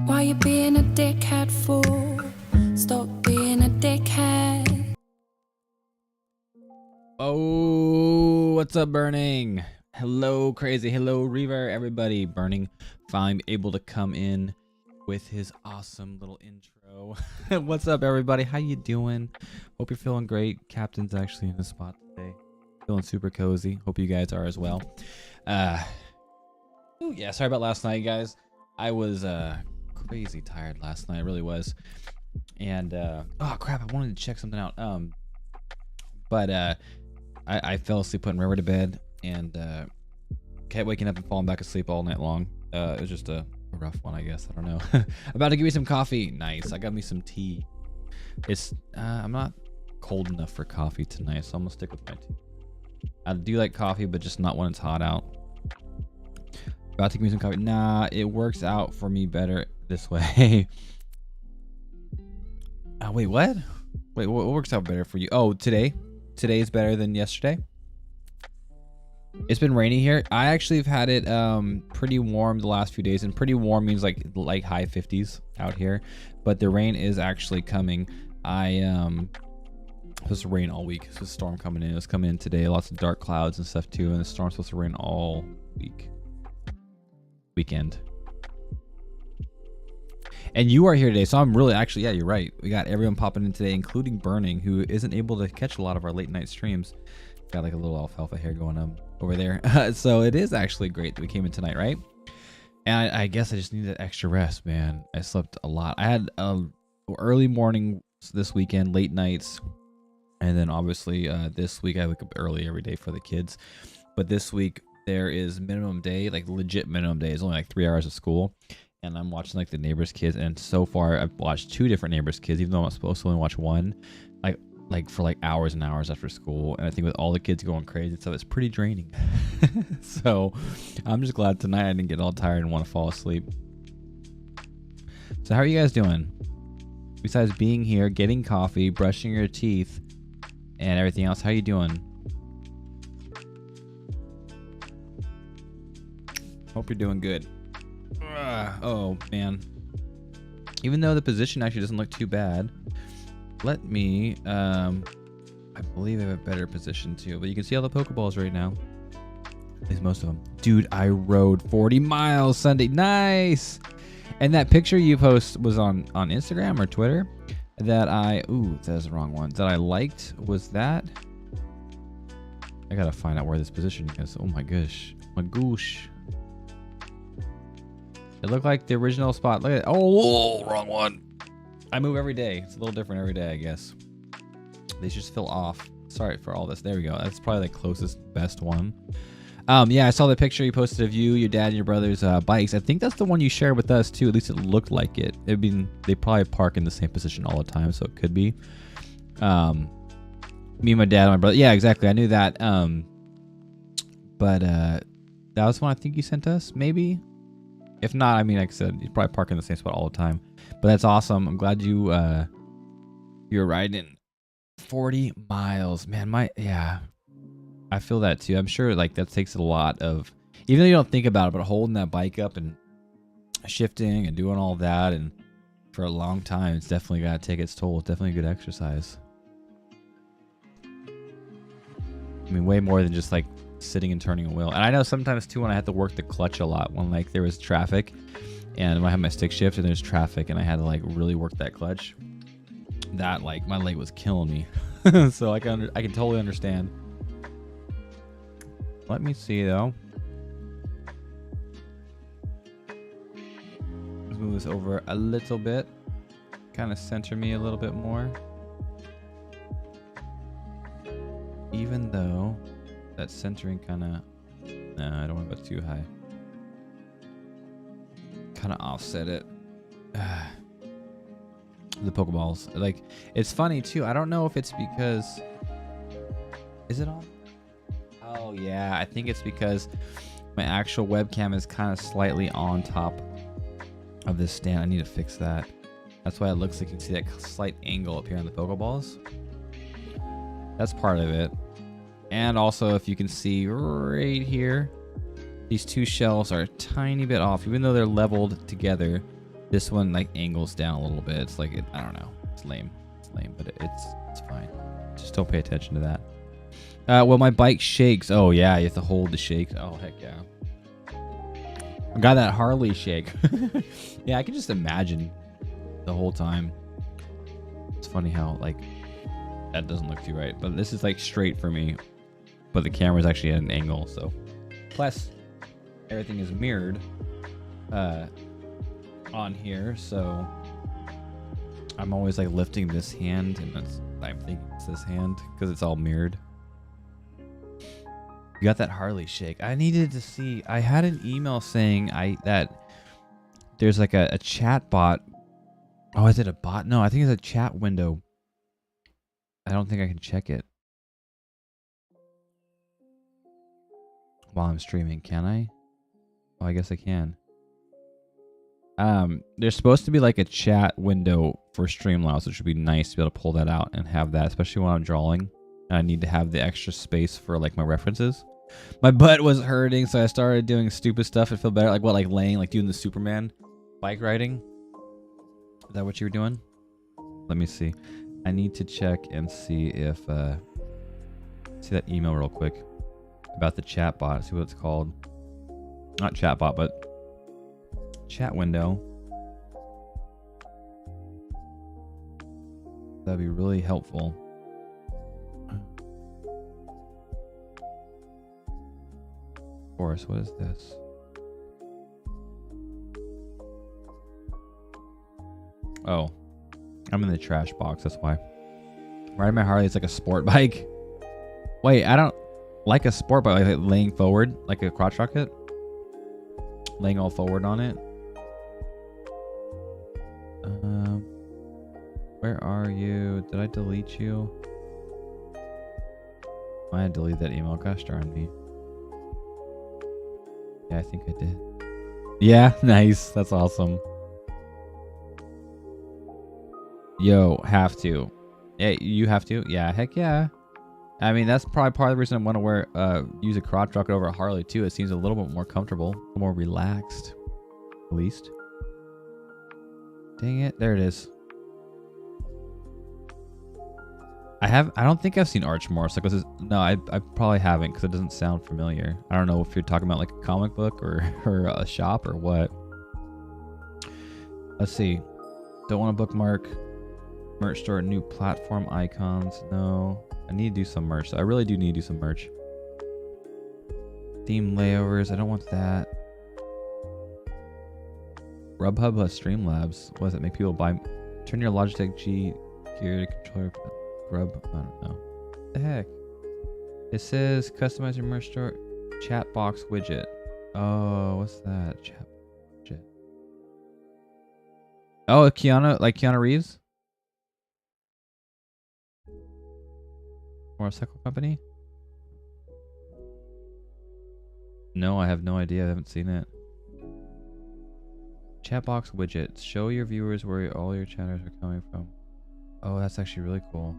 Why you being a dickhead fool? Stop being a Oh, what's up, Burning? Hello, Crazy. Hello, Reaver. Everybody, Burning finally able to come in with his awesome little intro. What's up, everybody? How you doing? Hope you're feeling great. Captain's actually in the spot today. Feeling super cozy. Hope you guys are as well. Yeah, sorry about last night, guys. I was crazy tired last night. I really was. And oh crap, I wanted to check something out. But I fell asleep putting River to bed and kept waking up and falling back asleep all night long. It was just a rough one, I guess. I don't know. About to give me some coffee. Nice. I got me some tea. It's I'm not cold enough for coffee tonight, so I'm gonna stick with my tea. I do like coffee, but just not when it's hot out. About to give me some coffee. Nah, it works out for me better this way. Wait, what? Wait, what works out better for you? Oh, today? Today is better than yesterday? It's been rainy here. I actually have had it pretty warm the last few days, and pretty warm means like high 50s out here. But the rain is actually coming. Supposed to rain all week. It's a storm coming in. It's coming in today. Lots of dark clouds and stuff too, and the storm's supposed to rain all weekend. And you are here today, so I'm really actually, yeah, you're right. We got everyone popping in today, including Burning, who isn't able to catch a lot of our late night streams. Got like a little alfalfa hair going on over there. So it is actually great that we came in tonight, right? And I guess I just needed extra rest, man. I slept a lot. I had early morning this weekend, late nights, and then obviously this week I wake up early every day for the kids. But this week there is minimum day, like legit minimum day. It's only like 3 hours of school. And I'm watching like the neighbors' kids, and so far I've watched 2 different neighbors' kids, even though I'm supposed to only watch one, like for like hours and hours after school. And I think with all the kids going crazy and stuff, it's pretty draining. So I'm just glad tonight I didn't get all tired and want to fall asleep. So how are you guys doing? Besides being here, getting coffee, brushing your teeth, and everything else, how you doing? Hope you're doing good. Oh man, even though the position actually doesn't look too bad, let me I believe I have a better position too, but you can see all the Pokeballs right now, at least most of them. Dude, I rode 40 miles Sunday. Nice. And that picture you post was on Instagram or Twitter that that's the wrong one, that I liked. Was that, I gotta find out where this position is. Oh my gosh, my goosh. It looked like the original spot. Look at it. Oh, wrong one. I move every day. It's a little different every day, I guess. They just feel off. Sorry for all this. There we go. That's probably the closest, best one. Yeah, I saw the picture you posted of you, your dad, and your brother's bikes. I think that's the one you shared with us too. At least it looked like it. I mean, they probably park in the same position all the time, so it could be. Me and my dad and my brother. Yeah, exactly. I knew that. But that was one I think you sent us, maybe. If not, I mean, like I said, you probably park in the same spot all the time. But that's awesome. I'm glad you're riding 40 miles, man. Yeah, I feel that too. I'm sure like that takes a lot of, even though you don't think about it, but holding that bike up and shifting and doing all that and for a long time, it's definitely got to take its toll. It's definitely a good exercise. I mean, way more than just like sitting and turning a wheel. And I know sometimes too when I had to work the clutch a lot, when like there was traffic and when I had my stick shift and there's traffic and I had to like really work that clutch, that like my leg was killing me. So I can totally understand. Let me see though. Let's move this over a little bit, kind of center me a little bit more, even though that centering kind of, no, I don't want to go too high. Kind of offset it. The Pokeballs. Like, it's funny too. I don't know if it's because, is it on? Oh yeah, I think it's because my actual webcam is kind of slightly on top of this stand. I need to fix that. That's why it looks like you can see that slight angle up here on the Pokeballs. That's part of it. And also, if you can see right here, these 2 shells are a tiny bit off. Even though they're leveled together, this one like angles down a little bit. It's like, I don't know. It's lame. It's lame, but it's fine. Just don't pay attention to that. Well, my bike shakes. Oh yeah, you have to hold the shakes. Oh heck yeah. I got that Harley shake. Yeah, I can just imagine the whole time. It's funny how like that doesn't look too right, but this is like straight for me. But the camera's actually at an angle, so plus everything is mirrored on here, so I'm always like lifting this hand, and I'm thinking it's this hand because it's all mirrored. You got that Harley shake. I needed to see. I had an email saying that there's like a chat bot. Oh, is it a bot? No, I think it's a chat window. I don't think I can check it while I'm streaming. Can I? Oh, I guess I can. There's supposed to be like a chat window for Streamlabs, which would be nice to be able to pull that out and have that, especially when I'm drawing. I need to have the extra space for like my references. My butt was hurting, so I started doing stupid stuff to feel better. Like what? Like laying, like doing the Superman bike riding. Is that what you were doing? Let me see. I need to check and see if see that email real quick about the chat bot. See what it's called. Not chat bot, but chat window. That'd be really helpful. Of course, what is this? Oh, I'm in the trash box, that's why. Riding my Harley is like a sport bike. Wait, I don't like a sport bike, like laying forward, like a crotch rocket. Laying all forward on it. Where are you? Did I delete you? I had to delete that email. Gosh darn me. Yeah, I think I did. Yeah, nice. That's awesome. Yo, have to. Yeah, you have to? Yeah, heck yeah. I mean, that's probably part of the reason I want to use a crotch rocket over a Harley too. It seems a little bit more comfortable, more relaxed, at least. Dang it. There it is. I don't think I've seen Arch motorcycles. No, I probably haven't because it doesn't sound familiar. I don't know if you're talking about like a comic book or a shop or what. Let's see. Don't want to bookmark. Merch store, new platform icons. No, I need to do some merch. I really do need to do some merch. Theme layovers. I don't want that. Grubhub has Streamlabs. What does it make people buy? Turn your Logitech G gear to controller. Grub. I don't know. What the heck? It says customize your merch store. Chat box widget. Oh, what's that? Chat widget. Oh, Keanu, like Keanu Reeves? Motorcycle company? No, I have no idea. I haven't seen it. Chat box widget. Show your viewers where all your chatters are coming from. Oh, that's actually really cool.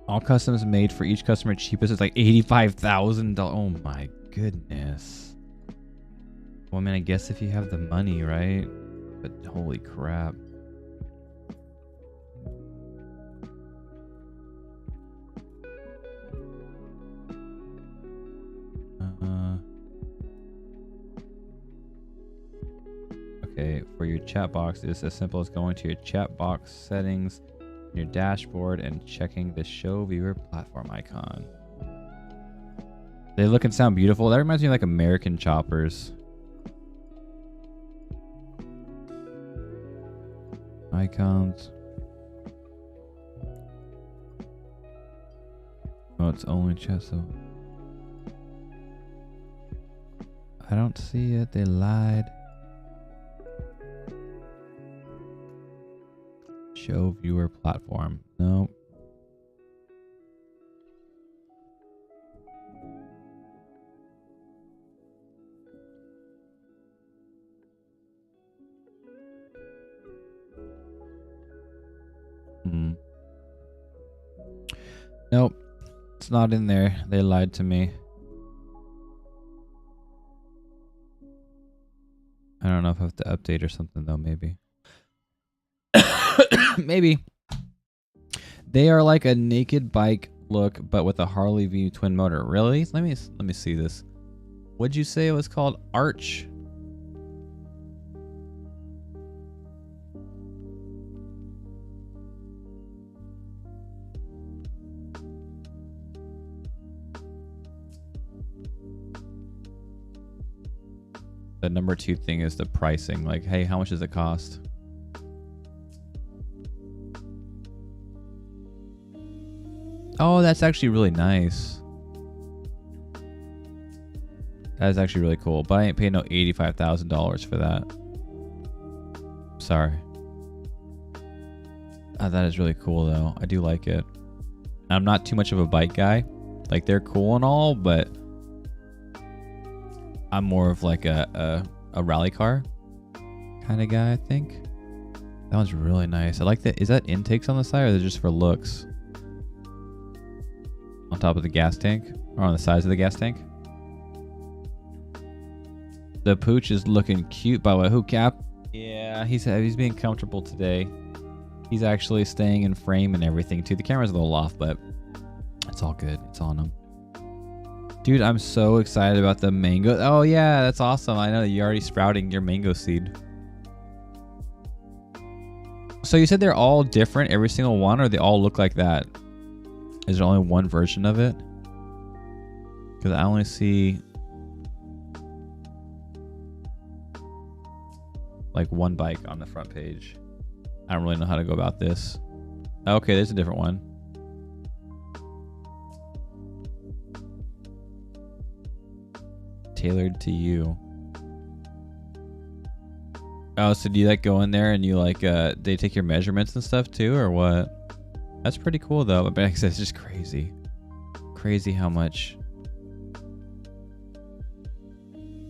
All customs made for each customer. Cheapest is like $85,000. Oh my goodness. Well, I mean, I guess if you have the money, right? But holy crap. Okay, for your chat box, it's as simple as going to your chat box settings, your dashboard, and checking the show viewer platform icon. They look and sound beautiful. That reminds me of like American Choppers. Icons. Oh, it's only chat, so I don't see it. They lied. Show viewer platform. No. Nope. It's not in there. They lied to me. I don't know if I have to update or something though, maybe. Maybe. They are like a naked bike look, but with a Harley V twin motor. Really? Let me see this. What'd you say it was called? Arch. The number 2 thing is the pricing. Like, hey, how much does it cost? Oh, that's actually really nice. That is actually really cool. But I ain't paying no $85,000 for that. Sorry. That is really cool, though. I do like it. I'm not too much of a bike guy. Like, they're cool and all, but I'm more of like a rally car kind of guy, I think. That one's really nice. I like that. Is that intakes on the side, or is it just for looks? On top of the gas tank, or on the sides of the gas tank? The pooch is looking cute, by the way. Who, Cap? Yeah, he's being comfortable today. He's actually staying in frame and everything too. The camera's a little off, but it's all good. It's on him. Dude, I'm so excited about the mango. Oh yeah, that's awesome. I know you're already sprouting your mango seed. So you said they're all different, every single one, or they all look like that? Is there only one version of it? Because I only see like one bike on the front page. I don't really know how to go about this. Okay, there's a different one. Tailored to you. Oh, so do you like go in there and you like they take your measurements and stuff too, or what? That's pretty cool though. But like I said, it's just crazy. Crazy how much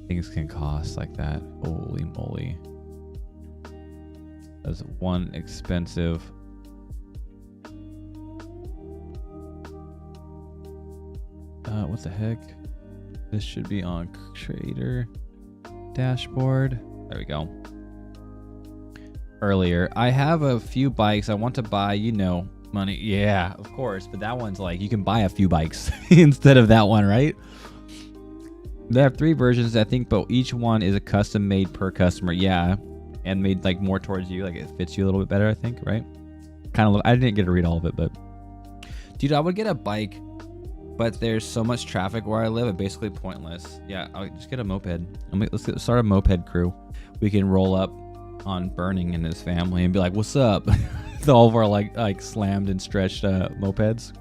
things can cost like that. Holy moly. That's one expensive. What the heck? This should be on Trader dashboard. There we go. Earlier, I have a few bikes I want to buy, you know, money. Yeah, of course. But that one's like, you can buy a few bikes instead of that one, right? They have 3 versions, I think, but each one is a custom made per customer. Yeah. And made like more towards you. Like it fits you a little bit better, I think, right? Kind of, I didn't get to read all of it, but dude, I would get a bike, but there's so much traffic where I live, it's basically pointless. Yeah, I'll just get a moped. Let's start a moped crew. We can roll up on Burning and his family and be like, what's up? With all of our like slammed and stretched mopeds.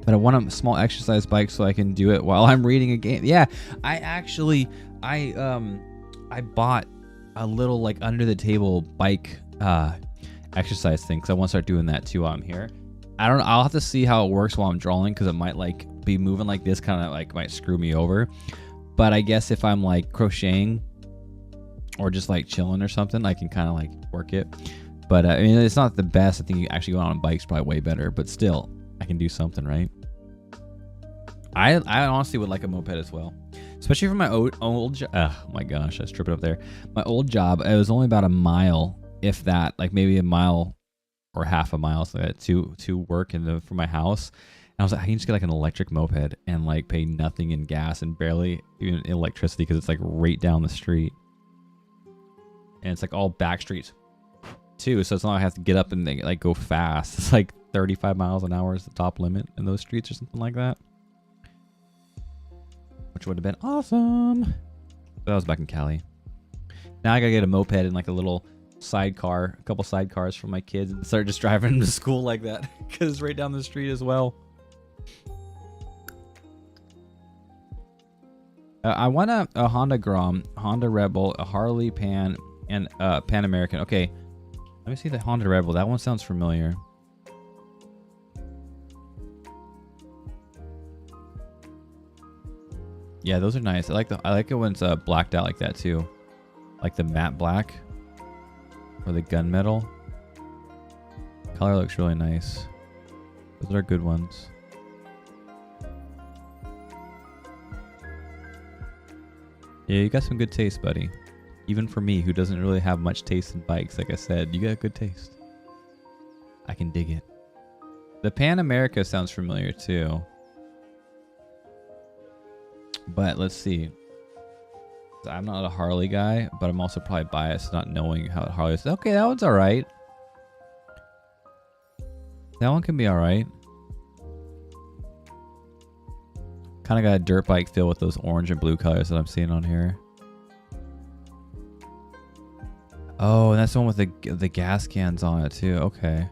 But I want a small exercise bike so I can do it while I'm reading a game. Yeah, I bought a little like under the table bike exercise thing because I want to start doing that too while I'm here. I don't know. I'll have to see how it works while I'm drawing because it might like be moving like this, kind of like might screw me over. But I guess if I'm like crocheting or just like chilling or something, I can kind of like work it. But I mean, it's not the best. I think you actually go out on bikes probably way better. But still, I can do something, right? I honestly would like a moped as well, especially for my old job. Oh my gosh, I was tripping up there. My old job, it was only about a mile, if that, like maybe a mile or half a mile, so to work from my house. And I was like, I can just get like an electric moped and like pay nothing in gas and barely even electricity because it's like right down the street, and it's like all back streets too. So it's not like I have to get up and like go fast. It's like 35 miles an hour is the top limit in those streets or something like that, which would have been awesome. But that was back in Cali. Now I gotta get a moped and like a little sidecar, a couple sidecars for my kids, and start just driving them to school like that because it's right down the street as well. I want a Honda Grom, Honda Rebel, a Harley Pan, and Pan American. Okay, let me see the Honda Rebel. That one sounds familiar. Yeah, those are nice. I like it when it's blacked out like that too, like the matte black or the gunmetal. color looks really nice. Those are good ones. Yeah, you got some good taste, buddy. Even for me, who doesn't really have much taste in bikes, like I said, you got good taste. I can dig it. The Pan America sounds familiar too. But let's see. I'm not a Harley guy, but I'm also probably biased not knowing how Harley is. Okay, that one's alright. That one can be alright. Kind of got a dirt bike feel with those orange and blue colors that I'm seeing on here. Oh, and that's the one with the gas cans on it too. Okay.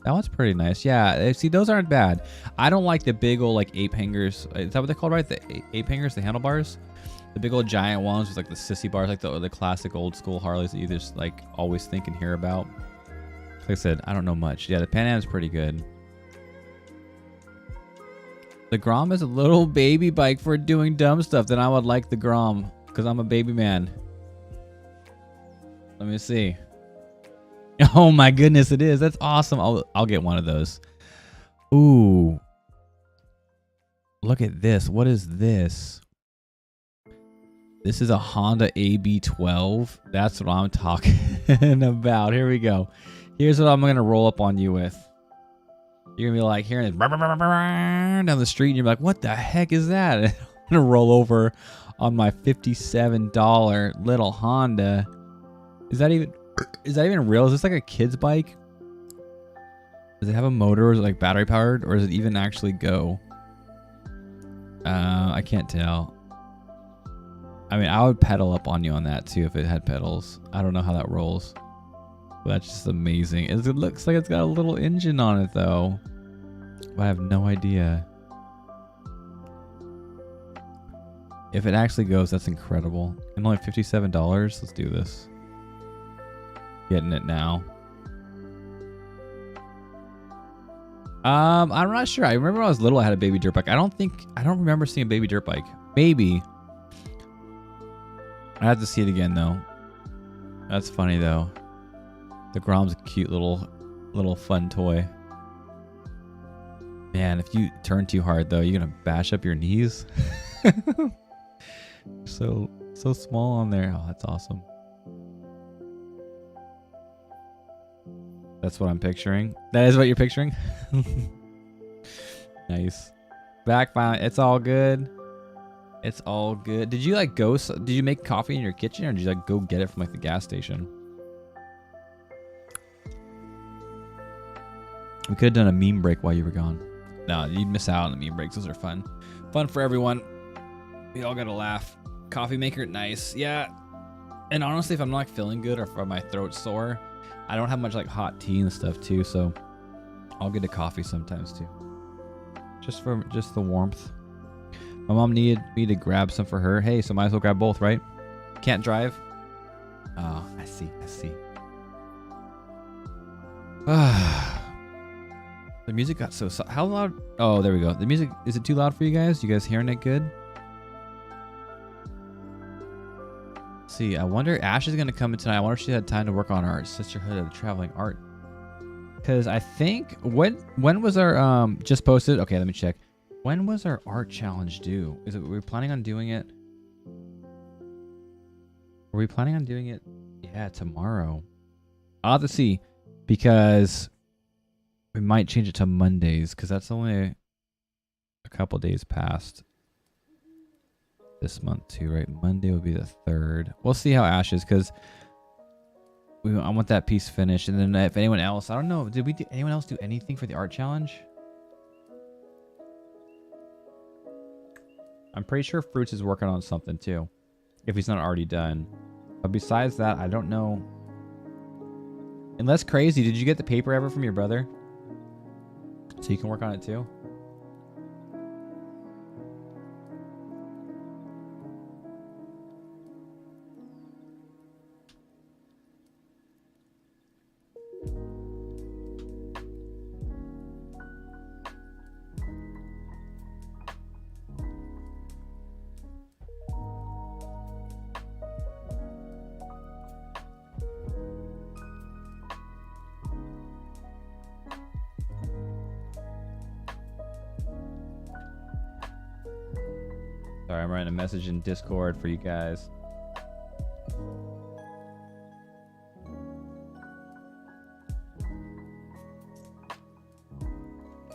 That one's pretty nice. Yeah, see, those aren't bad. I don't like the big old like ape hangers. Is that what they're called, right? The ape hangers, the handlebars? The big old giant ones with like the sissy bars, like the classic old school Harleys that you just like always think and hear about. Like I said, I don't know much. Yeah, the Pan Am's pretty good. The Grom is a little baby bike for doing dumb stuff. Then I would like the Grom because I'm a baby man. Let me see. Oh my goodness, it is. That's awesome. I'll get one of those. Ooh. Look at this. What is this? This is a Honda AB12. That's what I'm talking about. Here we go. Here's what I'm going to roll up on you with. You're going to be like hearing it down the street and you're like, what the heck is that? And I'm going to roll over on my $57 little Honda. Is that even real? Is this like a kid's bike? Does it have a motor, or is it like battery powered, or does it even actually go? I can't tell. I mean, I would pedal up on you on that too if it had pedals. I don't know how that rolls. But that's just amazing. It looks like it's got a little engine on it though. But I have no idea. If it actually goes, that's incredible. And only $57. Let's do this. Getting it now. I'm not sure. I remember when I was little, I had a baby dirt bike. I don't remember seeing a baby dirt bike. Maybe. I have to see it again though. That's funny though. The Grom's a cute little fun toy. Man, if you turn too hard though, you're gonna bash up your knees. so small on there. Oh, that's awesome. That's what I'm picturing. That is what you're picturing? Nice. Back fine. It's all good. It's all good. Did you like did you make coffee in your kitchen, or did you like go get it from like the gas station? We could have done a meme break while you were gone. No, you'd miss out on the meme breaks. Those are fun. Fun for everyone. We all gotta laugh. Coffee maker, nice. Yeah. And honestly, if I'm not feeling good or if my throat's sore, I don't have much like hot tea and stuff too, so I'll get a coffee sometimes too. Just the warmth. My mom needed me to grab some for her. Hey, so might as well grab both, right? Can't drive? Oh, I see. The music got so how loud? Oh, there we go. The music, is it too loud for you guys? You guys hearing it good? Let's see, I wonder if Ash is going to come in tonight. I wonder if she had time to work on our Sisterhood of Traveling Art. Because I think, when was our, just posted? Okay, let me check. When was our art challenge due? Were we planning on doing it? Were we planning on doing it? Yeah, tomorrow. I'll have to see, because we might change it to Mondays, because that's only a couple days past this month too, right? Monday will be the 3rd. We'll see how Ash is, because I want that piece finished. And then if anyone else, I don't know, did anyone else do anything for the art challenge? I'm pretty sure Fruits is working on something too, if he's not already done. But besides that, I don't know. Unless Crazy, did you get the paper ever from your brother? So you can work on it too? Sorry, I'm writing a message in Discord for you guys.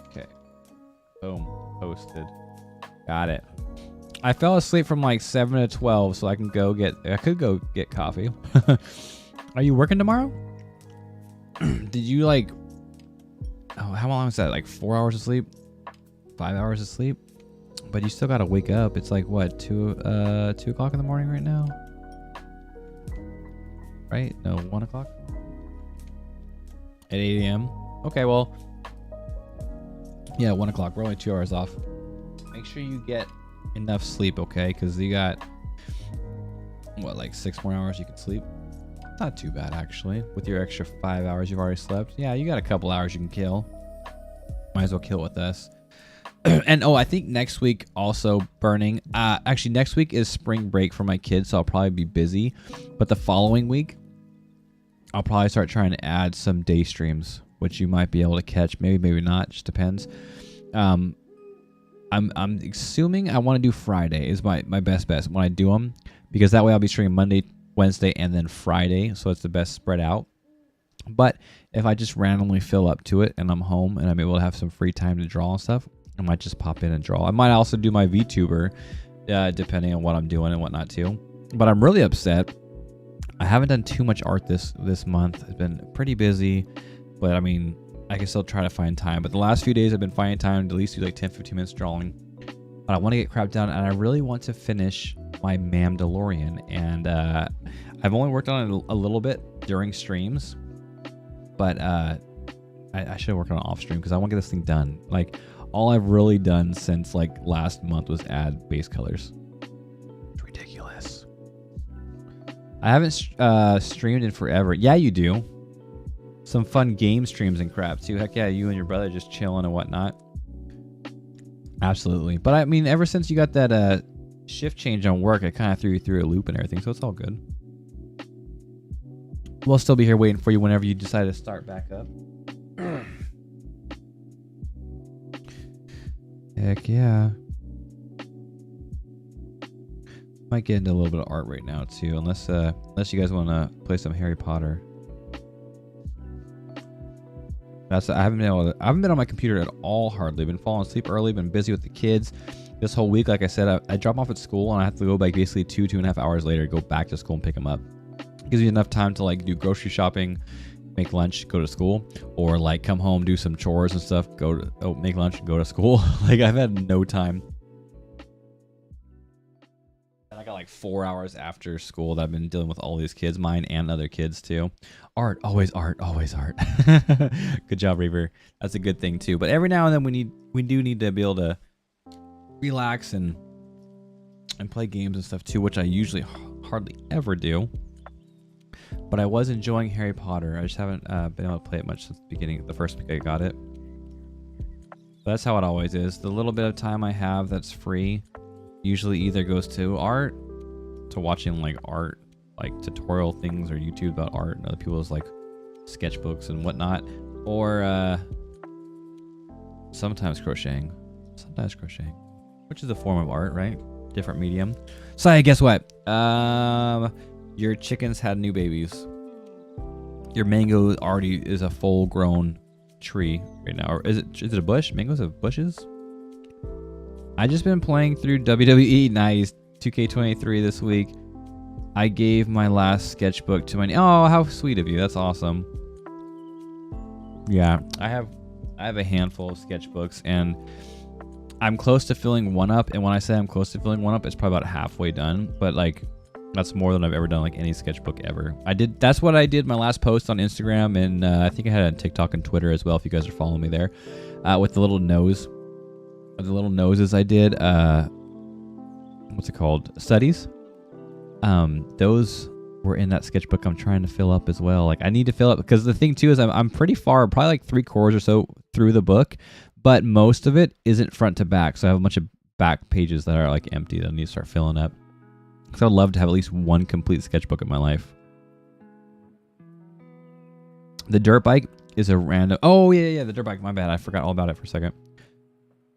Okay. Boom. Posted. Got it. I fell asleep from like 7 to 12, so I could go get coffee. Are you working tomorrow? Did you like... Oh, how long is that? Like 4 hours of sleep? 5 hours of sleep? But you still gotta wake up. It's like what, 2 o'clock in the morning right now? Right? No, 1 o'clock? At 8 a.m. Okay, well, yeah, 1 o'clock. We're only 2 hours off. Make sure you get enough sleep, okay? Because you got what, like 6 more hours you can sleep. Not too bad, actually. With your extra 5 hours you've already slept. Yeah, you got a couple hours you can kill. Might as well kill with us. And oh, I think next week also burning. Actually, next week is spring break for my kids, so I'll probably be busy. But the following week, I'll probably start trying to add some day streams, which you might be able to catch. Maybe, maybe not. Just depends. I'm assuming I want to do Friday is my best bet when I do them, because that way I'll be streaming Monday, Wednesday, and then Friday, so it's the best spread out. But if I just randomly fill up to it and I'm home and I'm able to have some free time to draw and stuff, I might just pop in and draw. I might also do my VTuber, depending on what I'm doing and whatnot too. But I'm really upset. I haven't done too much art this month. It's been pretty busy, but I mean, I can still try to find time. But the last few days I've been finding time to at least do like 10-15 minutes drawing. But I want to get crap done, and I really want to finish my Mamdalorian. And I've only worked on it a little bit during streams, but I should have worked on it off stream because I want to get this thing done. Like, all I've really done since like last month was add base colors. It's ridiculous. I haven't streamed in forever. Yeah, you do. Some fun game streams and crap too. Heck yeah, you and your brother just chilling and whatnot. Absolutely. But I mean, ever since you got that shift change on work, it kind of threw you through a loop and everything, so it's all good. We'll still be here waiting for you whenever you decide to start back up. Heck yeah. Might get into a little bit of art right now too, unless you guys want to play some Harry Potter. I haven't been on my computer at all hardly. Been falling asleep early, been busy with the kids. This whole week, like I said, I drop off at school and I have to go back basically 2.5 hours later, go back to school and pick them up. Gives me enough time to like do grocery shopping, make lunch, go to school, or like come home, do some chores and stuff, make lunch and go to school. Like, I've had no time. And I got like 4 hours after school that I've been dealing with all these kids, mine and other kids too. Art, always art, always art. Good job, Reaver. That's a good thing too. But every now and then we do need to be able to relax and play games and stuff too, which I usually hardly ever do. But I was enjoying Harry Potter. I just haven't been able to play it much since the beginning, the first week I got it. But that's how it always is. The little bit of time I have that's free usually either goes to art, to watching like art, like tutorial things or YouTube about art and other people's like sketchbooks and whatnot, or sometimes crocheting, which is a form of art, right? Different medium. So guess what? Your chickens had new babies. Your mango already is a full-grown tree right now. Or is it a bush? Mangoes have bushes? I just been playing through WWE Nice 2K23 this week. I gave my last sketchbook to my... Oh, how sweet of you. That's awesome. Yeah, I have a handful of sketchbooks, and I'm close to filling one up. And when I say I'm close to filling one up, it's probably about halfway done. But like, that's more than I've ever done, like any sketchbook ever. That's what I did my last post on Instagram, and I think I had it on TikTok and Twitter as well, if you guys are following me there. With the little nose. The little noses I did. What's it called? Studies. Those were in that sketchbook I'm trying to fill up as well. Like, I need to fill up, because the thing too is I'm pretty far, probably like 3/4 or so through the book, but most of it isn't front to back. So I have a bunch of back pages that are like empty that I need to start filling up. Because I would love to have at least one complete sketchbook in my life. The dirt bike is a random... Oh, yeah, the dirt bike. My bad. I forgot all about it for a second.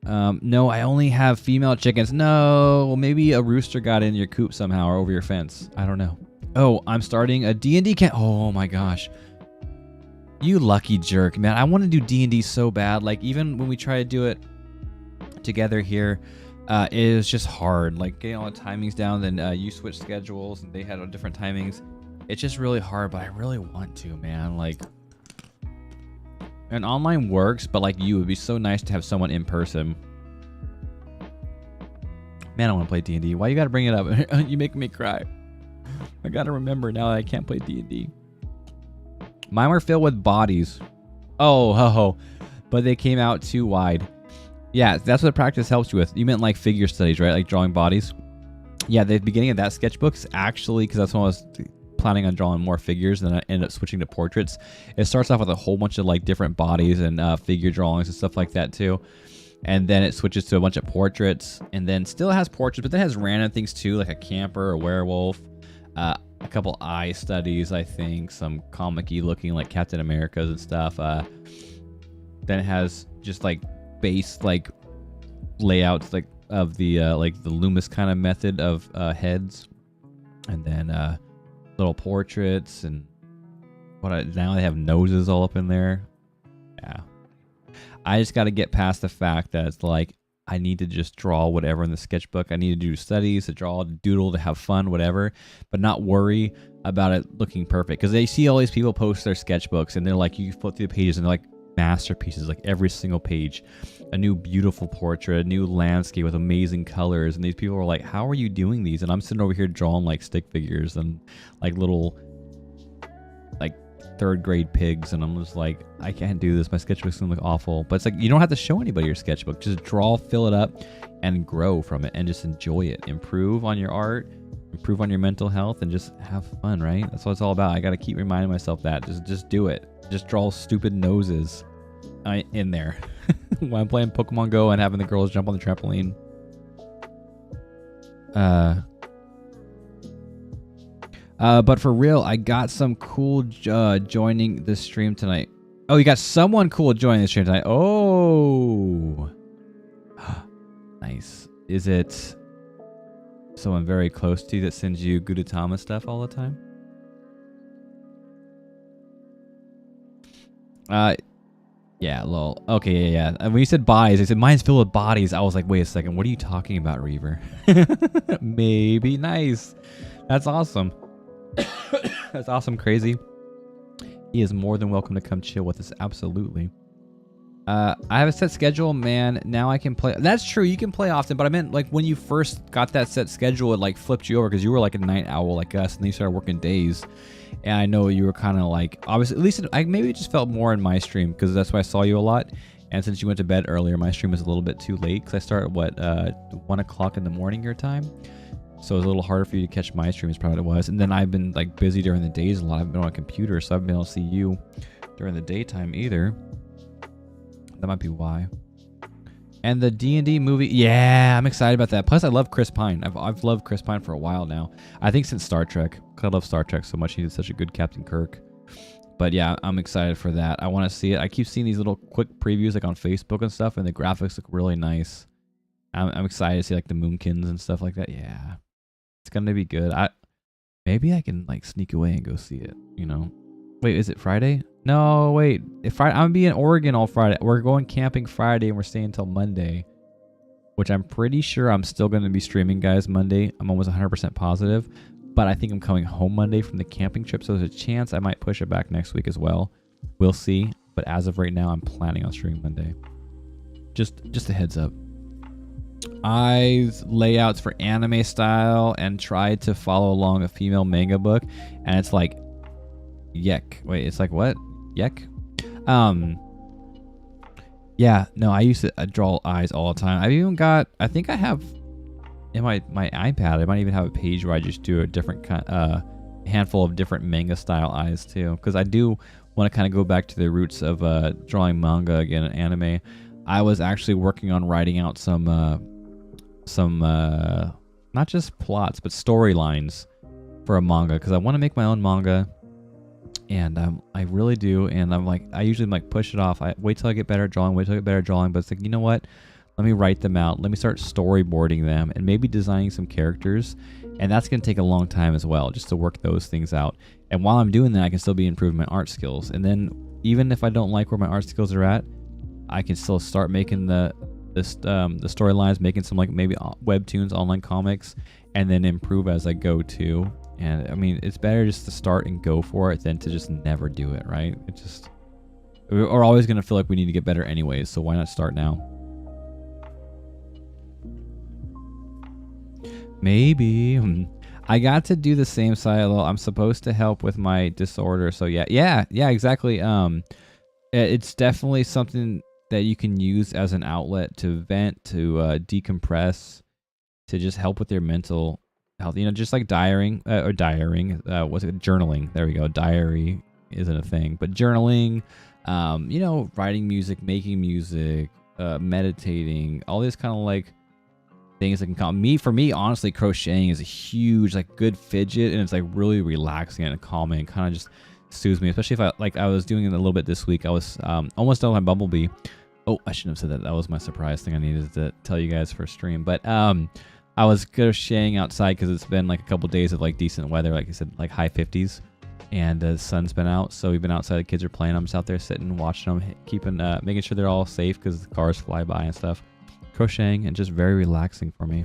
No, I only have female chickens. No, well, maybe a rooster got in your coop somehow or over your fence. I don't know. Oh, I'm starting a D&D camp. Oh my gosh. You lucky jerk, man. I want to do D&D so bad. Like, even when we try to do it together here, it was just hard. Like, getting all the timings down, then you switch schedules, and they had different timings. It's just really hard, but I really want to, man. Like, and online works, but like you, it would be so nice to have someone in person. Man, I want to play D&D. Why you gotta bring it up? You make me cry. I gotta remember now that I can't play D&D. Mine were filled with bodies. Oh, ho, ho. But they came out too wide. Yeah, that's what practice helps you with. You meant like figure studies, right? Like drawing bodies. Yeah, the beginning of that sketchbook's actually, because that's when I was planning on drawing more figures, and then I ended up switching to portraits. It starts off with a whole bunch of like different bodies and figure drawings and stuff like that too. And then it switches to a bunch of portraits, and then still has portraits, but then it has random things too, like a camper, a werewolf, a couple eye studies, I think, some comic-y looking like Captain America's and stuff. Then it has just like base like layouts like of the Loomis kind of method of heads, and then little portraits, and now they have noses all up in there. Yeah, I just got to get past the fact that it's like I need to just draw whatever in the sketchbook. I need to do studies, to draw, to doodle, to have fun, whatever, but not worry about it looking perfect. Because they see all these people post their sketchbooks, and they're like, you flip through the pages, and they're like masterpieces, like every single page, a new beautiful portrait, a new landscape with amazing colors. And these people are like, how are you doing these? And I'm sitting over here drawing like stick figures and like little like third grade pigs, and I'm just like, I can't do this. My sketchbook's gonna look awful. But it's like, you don't have to show anybody your sketchbook. Just draw, fill it up, and grow from it, and just enjoy it. Improve on your art, improve on your mental health, and just have fun, right? That's what it's all about. I gotta keep reminding myself that. Just do it. Just draw stupid noses in there when I'm playing Pokemon Go and having the girls jump on the trampoline. But for real, I got some cool joining the stream tonight. Oh, you got someone cool joining the stream tonight. Oh, nice. Is it someone very close to you that sends you Gudetama stuff all the time? Yeah, lol. Okay, yeah. And when you said bodies, I said mine's filled with bodies. I was like, wait a second, what are you talking about, Reaver? Maybe. Nice. That's awesome. That's awesome, crazy. He is more than welcome to come chill with us. Absolutely. I have a set schedule, man. Now I can play. That's true. You can play often, but I meant like when you first got that set schedule, it like flipped you over because you were like a night owl like us, and then you started working days. And I know you were kind of like, obviously, at least I maybe just felt more in my stream because that's why I saw you a lot. And since you went to bed earlier, my stream was a little bit too late because I started at 1 o'clock in the morning your time. So it was a little harder for you to catch my stream, is probably what it was. And then I've been like busy during the days a lot. I've been on a computer, so I haven't been able to see you during the daytime either. That might be why. And the D&D movie, yeah, I'm excited about that. Plus, I love Chris Pine. I've loved Chris Pine for a while now. I think since Star Trek. I love Star Trek so much. He did such a good Captain Kirk. But yeah, I'm excited for that. I want to see it. I keep seeing these little quick previews like on Facebook and stuff, and the graphics look really nice. I'm excited to see like the Moonkins and stuff like that. Yeah, it's gonna be good. Maybe I can like sneak away and go see it. You know? Wait, is it Friday? No, wait. I'm gonna be in Oregon all Friday. We're going camping Friday and we're staying until Monday, which I'm pretty sure I'm still gonna be streaming, guys. Monday, I'm almost 100% positive. But I think I'm coming home Monday from the camping trip, so there's a chance I might push it back next week as well. We'll see. But as of right now, I'm planning on streaming Monday. Just a heads up. Eyes layouts for anime style and tried to follow along a female manga book, and it's like, yuck. Wait, it's like what? Yuck. Yeah. No, I used to draw eyes all the time. I've even got. I think I have. In my iPad, I might even have a page where I just do a different handful of different manga style eyes too, because I do want to kind of go back to the roots of drawing manga again and anime. I was actually working on writing out some not just plots but storylines for a manga, because I want to make my own manga, and I really do. And I'm like, I usually like push it off. I wait till I get better at drawing. But it's like, you know what? Let me write them out. Let me start storyboarding them and maybe designing some characters. And that's going to take a long time as well, just to work those things out. And while I'm doing that, I can still be improving my art skills. And then even if I don't like where my art skills are at, I can still start making the storylines, making some like maybe webtoons, online comics, and then improve as I go too. And I mean, it's better just to start and go for it than to just never do it, right? We're always going to feel like we need to get better anyways, so why not start now? Maybe. I got to do the same silo. I'm supposed to help with my disorder, so yeah, exactly. It's definitely something that you can use as an outlet to vent, to decompress, to just help with your mental health. You know, just like journaling. There we go. Diary isn't a thing, but journaling. You know, writing music, making music, meditating, all these kind of like things that can calm me. For me, honestly, crocheting is a huge, like, good fidget, and it's like really relaxing and calming. Kind of just soothes me, especially if I was doing it a little bit this week. I was almost done with my Bumblebee. Oh, I shouldn't have said that. That was my surprise thing I needed to tell you guys for stream. But I was crocheting outside because it's been like a couple days of like decent weather, like I said, like high 50s, and the sun's been out. So we've been outside. The kids are playing. I'm just out there sitting, watching them, keeping, making sure they're all safe because the cars fly by and stuff. Crocheting and just very relaxing for me.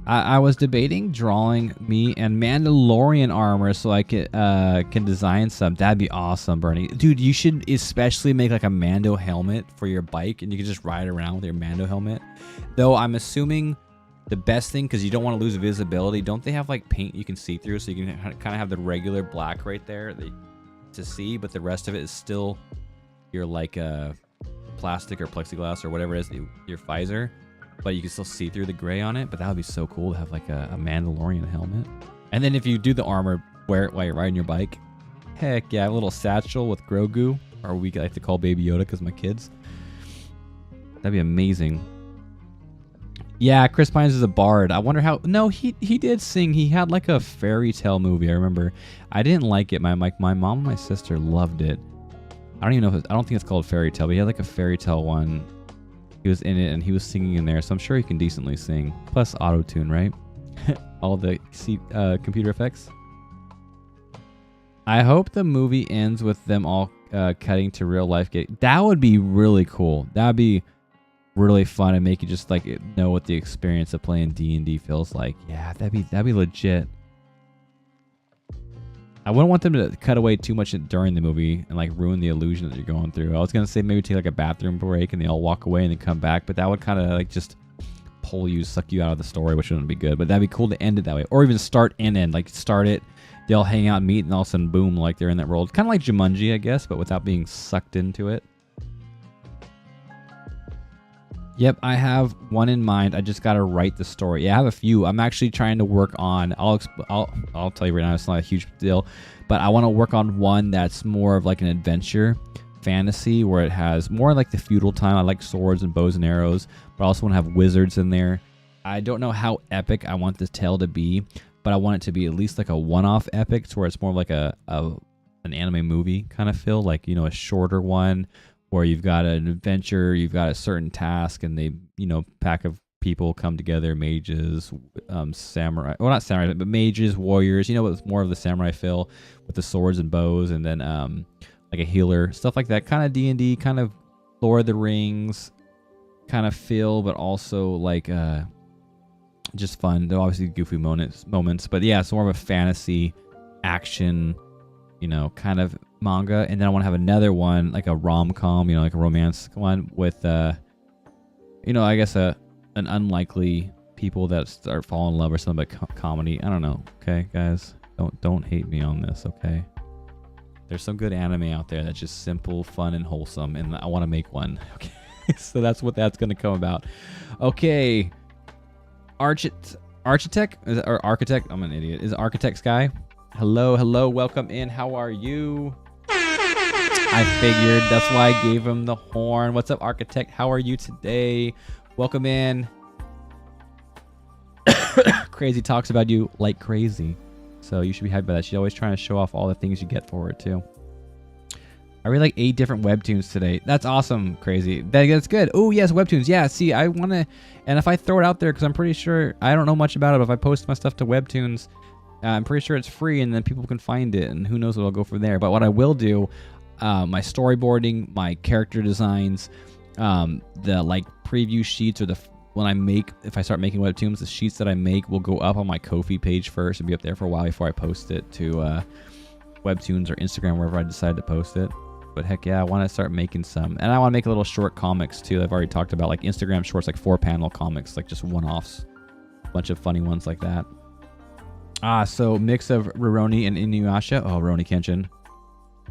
I was debating drawing me and Mamdalorian armor so I can design some. That'd be awesome, Bernie. Dude, you should especially make like a Mando helmet for your bike, and you can just ride around with your Mando helmet. Though I'm assuming the best thing, because you don't want to lose visibility, don't they have like paint you can see through, so you can kind of have the regular black right there to see, but the rest of it is still your like plastic or plexiglass or whatever it is, your visor. But you can still see through the gray on it. But that would be so cool to have like a Mandalorian helmet. And then if you do the armor, wear it while you're riding your bike. Heck yeah, a little satchel with Grogu, or we like to call Baby Yoda because my kids. That'd be amazing. Yeah, Chris Pines is a bard. I wonder how. No, he did sing. He had like a fairy tale movie. I remember. I didn't like it. My mom and my sister loved it. I don't even know if I don't think it's called fairy tale, but he had like a fairy tale one. He was in it and he was singing in there, so I'm sure he can decently sing. Plus auto-tune, right? All the computer effects. I hope the movie ends with them all cutting to real life. That would be really cool. That would be really fun and make you just like know what the experience of playing D&D feels like. Yeah, that'd be legit. I wouldn't want them to cut away too much during the movie and like ruin the illusion that you're going through. I was gonna say maybe take like a bathroom break and they all walk away and then come back, but that would kind of like just suck you out of the story, which wouldn't be good. But that'd be cool to end it that way, or even start and end. Like start it, they all hang out and meet, and all of a sudden, boom, like they're in that world. Kind of like Jumanji, I guess, but without being sucked into it. Yep, I have one in mind. I just gotta write the story. Yeah, I have a few. I'm actually trying to work on. I'll tell you right now, it's not a huge deal, but I want to work on one that's more of like an adventure fantasy, where it has more like the feudal time. I like swords and bows and arrows, but I also want to have wizards in there. I don't know how epic I want this tale to be, but I want it to be at least like a one-off epic, to where it's more like an anime movie kind of feel, like, you know, a shorter one. Where you've got an adventure, you've got a certain task, and they, you know, pack of people come together, mages, samurai, well, not samurai, but mages, warriors, you know, with more of the samurai feel with the swords and bows, and then like a healer, stuff like that, kind of D&D, kind of Lord of the Rings kind of feel, but also like just fun. There are obviously goofy moments, but yeah, it's more of a fantasy action, you know, kind of manga. And then I want to have another one, like a rom-com, you know, like a romance one with you know, I guess an unlikely people that start falling in love or something, but comedy. I don't know. Okay, guys, don't hate me on this, okay? There's some good anime out there that's just simple, fun, and wholesome, and I want to make one. Okay, so that's what that's going to come about. Okay, architect or architect? I'm an idiot. Is it Architect Sky? Hello, welcome in. How are you? I figured. That's why I gave him the horn. What's up, Architect? How are you today? Welcome in. Crazy talks about you like crazy. So you should be happy about that. She's always trying to show off all the things you get for her, too. I read like 8 different webtoons today. That's awesome, Crazy. That's good. Oh yes, webtoons. Yeah, see, I want to, and if I throw it out there, because I'm pretty sure, I don't know much about it, but if I post my stuff to webtoons, I'm pretty sure it's free, and then people can find it, and who knows what I'll go from there. But what I will do, my storyboarding, my character designs, the like preview sheets, or if I start making webtoons, the sheets that I make will go up on my Ko-fi page first and be up there for a while before I post it to webtoons or Instagram, wherever I decide to post it. But heck yeah, I want to start making some, and I want to make little short comics too. I've already talked about like Instagram shorts, like 4-panel comics, like just one-offs, a bunch of funny ones like that. So mix of Rurouni and Inuyasha. Oh, Rurouni Kenshin.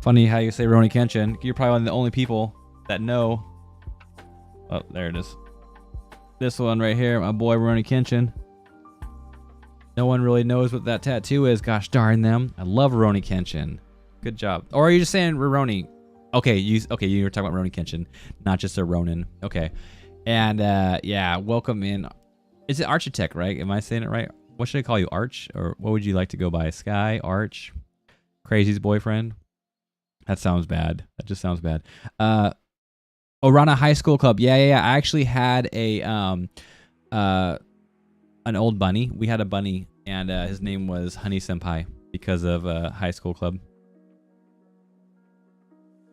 Funny how you say Rurouni Kenshin. You're probably one of the only people that know. Oh, there it is. This one right here, my boy Rurouni Kenshin. No one really knows what that tattoo is. Gosh darn them. I love Rurouni Kenshin. Good job. Or are you just saying Rurouni? Okay, you were talking about Rurouni Kenshin, not just a Ronin. Okay. And yeah, welcome in. Is it Architect, right? Am I saying it right? What should I call you? Arch? Or what would you like to go by? Sky? Arch? Crazy's boyfriend? That sounds bad. That just sounds bad. Orana High School Club. Yeah. I actually had an old bunny. We had a bunny, and his name was Honey Senpai because of High School Club.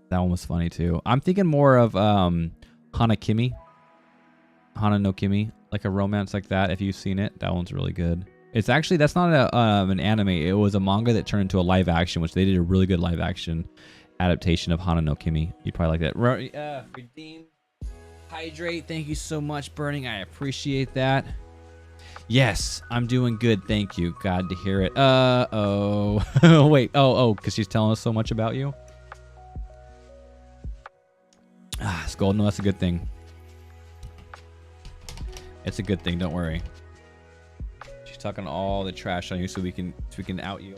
That one was funny too. I'm thinking more of Hana no Kimi, like a romance like that. If you've seen it, that one's really good. It's actually, that's not an anime. It was a manga that turned into a live action, which they did a really good live action adaptation of Hana no Kimi. You'd probably like that. Redeem, hydrate. Thank you so much, Burning. I appreciate that. Yes, I'm doing good. Thank you. Glad to hear it. Wait. Because she's telling us so much about you. Scold. No, that's a good thing. It's a good thing. Don't worry. She's talking all the trash on you so we can out you.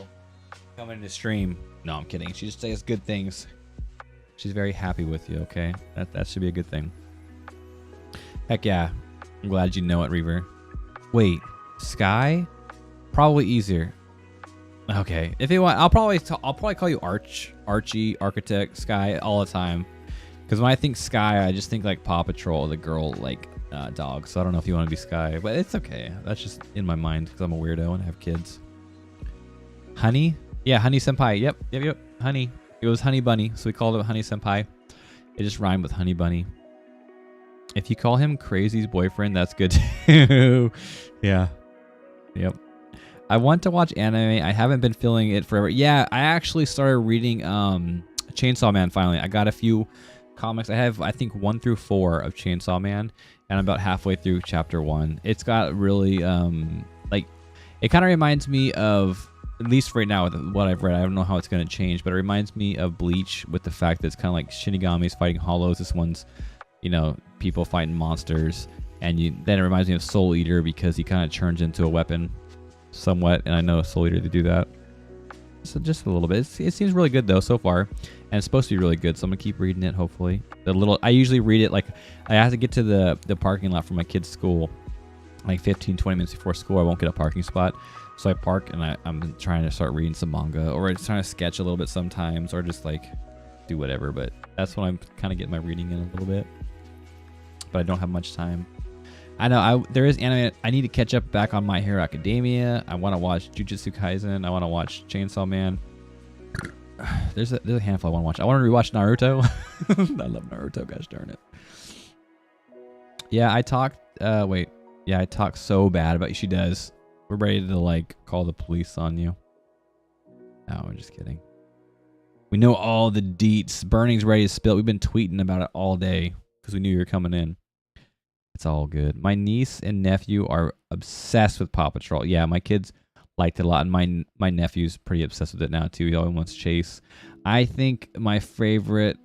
Come into stream. No, I'm kidding. She just says good things. She's very happy with you. Okay, that should be a good thing. Heck yeah. I'm glad you know it, Reaver. Wait, Sky? Probably easier. Okay, if you want, I'll probably call you Archie, Architect, Sky all the time. Because when I think Sky, I just think like Paw Patrol, the girl like dog. So I don't know if you want to be Sky, but it's okay. That's just in my mind because I'm a weirdo and I have kids. Honey? Yeah, Honey Senpai. Yep. Honey. It was Honey Bunny, so we called it Honey Senpai. It just rhymed with Honey Bunny. If you call him Crazy's boyfriend, that's good too. Yeah. Yep. I want to watch anime. I haven't been feeling it forever. Yeah, I actually started reading Chainsaw Man finally. I got a few comics. I have, I think, 1 through 4 of Chainsaw Man, and I'm about halfway through chapter 1. It's got really like, it kind of reminds me of, at least right now with what I've read, I don't know how it's going to change, but it reminds me of Bleach with the fact that it's kind of like Shinigamis fighting hollows. This one's, you know, people fighting monsters, and then it reminds me of Soul Eater because he kind of turns into a weapon somewhat, and I know Soul Eater to do that. So just a little bit. It seems really good though so far, and it's supposed to be really good, so I'm gonna keep reading it. Hopefully, I usually read it like I have to get to the parking lot for my kids' school like 15-20 minutes before school. I won't get a parking spot, so I park, and I'm trying to start reading some manga, or I'm trying to sketch a little bit sometimes, or just like do whatever. But that's when I'm kind of getting my reading in a little bit, but I don't have much time. I know there is anime. I need to catch up back on My Hero Academia. I want to watch Jujutsu Kaisen. I want to watch Chainsaw Man. There's a handful I want to watch. I want to rewatch Naruto. I love Naruto. Gosh darn it. Yeah, I talked. Yeah, I talk so bad about you. She does. We're ready to like call the police on you. No, we're just kidding. We know all the deets. Burning's ready to spill. We've been tweeting about it all day because we knew you were coming in. It's all good. My niece and nephew are obsessed with Paw Patrol. Yeah, my kids liked it a lot, and my nephew's pretty obsessed with it now too. He always wants Chase. I think my favorite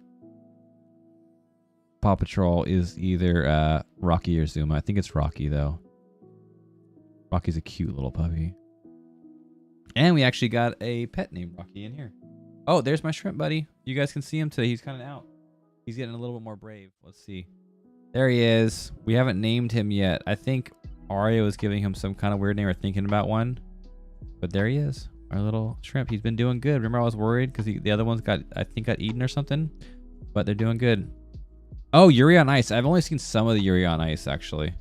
Paw Patrol is either Rocky or Zuma. I think it's Rocky though. Rocky's a cute little puppy. And we actually got a pet named Rocky in here. Oh, there's my shrimp buddy. You guys can see him today. He's kind of out. He's getting a little bit more brave. Let's see. There he is. We haven't named him yet. I think Aria was giving him some kind of weird name or thinking about one. But there he is. Our little shrimp. He's been doing good. Remember I was worried because the other ones got, I think, got eaten or something. But they're doing good. Oh, Yuri on Ice. I've only seen some of the Yuri on Ice, actually.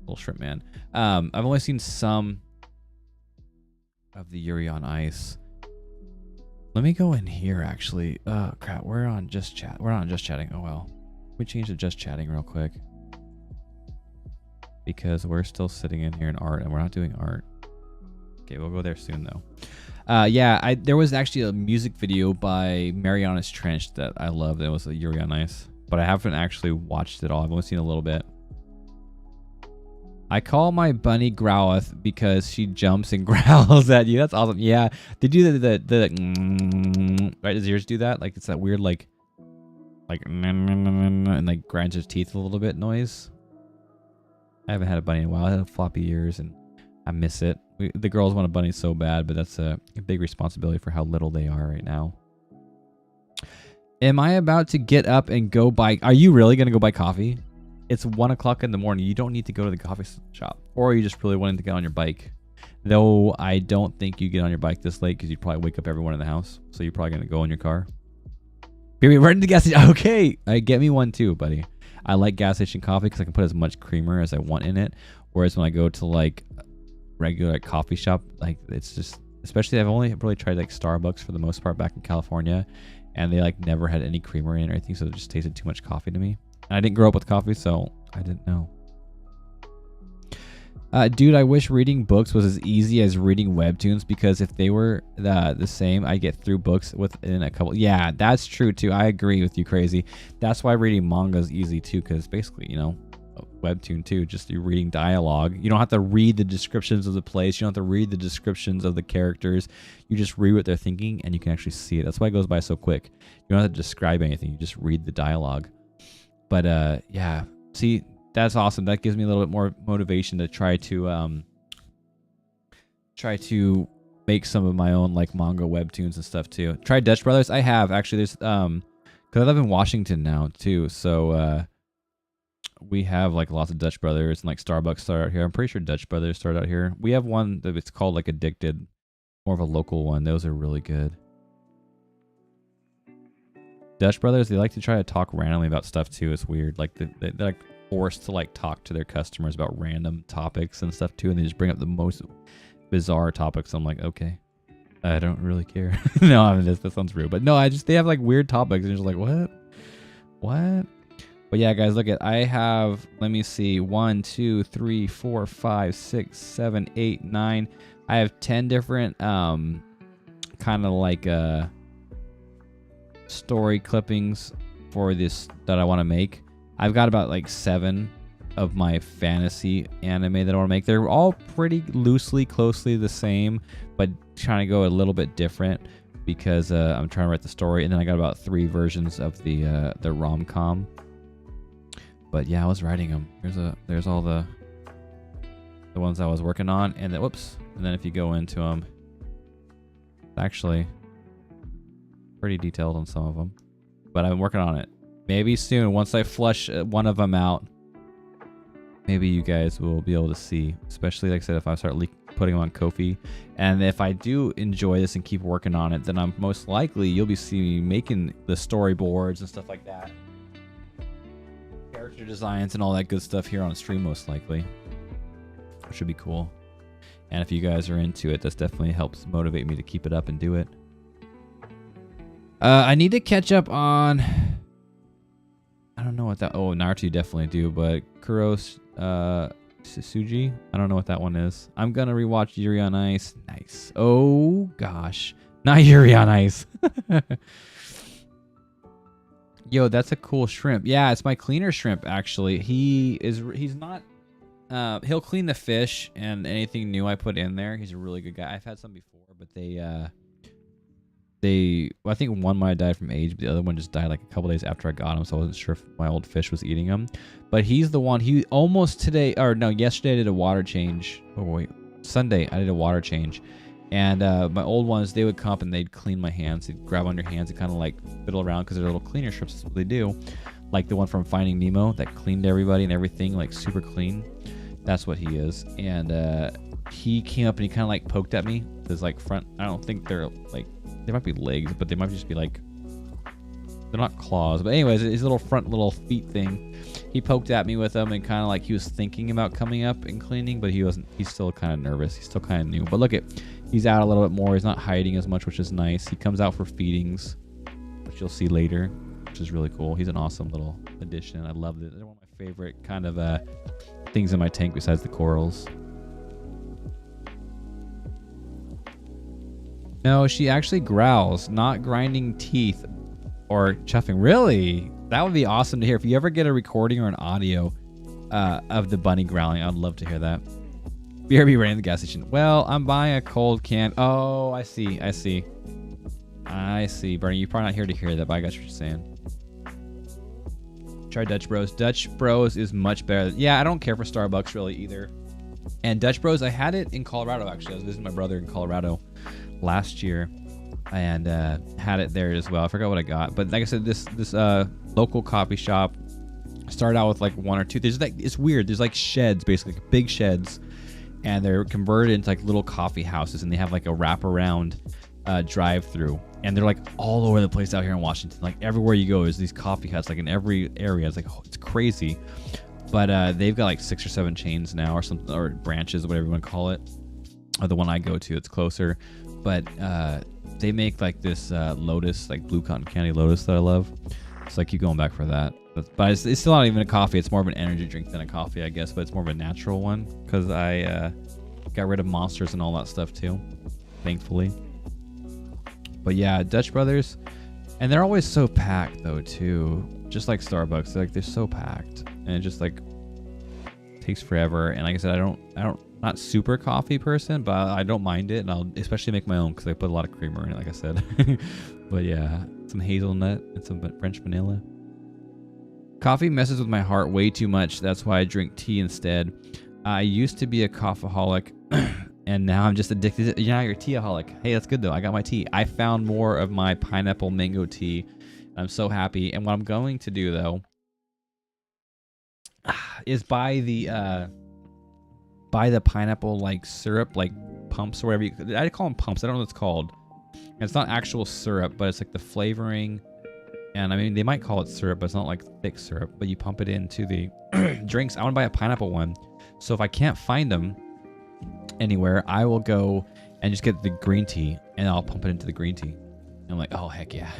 Little shrimp man. I've only seen some of the Yuri on Ice. Let me go in here, actually. Oh, crap. We're on just chat. We're not on just chatting. Oh, well. We change to just chatting real quick. Because we're still sitting in here in art, and we're not doing art. Okay, we'll go there soon, though. Yeah, there was actually a music video by Marianas Trench that I loved. It was a Yuri on Ice. But I haven't actually watched it all. I've only seen a little bit. I call my bunny Growlith because she jumps and growls at you. That's awesome. Yeah. Did you the right? Does yours do that? Like it's that weird like and like grinds his teeth a little bit noise. I haven't had a bunny in a while. I had floppy ears and I miss it. The girls want a bunny so bad, but that's a big responsibility for how little they are right now. Am I about to get up and go buy? Are you really going to go buy coffee? It's 1 o'clock in the morning. You don't need to go to the coffee shop. Or are you just really wanting to get on your bike? Though I don't think you get on your bike this late because you'd probably wake up everyone in the house. So you're probably going to go in your car. Baby, right into the gas station. Okay. Get me one too, buddy. I like gas station coffee because I can put as much creamer as I want in it. Whereas when I go to like regular coffee shop, like it's just, especially I've only really tried like Starbucks for the most part back in California. And they like never had any creamer in it or anything. So it just tasted too much coffee to me. And I didn't grow up with coffee, so I didn't know. Dude, I wish reading books was as easy as reading webtoons because if they were the same, I get through books within a couple. Yeah, that's true too. I agree with you, Crazy. That's why reading manga is easy too, because basically, you know, a webtoon too, just you're reading dialogue. You don't have to read the descriptions of the place. You don't have to read the descriptions of the characters. You just read what they're thinking and you can actually see it. That's why it goes by so quick. You don't have to describe anything. You just read the dialogue. But yeah, see, that's awesome. That gives me a little bit more motivation to try to make some of my own like manga webtoons and stuff too. Try Dutch Brothers. I have actually. There's because I live in Washington now too, so we have like lots of Dutch Brothers and like Starbucks start out here. I'm pretty sure Dutch Brothers start out here. We have one that it's called like Addicted, more of a local one. Those are really good. Dutch Brothers, they like to try to talk randomly about stuff too. It's weird. Like they're like forced to like talk to their customers about random topics and stuff too, and they just bring up the most bizarre topics. I'm like, okay, I don't really care. No, I mean that sounds rude, but no, they have like weird topics, and you're just like, what? But yeah, guys, look at I have. Let me see, 1, 2, 3, 4, 5, 6, 7, 8, 9. I have 10 different kind of like story clippings for this that I want to make. I've got about like 7 of my fantasy anime that I want to make. They're all pretty closely the same, but trying to go a little bit different because I'm trying to write the story. And then I got about 3 versions of the rom-com. But yeah, I was writing them. There's all the ones I was working on, and then whoops. And then if you go into them, actually pretty detailed on some of them, but I'm working on it. Maybe soon, once I flush one of them out, maybe you guys will be able to see, especially like I said, if I start putting them on Ko-fi. And if I do enjoy this and keep working on it, then I'm most likely you'll be seeing me making the storyboards and stuff like that, character designs and all that good stuff here on a stream most likely, which should be cool. And if you guys are into it, this definitely helps motivate me to keep it up and do it. I need to catch up on, I don't know what that, oh, Naruto you definitely do, but Kuros Suji, I don't know what that one is. I'm gonna rewatch Yuri on Ice. Nice. Oh gosh, not Yuri on Ice. Yo, that's a cool shrimp. Yeah, it's my cleaner shrimp actually. He's not he'll clean the fish and anything new I put in there. He's a really good guy. I've had some before, but I think one might have died from age, but the other one just died like a couple days after I got him, so I wasn't sure if my old fish was eating them. But he's the one, he almost today, or no, yesterday I did a water change. Oh wait, Sunday I did a water change. And my old ones, they would come up and they'd clean my hands. They'd grab on your hands and kind of like fiddle around because they're little cleaner strips. That's what they do. Like the one from Finding Nemo that cleaned everybody and everything, like super clean. That's what he is. And he came up and he kind of like poked at me. His like front, I don't think they're like, they might be legs, but they might just be like, they're not claws. But anyways, his little front little feet thing, he poked at me with them and kind of like he was thinking about coming up and cleaning, but he wasn't. He's still kind of nervous. He's still kind of new. But look at, he's out a little bit more. He's not hiding as much, which is nice. He comes out for feedings, which you'll see later, which is really cool. He's an awesome little addition. I love it. They're one of my favorite kind of things in my tank besides the corals. No, she actually growls, not grinding teeth or chuffing. Really? That would be awesome to hear. If you ever get a recording or an audio of the bunny growling, I'd love to hear that. BRB ran the gas station. Well, I'm buying a cold can. Oh, I see. I see. I see. Bernie, you're probably not here to hear that, but I got what you're saying. Try Dutch Bros. Dutch Bros is much better. Yeah, I don't care for Starbucks really either. And Dutch Bros, I had it in Colorado actually. I was visiting my brother in Colorado last year and had it there as well. I forgot what I got, but like I said, this local coffee shop started out with like one or two. There's like, it's weird. There's like sheds, basically like big sheds, and they're converted into like little coffee houses, and they have like a wraparound drive-through, and they're like all over the place out here in Washington. Like everywhere you go, there's these coffee huts, like in every area. It's like, oh, it's crazy. But they've got like 6 or 7 chains now, or something, or branches, whatever you want to call it. Or the one I go to, it's closer. But they make like this Lotus, like blue cotton candy Lotus that I love. So I keep going back for that. But it's still not even a coffee. It's more of an energy drink than a coffee, I guess. But it's more of a natural one because I got rid of Monsters and all that stuff too, thankfully. But yeah, Dutch Brothers, and they're always so packed though too. Just like Starbucks, they're so packed, and it just like takes forever. And like I said, I don't not super coffee person, but I don't mind it, and I'll especially make my own because I put a lot of creamer in it, like I said. But yeah, some hazelnut and some French vanilla. Coffee messes with my heart way too much. That's why I drink tea instead. I used to be a coffeeholic, and now I'm just addicted. Yeah, you're a teaaholic. Hey, that's good though. I got my tea. I found more of my pineapple mango tea. I'm so happy. And what I'm going to do though is buy the pineapple like syrup, like pumps or whatever. I call them pumps. I don't know what it's called. And it's not actual syrup, but it's like the flavoring. And I mean, they might call it syrup, but it's not like thick syrup. But you pump it into the drinks. I want to buy a pineapple one. So if I can't find them anywhere, I will go and just get the green tea, and I'll pump it into the green tea. And I'm like, oh, heck yeah.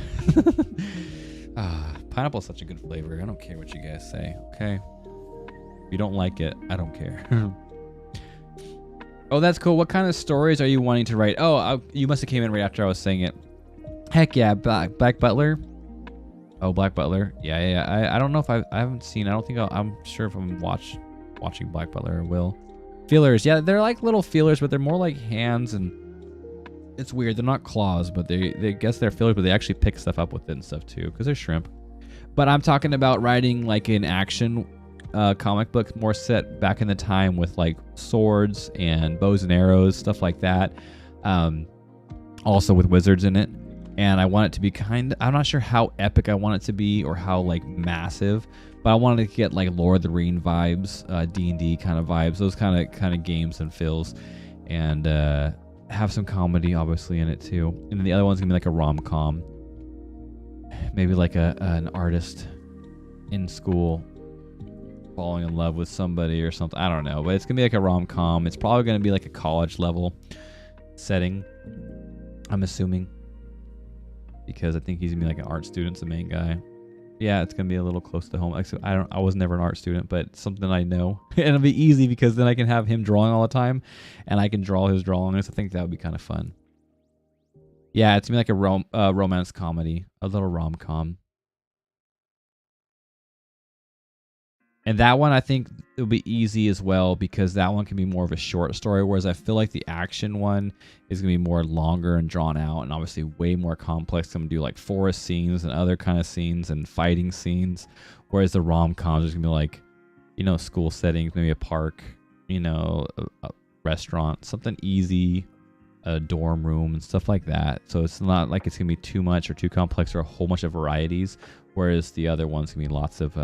Pineapple is such a good flavor. I don't care what you guys say, okay? If you don't like it, I don't care. Oh, that's cool. What kind of stories are you wanting to write? Oh, you must have came in right after I was saying it. Heck yeah, Black Butler. Oh, Black Butler. Yeah. I don't know if I haven't seen. I don't think I'm sure if I'm watching Black Butler or will. Feelers. Yeah, they're like little feelers, but they're more like hands, and it's weird. They're not claws, but they guess they're feelers, but they actually pick stuff up with it and stuff too, because they're shrimp. But I'm talking about writing like an action comic book, more set back in the time with like swords and bows and arrows, stuff like that. Also with wizards in it. And I want it to be I'm not sure how epic I want it to be or how like massive, but I wanted to get like Lord of the Rings vibes, D&D kind of vibes, those kind of games and feels, and have some comedy obviously in it too. And then the other one's gonna be like a rom-com, maybe like an artist in school falling in love with somebody or something. I don't know, but it's gonna be like a rom-com. It's probably gonna be like a college level setting, I'm assuming, because I think he's gonna be like an art student, the main guy. Yeah, it's gonna be a little close to home. I was never an art student, but it's something I know, and it'll be easy because then I can have him drawing all the time, and I can draw his drawings. I think that would be kind of fun. Yeah, it's gonna be like a romance comedy, a little rom-com. And that one, I think it'll be easy as well because that one can be more of a short story, whereas I feel like the action one is going to be more longer and drawn out and obviously way more complex. I'm going to do like forest scenes and other kind of scenes and fighting scenes, whereas the rom-coms is going to be like, you know, school settings, maybe a park, you know, a restaurant, something easy, a dorm room and stuff like that. So it's not like it's going to be too much or too complex or a whole bunch of varieties, whereas the other one's going to be lots of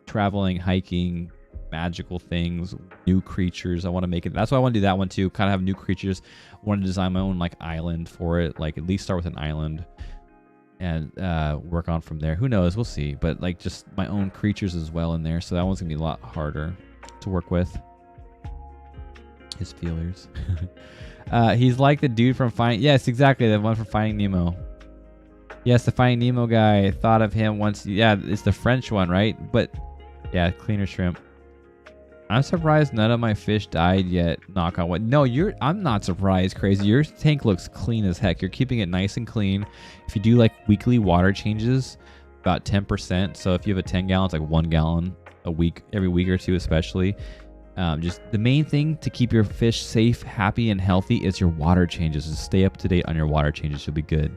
traveling, hiking, magical things, new creatures. I want to make it. That's why I want to do that one too. Kind of have new creatures. I want to design my own like island for it. Like at least start with an island and work on from there. Who knows? We'll see. But like just my own creatures as well in there. So that one's gonna be a lot harder to work with. His feelers. He's like the dude from Finding. Yes, exactly. The one from Finding Nemo. Yes, the Finding Nemo guy. Thought of him once. Yeah, it's the French one, right? But yeah, cleaner shrimp. I'm surprised none of my fish died yet. Knock on wood. No, I'm not surprised, Crazy. Your tank looks clean as heck. You're keeping it nice and clean. If you do like weekly water changes, about 10%. So if you have a 10 gallon, it's like 1 gallon a week, every week or two, especially. Just the main thing to keep your fish safe, happy, and healthy is your water changes. Just stay up to date on your water changes. You'll be good.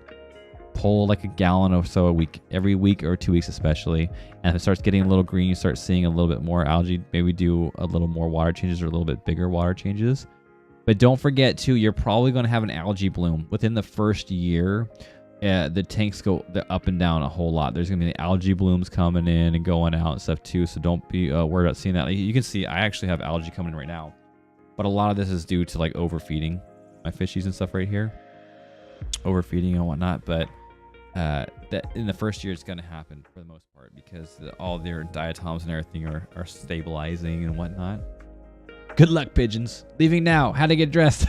Pull like a gallon or so a week, every week or 2 weeks especially. And if it starts getting a little green, you start seeing a little bit more algae, maybe do a little more water changes or a little bit bigger water changes. But don't forget too, you're probably going to have an algae bloom within the first year. The tanks go up and down a whole lot. There's gonna be algae blooms coming in and going out and stuff too. So don't be worried about seeing that. Like, you can see I actually have algae coming in right now, but a lot of this is due to like overfeeding my fishies and stuff right here, overfeeding and whatnot. But that in the first year it's gonna happen for the most part because all their diatoms and everything are stabilizing and whatnot. Good luck, pigeons. Leaving now. How to get dressed?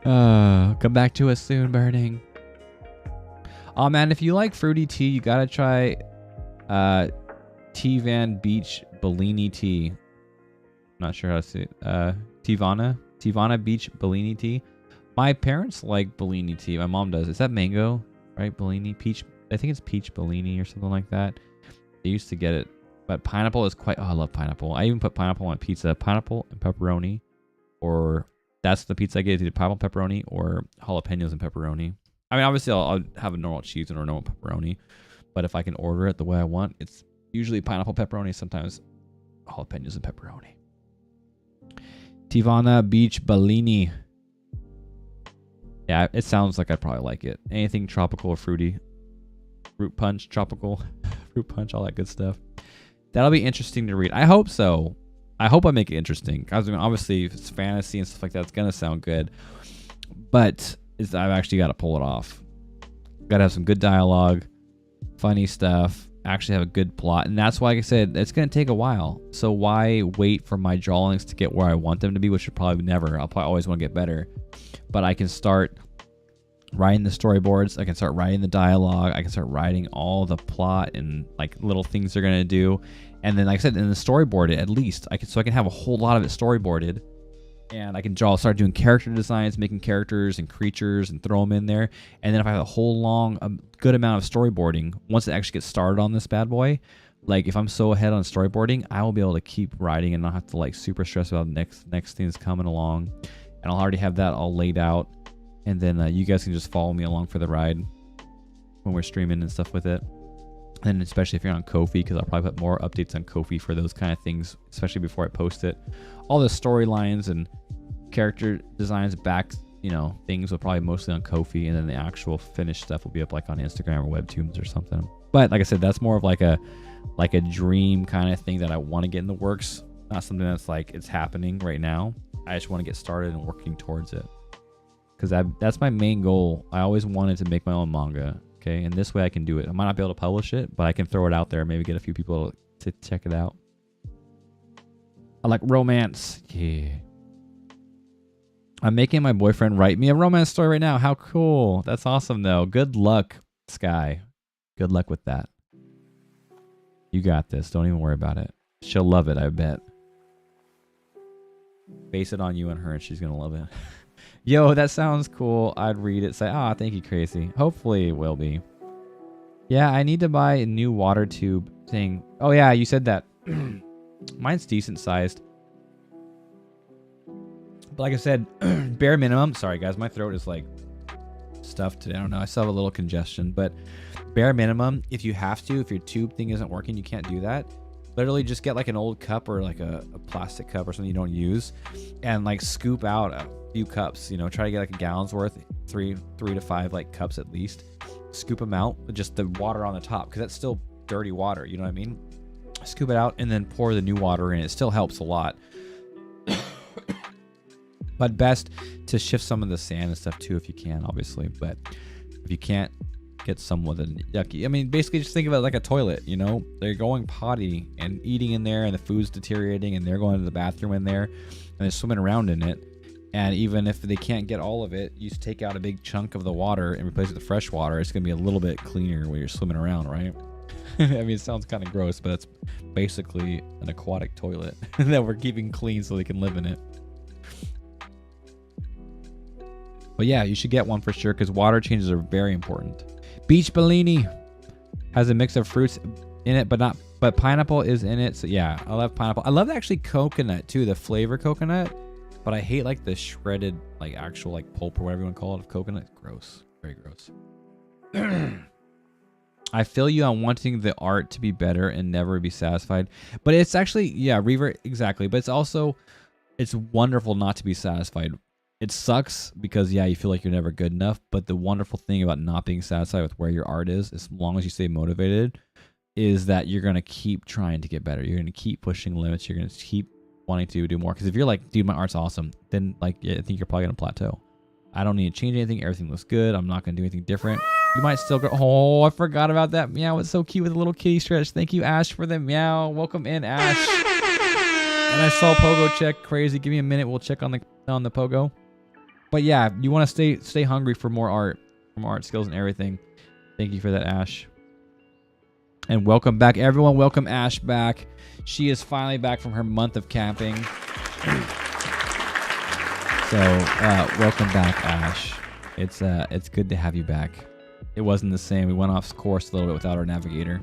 Come back to us soon, Burning. Oh man, if you like fruity tea, you gotta try Van Beach Bellini tea. Not sure how to say it. Tivana Beach Bellini tea. My parents like Bellini tea. My mom does. Is that mango? Right? Bellini peach. I think it's peach Bellini or something like that. They used to get it, but pineapple is quite. Oh, I love pineapple. I even put pineapple on pizza. Pineapple and pepperoni, or that's the pizza I get. Either pineapple pepperoni or jalapenos and pepperoni. I mean, obviously, I'll have a normal cheese and a normal pepperoni, but if I can order it the way I want, it's usually pineapple pepperoni, sometimes jalapenos and pepperoni. Tivana Beach Bellini. Yeah, it sounds like I'd probably like it. Anything tropical or fruity. Fruit punch, tropical, fruit punch, all that good stuff. That'll be interesting to read. I hope so. I hope I make it interesting. I mean, obviously, if it's fantasy and stuff like that, it's going to sound good. But I've actually got to pull it off. Got to have some good dialogue, funny stuff, actually have a good plot. And that's why, like I said, it's going to take a while. So why wait for my drawings to get where I want them to be, which should probably never. I'll probably always want to get better. But I can start writing the storyboards. I can start writing the dialogue. I can start writing all the plot and like little things they're going to do. And then, like I said, in the storyboard, at least, I can have a whole lot of it storyboarded. And I can start doing character designs, making characters and creatures and throw them in there. And then if I have a good amount of storyboarding, once it actually gets started on this bad boy, like if I'm so ahead on storyboarding, I will be able to keep writing and not have to like super stress about the next things coming along. And I'll already have that all laid out. And then you guys can just follow me along for the ride when we're streaming and stuff with it. And especially if you're on Ko-fi, because I'll probably put more updates on Ko-fi for those kind of things, especially before I post it. All the storylines and character designs things will probably mostly on Ko-fi, and then the actual finished stuff will be up like on Instagram or Webtoons or something. But like I said, that's more of like a dream kind of thing that I want to get in the works. Not something that's like it's happening right now. I just want to get started and working towards it. Because that's my main goal. I always wanted to make my own manga. Okay, and this way I can do it. I might not be able to publish it, but I can throw it out there and maybe get a few people to check it out. I like romance. Yeah. I'm making my boyfriend write me a romance story right now. How cool. That's awesome, though. Good luck, Sky. Good luck with that. You got this. Don't even worry about it. She'll love it, I bet. Base it on you and her, and she's going to love it. Yo, that sounds cool. I'd read it. Say, thank you, Crazy. Hopefully it will be. Yeah, I need to buy a new water tube thing. Oh, yeah, you said that. Mine's decent sized. But like I said, bare minimum. Sorry, guys. My throat is like stuffed today. I don't know. I still have a little congestion. But bare minimum, if you have to, if your tube thing isn't working, you can't do that. Literally just get like an old cup or like a plastic cup or something you don't use and like scoop out a few cups, try to get like a gallon's worth, three to five like cups at least. Scoop them out with just the water on the top because that's still dirty water, you know what I mean? Scoop it out and then pour the new water in. It still helps a lot. But best to shift some of the sand and stuff too if you can, obviously. But if you can't, get some with a yucky. I mean, basically just think of it like a toilet, you know? They're going potty and eating in there and the food's deteriorating and they're going to the bathroom in there and they're swimming around in it. And even if they can't get all of it, you just take out a big chunk of the water and replace it with fresh water. It's going to be a little bit cleaner when you're swimming around, right? I mean, it sounds kind of gross, but it's basically an aquatic toilet that we're keeping clean so they can live in it. But yeah, you should get one for sure because water changes are very important. Beach Bellini has a mix of fruits in it, but pineapple is in it. So yeah, I love pineapple. I love actually coconut too, the flavor coconut, but I hate like the shredded, like actual like pulp or whatever you want to call it of coconut. Gross, very gross. I feel you on wanting the art to be better and never be satisfied, but it's actually, yeah, revert, exactly. But it's also, it's wonderful not to be satisfied. It sucks because, yeah, you feel like you're never good enough. But the wonderful thing about not being satisfied with where your art is, as long as you stay motivated, is that you're going to keep trying to get better. You're going to keep pushing limits. You're going to keep wanting to do more. Because if you're like, dude, my art's awesome, then like, yeah, I think you're probably going to plateau. I don't need to change anything. Everything looks good. I'm not going to do anything different. You might still go, oh, I forgot about that meow. It's so cute with a little kitty stretch. Thank you, Ash, for the meow. Welcome in, Ash. And I saw Pogo check. Crazy. Give me a minute. We'll check on the Pogo. But yeah, you want to stay hungry for more art skills and everything. Thank you for that, Ash. And welcome back, everyone. Welcome Ash back. She is finally back from her month of camping. So welcome back, Ash. It's good to have you back. It wasn't the same. We went off course a little bit without our navigator.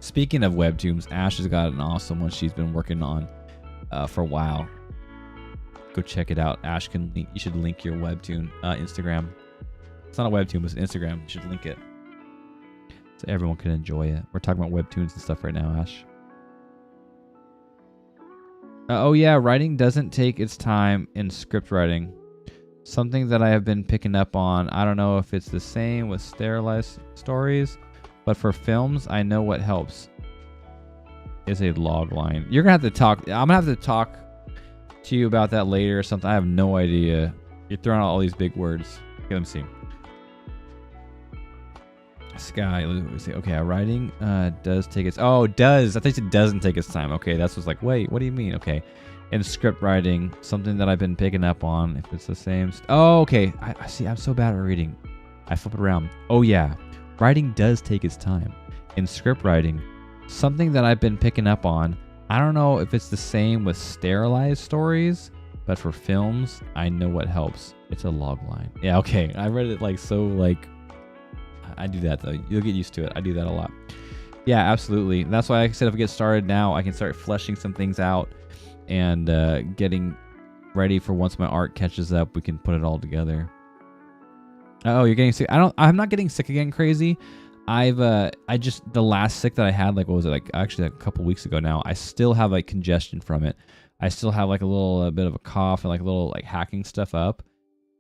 Speaking of webtoons, Ash has got an awesome one she's been working on for a while. Go check it out. Ash can link. You should link your webtoon Instagram. It's not a webtoon, but it's Instagram. You should link it so everyone can enjoy it. We're talking about webtoons and stuff right now, Ash. Oh yeah, writing doesn't take its time in script writing. Something that I have been picking up on. I don't know if it's the same with sterilized stories, but for films, I know what helps is a log line. You're gonna have to talk. I'm gonna have to talk to you about that later or something. I have no idea. You're throwing out all these big words. Okay, let me see. Sky, let me see. Okay, writing does take its... Oh, does. I think it doesn't take its time. Okay, that's what's like, wait, what do you mean? Okay. And script writing, something that I've been picking up on, if it's the same... Oh, okay. I see. I'm so bad at reading. I flip it around. Oh, yeah. Writing does take its time. In script writing, something that I've been picking up on, I don't know if it's the same with sterilized stories, but for films, I know what helps. It's a log line. Yeah, okay. I read it like so like... I do that though. You'll get used to it. I do that a lot. Yeah, absolutely. That's why I said if I get started now, I can start fleshing some things out and getting ready for once my art catches up, we can put it all together. Oh, you're getting sick. I'm not getting sick again crazy. The last sick that I had, like, what was it? Like actually a couple weeks ago now, I still have like congestion from it. I still have like a little bit of a cough and like a little like hacking stuff up.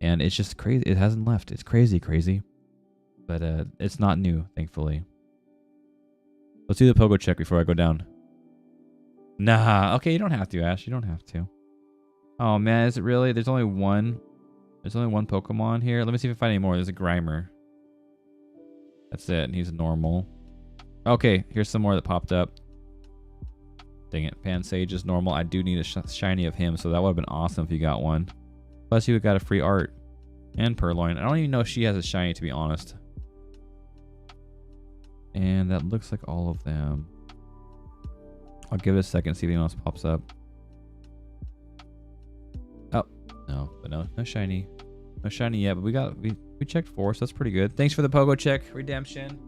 And it's just crazy. It hasn't left. It's crazy. But it's not new, thankfully. Let's do the pogo check before I go down. Nah, okay, you don't have to, Ash. You don't have to. Oh man, is it really? There's only one Pokemon here. Let me see if I find any more. There's a Grimer. That's it, and he's normal. Okay, here's some more that popped up. Dang it, Pansage is normal. I do need a shiny of him, so that would have been awesome if you got one. Plus, you would got a free art. And Purloin. I don't even know if she has a shiny, to be honest. And that looks like all of them. I'll give it a second, see if anyone else pops up. Oh, no, but no shiny. No shiny yet, but we checked 4, so that's pretty good. Thanks for the pogo check, Redemption.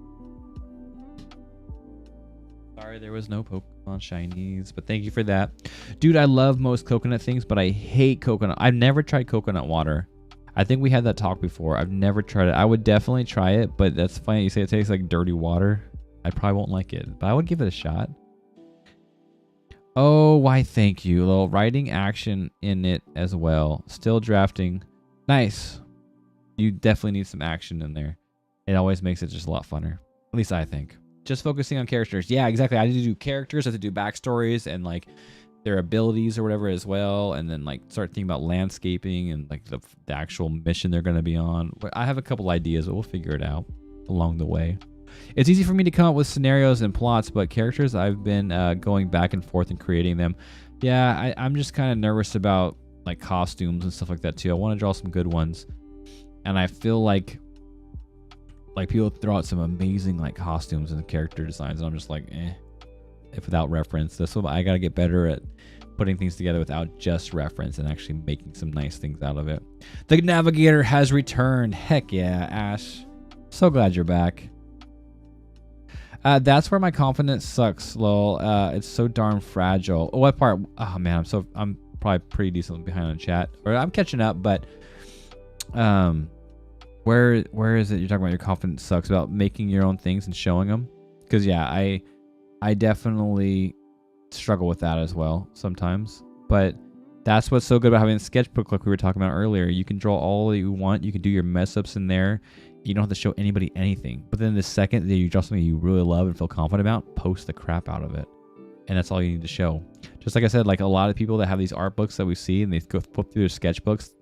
Sorry there was no Pokemon shinies, but thank you for that. Dude, I love most coconut things, but I hate coconut. I've never tried coconut water. I think we had that talk before. I've never tried it. I would definitely try it, but that's funny. You say it tastes like dirty water. I probably won't like it, but I would give it a shot. Oh, why thank you. A little writing action in it as well. Still drafting. Nice. You definitely need some action in there. It always makes it just a lot funner. At least I think. just focusing on characters. Yeah, exactly. I need to do characters. I have to do backstories and like their abilities or whatever as well, and then like start thinking about landscaping and like the actual mission they're going to be on. I have a couple ideas, but we'll figure it out along the way. It's easy for me to come up with scenarios and plots, but characters, I've been going back and forth and creating them. Yeah, I'm just kind of nervous about like costumes and stuff like that too. I want to draw some good ones, and I feel like people throw out some amazing like costumes and character designs, and I'm just like, if without reference. That's what I gotta get better at, putting things together without just reference and actually making some nice things out of it. The Navigator has returned. Heck yeah, Ash. So glad you're back. That's where my confidence sucks, lol. It's so darn fragile. Oh, what part? Oh man, I'm probably pretty decent behind on chat, or I'm catching up. But where is it? You're talking about your confidence sucks about making your own things and showing them? Because yeah, I definitely struggle with that as well sometimes. But that's what's so good about having a sketchbook like we were talking about earlier. You can draw all that you want. You can do your mess ups in there. You don't have to show anybody anything. But then the second that you draw something you really love and feel confident about, post the crap out of it. And that's all you need to show. Just like I said, like a lot of people that have these art books that we see and they go flip through their sketchbooks,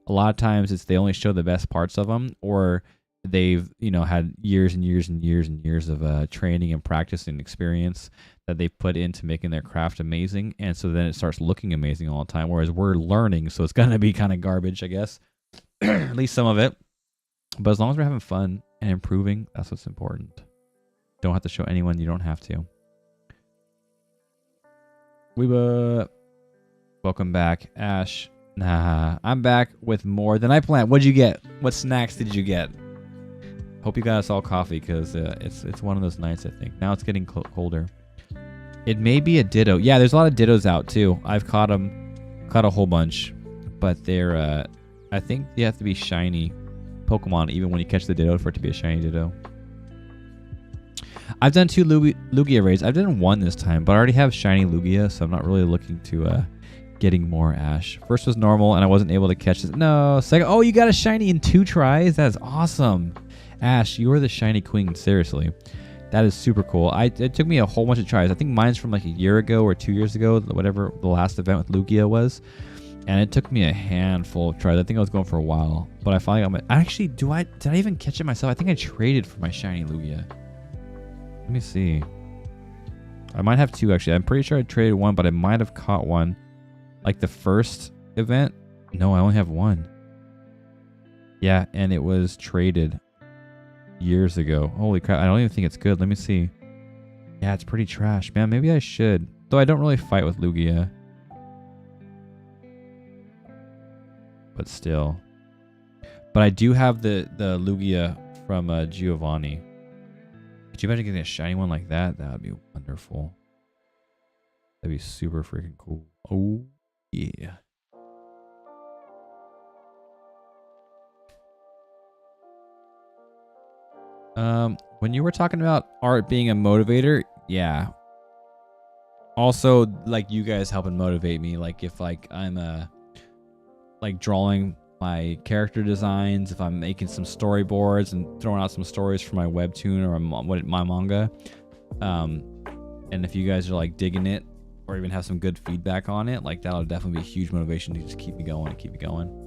a lot of times it's they only show the best parts of them, or they've had years and years and years and years of training and practice and experience that they put into making their craft amazing, and so then it starts looking amazing all the time, whereas we're learning, so it's gonna be kind of garbage, I guess. At least some of it. But as long as we're having fun and improving, that's what's important. Don't have to show anyone. You don't have to. Welcome back, Ash. Nah, I'm back with more than I planned. What'd you get? What snacks did you get? Hope you got us all coffee, because it's one of those nights, I think. Now it's getting colder. It may be a ditto. Yeah, there's a lot of dittos out too. I've caught them, caught a whole bunch, but they're I think they have to be shiny Pokemon even when you catch the ditto for it to be a shiny ditto. I've done 2 Lugia raids. I've done 1 this time, but I already have shiny Lugia, so I'm not really looking to getting more Ash. First was normal and I wasn't able to catch this. No, second. Oh, you got a shiny in 2 tries? That's awesome. Ash, you are the shiny queen. Seriously. That is super cool. It took me a whole bunch of tries. I think mine's from like a year ago or 2 years ago, whatever the last event with Lugia was. And it took me a handful of tries. I think I was going for a while, but I finally got my... Actually, did I even catch it myself? I think I traded for my shiny Lugia. Let me see. I might have 2 actually. I'm pretty sure I traded 1, but I might have caught 1. Like the first event. No, I only have 1. Yeah, and it was traded years ago. Holy crap. I don't even think it's good. Let me see. Yeah, it's pretty trash. Man, maybe I should. Though I don't really fight with Lugia. But still. But I do have the Lugia from Giovanni. Could you imagine getting a shiny one like that? That would be wonderful. That'd be super freaking cool. Oh, yeah. When you were talking about art being a motivator, yeah. Also, like you guys helping motivate me. Like if like I'm like drawing my character designs, if I'm making some storyboards and throwing out some stories for my webtoon or my manga, and if you guys are like digging it or even have some good feedback on it, like that'll definitely be a huge motivation to just keep me going and keep me going.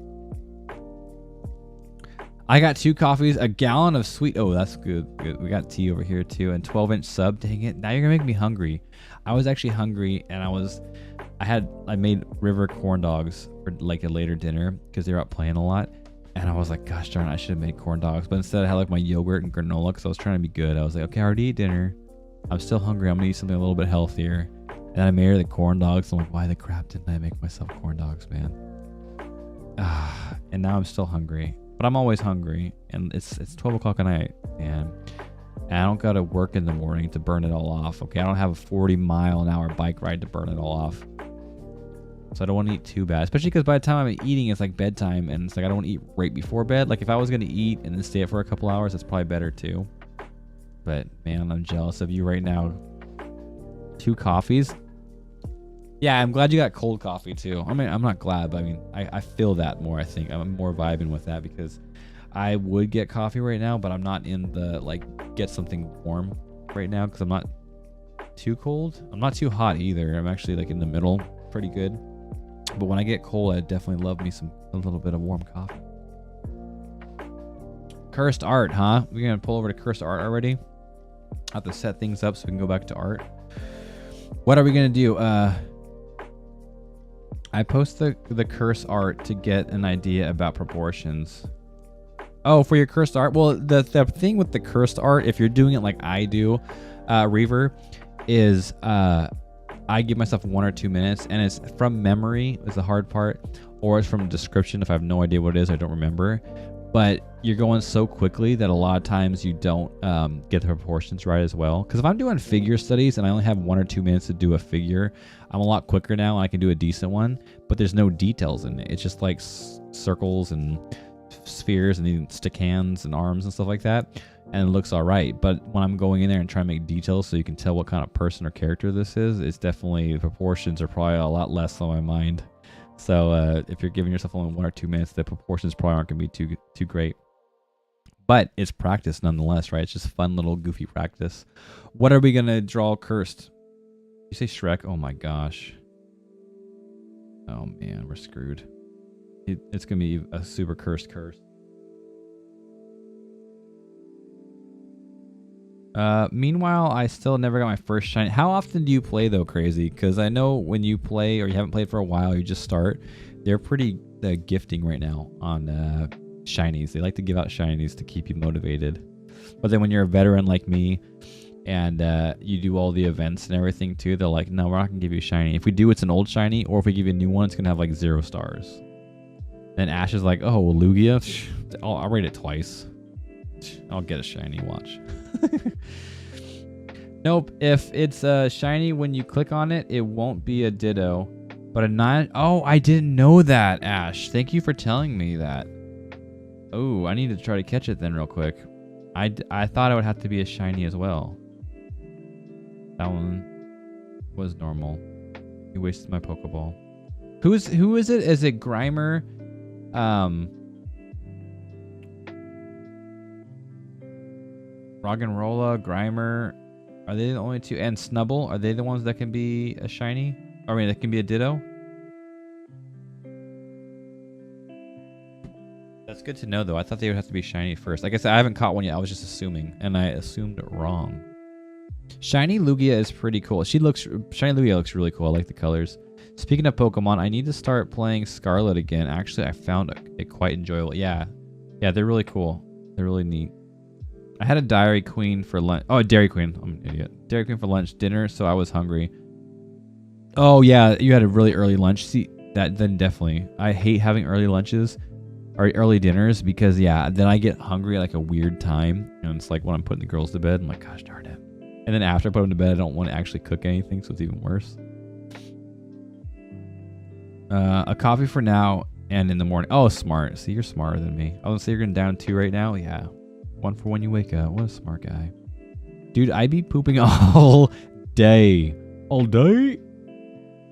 I got 2 coffees, a gallon of sweet. Oh, that's good. We got tea over here too, and 12-inch sub. Dang it! Now you're gonna make me hungry. I was actually hungry, and I made river corn dogs for like a later dinner because they were out playing a lot, and I was like, gosh darn, I should have made corn dogs, but instead I had like my yogurt and granola because I was trying to be good. I was like, okay, I already ate dinner. I'm still hungry. I'm gonna eat something a little bit healthier, and I made her the corn dogs. I'm like, why the crap didn't I make myself corn dogs, man? And now I'm still hungry. But I'm always hungry, and it's 12 o'clock at night, and I don't gotta work in the morning to burn it all off. Okay, I don't have a 40-mile-an-hour bike ride to burn it all off, so I don't want to eat too bad. Especially because by the time I'm eating, it's like bedtime, and it's like I don't want to eat right before bed. Like if I was gonna eat and then stay up for a couple hours, that's probably better too. But man, I'm jealous of you right now. 2 coffees. Yeah, I'm glad you got cold coffee too. I mean, I'm not glad, but I mean, I feel that more, I think. I'm more vibing with that because I would get coffee right now, but I'm not in the, like, get something warm right now because I'm not too cold. I'm not too hot either. I'm actually like in the middle, pretty good. But when I get cold, I definitely love me a little bit of warm coffee. Cursed art, huh? We're gonna pull over to cursed art already. I have to set things up so we can go back to art. What are we gonna do? I post the curse art to get an idea about proportions. Oh, for your cursed art? Well, the thing with the cursed art, if you're doing it like I do, Reaver, is I give myself 1 or 2 minutes, and it's from memory is the hard part, or it's from description if I have no idea what it is, I don't remember. But you're going so quickly that a lot of times you don't get the proportions right as well. Because if I'm doing figure studies and I only have 1 or 2 minutes to do a figure, I'm a lot quicker now and I can do a decent one. But there's no details in it. It's just like circles and spheres and even stick hands and arms and stuff like that. And it looks all right. But when I'm going in there and trying to make details so you can tell what kind of person or character this is, it's definitely, the proportions are probably a lot less on my mind. So if you're giving yourself only 1 or 2 minutes, the proportions probably aren't going to be too great. But it's practice nonetheless, right? It's just fun little goofy practice. What are we going to draw cursed? You say Shrek? Oh my gosh. Oh man, we're screwed. It's going to be a super cursed curse. Meanwhile, I still never got my first shiny. How often do you play though, Crazy? Because I know when you play or you haven't played for a while, you just start. They're pretty gifting right now on shinies. They like to give out shinies to keep you motivated. But then when you're a veteran like me and you do all the events and everything too, they're like, no, we're not gonna give you a shiny. If we do, it's an old shiny, or if we give you a new one, it's gonna have like 0 stars. Then Ash is like, oh, well, Lugia, I'll rate it twice. I'll get a shiny, watch. Nope, if it's shiny when you click on it, it won't be a Ditto. But a 9... Oh, I didn't know that, Ash. Thank you for telling me that. Oh, I need to try to catch it then real quick. I thought it would have to be a shiny as well. That one was normal. You wasted my Pokeball. Who is it? Is it Grimer? Roggenrola, Grimer, are they the only two? And Snubble, are they the ones that can be a shiny? I mean, that can be a Ditto? That's good to know, though. I thought they would have to be shiny first. Like I said, I haven't caught one yet. I was just assuming, and I assumed it wrong. Shiny Lugia is pretty cool. Shiny Lugia looks really cool. I like the colors. Speaking of Pokemon, I need to start playing Scarlet again. Actually, I found it quite enjoyable. Yeah, they're really cool. They're really neat. I had a Dairy Queen for lunch. Oh, Dairy Queen. I'm an idiot. Dairy Queen for lunch, dinner, so I was hungry. Oh, yeah, you had a really early lunch. See, then definitely. I hate having early lunches or early dinners because, yeah, then I get hungry at like a weird time. And it's like when I'm putting the girls to bed, I'm like, gosh darn it. And then after I put them to bed, I don't want to actually cook anything, so it's even worse. A coffee for now and in the morning. Oh, smart. See, you're smarter than me. I was going to say you're going down 2 right now. Yeah. 1 for when you wake up. What a smart guy. Dude, I be pooping all day. All day?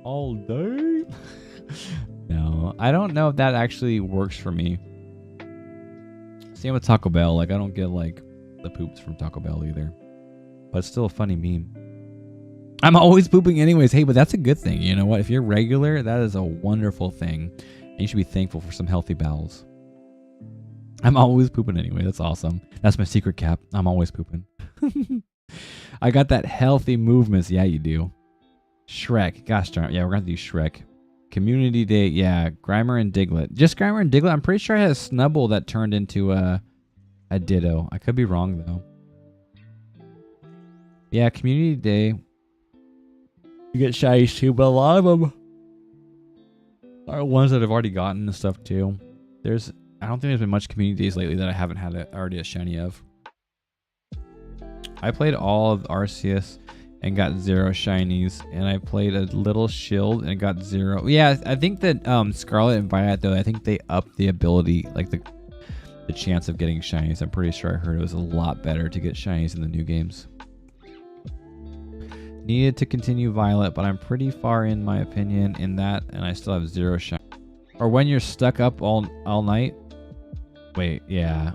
All day? No, I don't know if that actually works for me. Same with Taco Bell. Like, I don't get, like, the poops from Taco Bell either. But it's still a funny meme. I'm always pooping anyways. Hey, but that's a good thing. You know what? If you're regular, that is a wonderful thing. And you should be thankful for some healthy bowels. I'm always pooping anyway. That's awesome. That's my secret cap. I'm always pooping. I got that healthy movements. Yeah, you do. Shrek. Gosh darn it. Yeah, we're going to do Shrek. Community Day. Yeah, Grimer and Diglett. Just Grimer and Diglett. I'm pretty sure I had a Snubble that turned into a Ditto. I could be wrong, though. Yeah, Community Day. You get shinies too, but a lot of them are ones that I've already gotten and stuff, too. I don't think there's been much community days lately that I haven't had already a shiny of. I played all of Arceus and got 0 shinies, and I played a little Shield and got 0. Yeah, I think that Scarlet and Violet, though, I think they upped the ability, like the chance of getting shinies. I'm pretty sure I heard it was a lot better to get shinies in the new games. Needed to continue Violet, but I'm pretty far in my opinion in that, and I still have 0 shinies. Or when you're stuck up all night. Wait, yeah.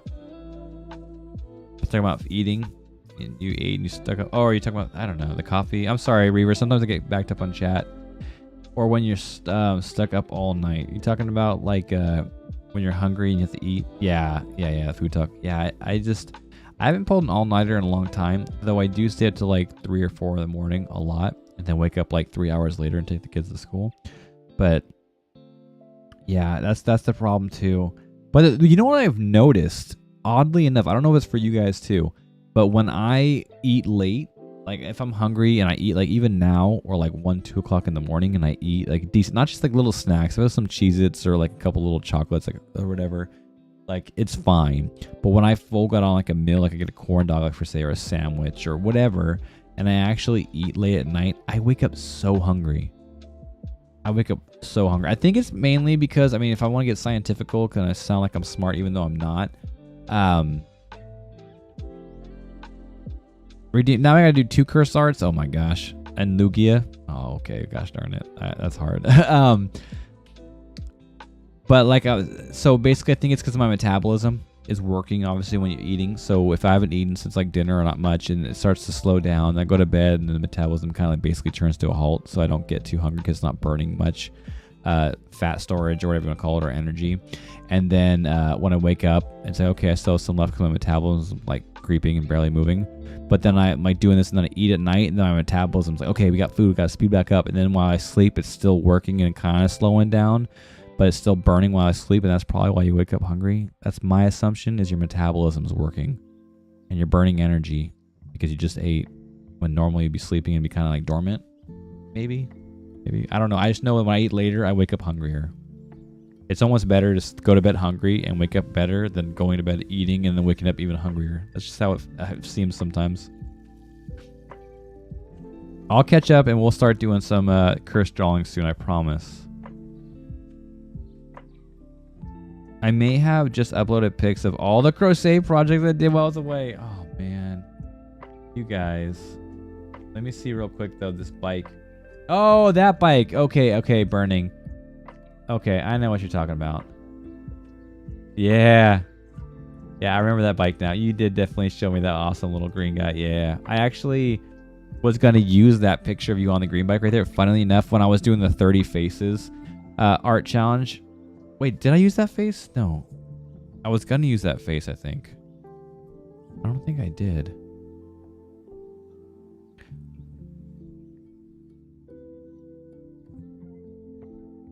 I'm talking about eating. You ate and you stuck up. Oh, are you talking about, I don't know, the coffee? I'm sorry, Reaver. Sometimes I get backed up on chat. Or when you're stuck up all night. You talking about like when you're hungry and you have to eat? Yeah. Food talk. Yeah, I haven't pulled an all-nighter in a long time, though I do stay up to like 3 or 4 in the morning a lot, and then wake up like 3 hours later and take the kids to school. But yeah, that's the problem too. But you know what I've noticed? Oddly enough, I don't know if it's for you guys too, but when I eat late, like if I'm hungry and I eat like even now or like 1, 2 o'clock in the morning and I eat like decent, not just like little snacks, if I have some Cheez-Its or like a couple little chocolates like or whatever, like it's fine. But when I full got on like a meal, like I get a corn dog like for say or a sandwich or whatever, and I actually eat late at night, I wake up so hungry. I think it's mainly because, I mean, if I want to get scientifical, can I sound like I'm smart even though I'm not? Now I gotta do 2 curse arts. Oh my gosh. And Lugia. Oh, okay. Gosh darn it. That's hard. But like, so basically I think it's because my metabolism is working obviously when you're eating. So if I haven't eaten since like dinner or not much and it starts to slow down, I go to bed and the metabolism kind of like basically turns to a halt. So I don't get too hungry because it's not burning much fat storage or whatever you want to call it, or energy. And then when I wake up and say, okay, I still have some left because my metabolism is like creeping and barely moving. But then I'm like doing this and then I eat at night and then my metabolism's like, okay, we got food, we got to speed back up. And then while I sleep, it's still working and kind of slowing down, but it's still burning while I sleep, and that's probably why you wake up hungry. That's my assumption, is your metabolism's working and you're burning energy because you just ate when normally you'd be sleeping and be kind of like dormant. Maybe. I don't know. I just know when I eat later, I wake up hungrier. It's almost better to go to bed hungry and wake up better than going to bed eating and then waking up even hungrier. That's just how it seems sometimes. I'll catch up and we'll start doing some curse drawings soon, I promise. I may have just uploaded pics of all the crochet projects I did while I was away. Oh, man. You guys. Let me see real quick, though, this bike. Oh, that bike. Okay, burning. Okay, I know what you're talking about. Yeah. Yeah, I remember that bike now. You did definitely show me that awesome little green guy. Yeah. I actually was going to use that picture of you on the green bike right there. Funnily enough, when I was doing the 30 faces art challenge. Wait, did I use that face? No. I was going to use that face, I think. I don't think I did.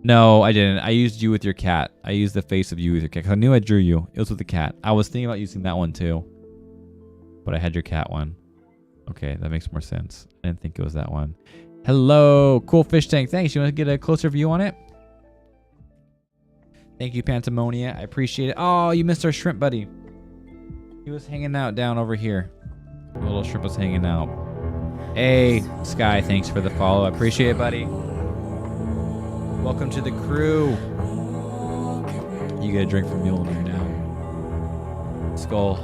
No, I didn't. I used you with your cat. I used the face of you with your cat. 'Cause I knew I drew you. It was with the cat. I was thinking about using that one too. But I had your cat one. Okay, that makes more sense. I didn't think it was that one. Hello, cool fish tank. Thanks. You want to get a closer view on it? Thank you, Pantamonia. I appreciate it. Oh, you missed our shrimp buddy. He was hanging out down over here. The little shrimp was hanging out. Hey, Sky, thanks for the follow. I appreciate it, buddy. Welcome to the crew. You get a drink from Mjolnir now. Skull.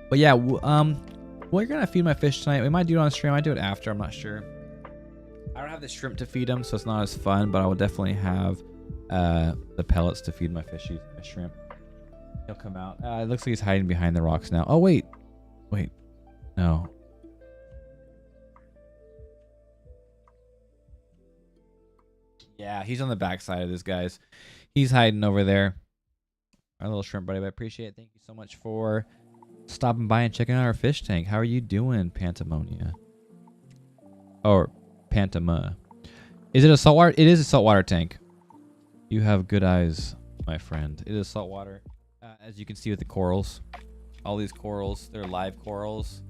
But yeah, we're gonna feed my fish tonight. We might do it on stream. I might do it after. I'm not sure. I don't have the shrimp to feed them, so it's not as fun. But I will definitely have the pellets to feed my fishies, my shrimp. He'll come out. It looks like he's hiding behind the rocks now. Oh wait, no. Yeah, he's on the backside of this, guys. He's hiding over there. Our little shrimp buddy, but I appreciate it. Thank you so much for stopping by and checking out our fish tank. How are you doing, Pantamonia? Or Pantama. Is it a saltwater? It is a saltwater tank. You have good eyes, my friend. It is saltwater. As you can see with the corals. All these corals, they're live corals.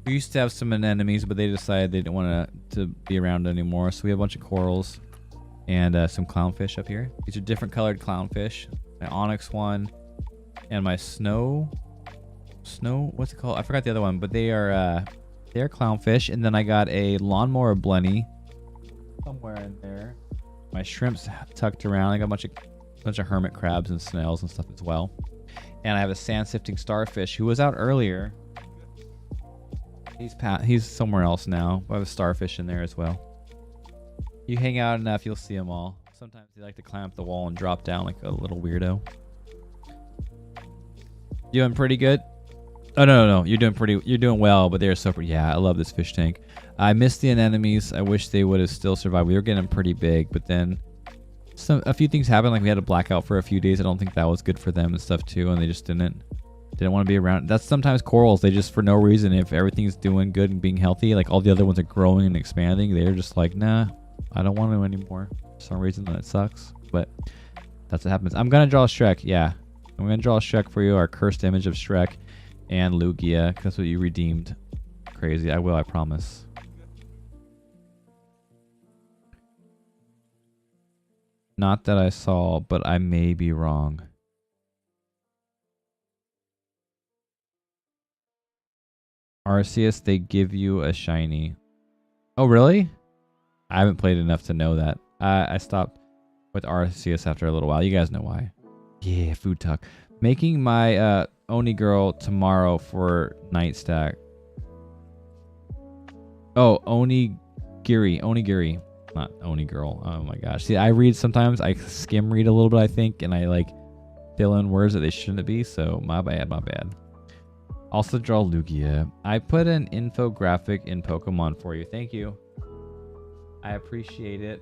We used to have some anemones, but they decided they didn't want to be around anymore. So we have a bunch of corals. And some clownfish up here. These are different colored clownfish. My onyx one and my snow, what's it called? I forgot the other one, but they're clownfish. And then I got a lawnmower blenny somewhere in there. My shrimp's tucked around. I got a bunch of hermit crabs and snails and stuff as well. And I have a sand sifting starfish who was out earlier. He's somewhere else now. I have a starfish in there as well. You hang out enough, you'll see them all. Sometimes they like to climb up the wall and drop down like a little weirdo. Doing pretty good. Oh no, you're doing well, but they're so pretty. Yeah, I love this fish tank. I missed the anemones. I wish they would have still survived. We were getting pretty big, but then a few things happened. Like we had a blackout for a few days. I don't think that was good for them and stuff too, and they just didn't want to be around. That's sometimes corals. They just, for no reason, if everything's doing good and being healthy, like all the other ones are growing and expanding, they're just like, nah, I don't want to anymore. For some reason that sucks, but that's what happens. I'm gonna draw a Shrek. Yeah, I'm gonna draw a Shrek for you. Our cursed image of Shrek and Lugia, because that's what you redeemed. Crazy. I will. I promise. Not that I saw, but I may be wrong. Arceus, they give you a shiny. Oh, really? I haven't played enough to know that. I stopped with Arceus after a little while. You guys know why. Yeah, food talk. Making my Oni girl tomorrow for night stack. Oh, Onigiri. Not Oni girl. Oh my gosh. See, I read sometimes. I skim read a little bit, I think, and I like fill in words that they shouldn't be. So my bad. Also draw Lugia. I put an infographic in Pokemon for you. Thank you. I appreciate it.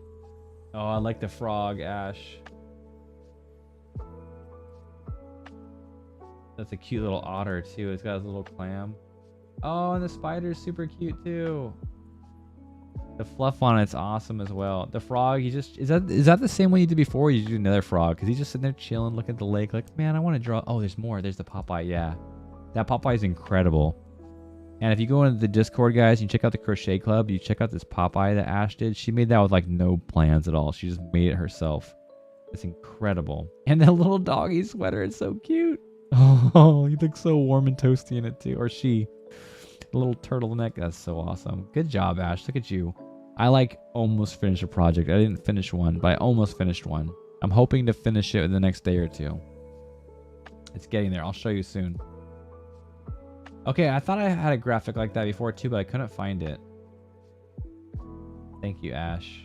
Oh, I like the frog, Ash. That's a cute little otter too. It's got his little clam. Oh, and the spider's super cute too. The fluff on it's awesome as well. The frog, he just is that the same one you did before? Or you do another frog? Because he's just sitting there chilling, looking at the lake, like, man, I want to draw. Oh, there's more. There's the Popeye. Yeah, that Popeye is incredible. And if you go into the Discord, guys, you check out the Crochet Club. You check out this Popeye that Ash did. She made that with like no plans at all. She just made it herself. It's incredible. And that little doggy sweater is so cute. Oh, he looks so warm and toasty in it too. Or she. The little turtleneck. That's so awesome. Good job, Ash. Look at you. I like almost finished a project. I didn't finish one, but I almost finished one. I'm hoping to finish it in the next day or two. It's getting there. I'll show you soon. Okay, I thought I had a graphic like that before too, but I couldn't find it. Thank you, Ash.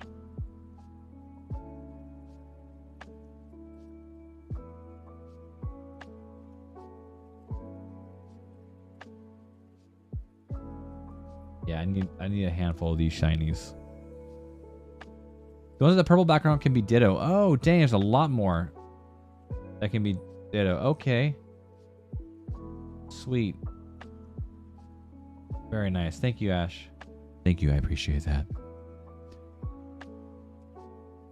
Yeah, I need a handful of these shinies. The ones with the purple background can be Ditto. Oh, dang, there's a lot more that can be Ditto. Okay. Sweet. Very nice. Thank you, Ash. Thank you. I appreciate that.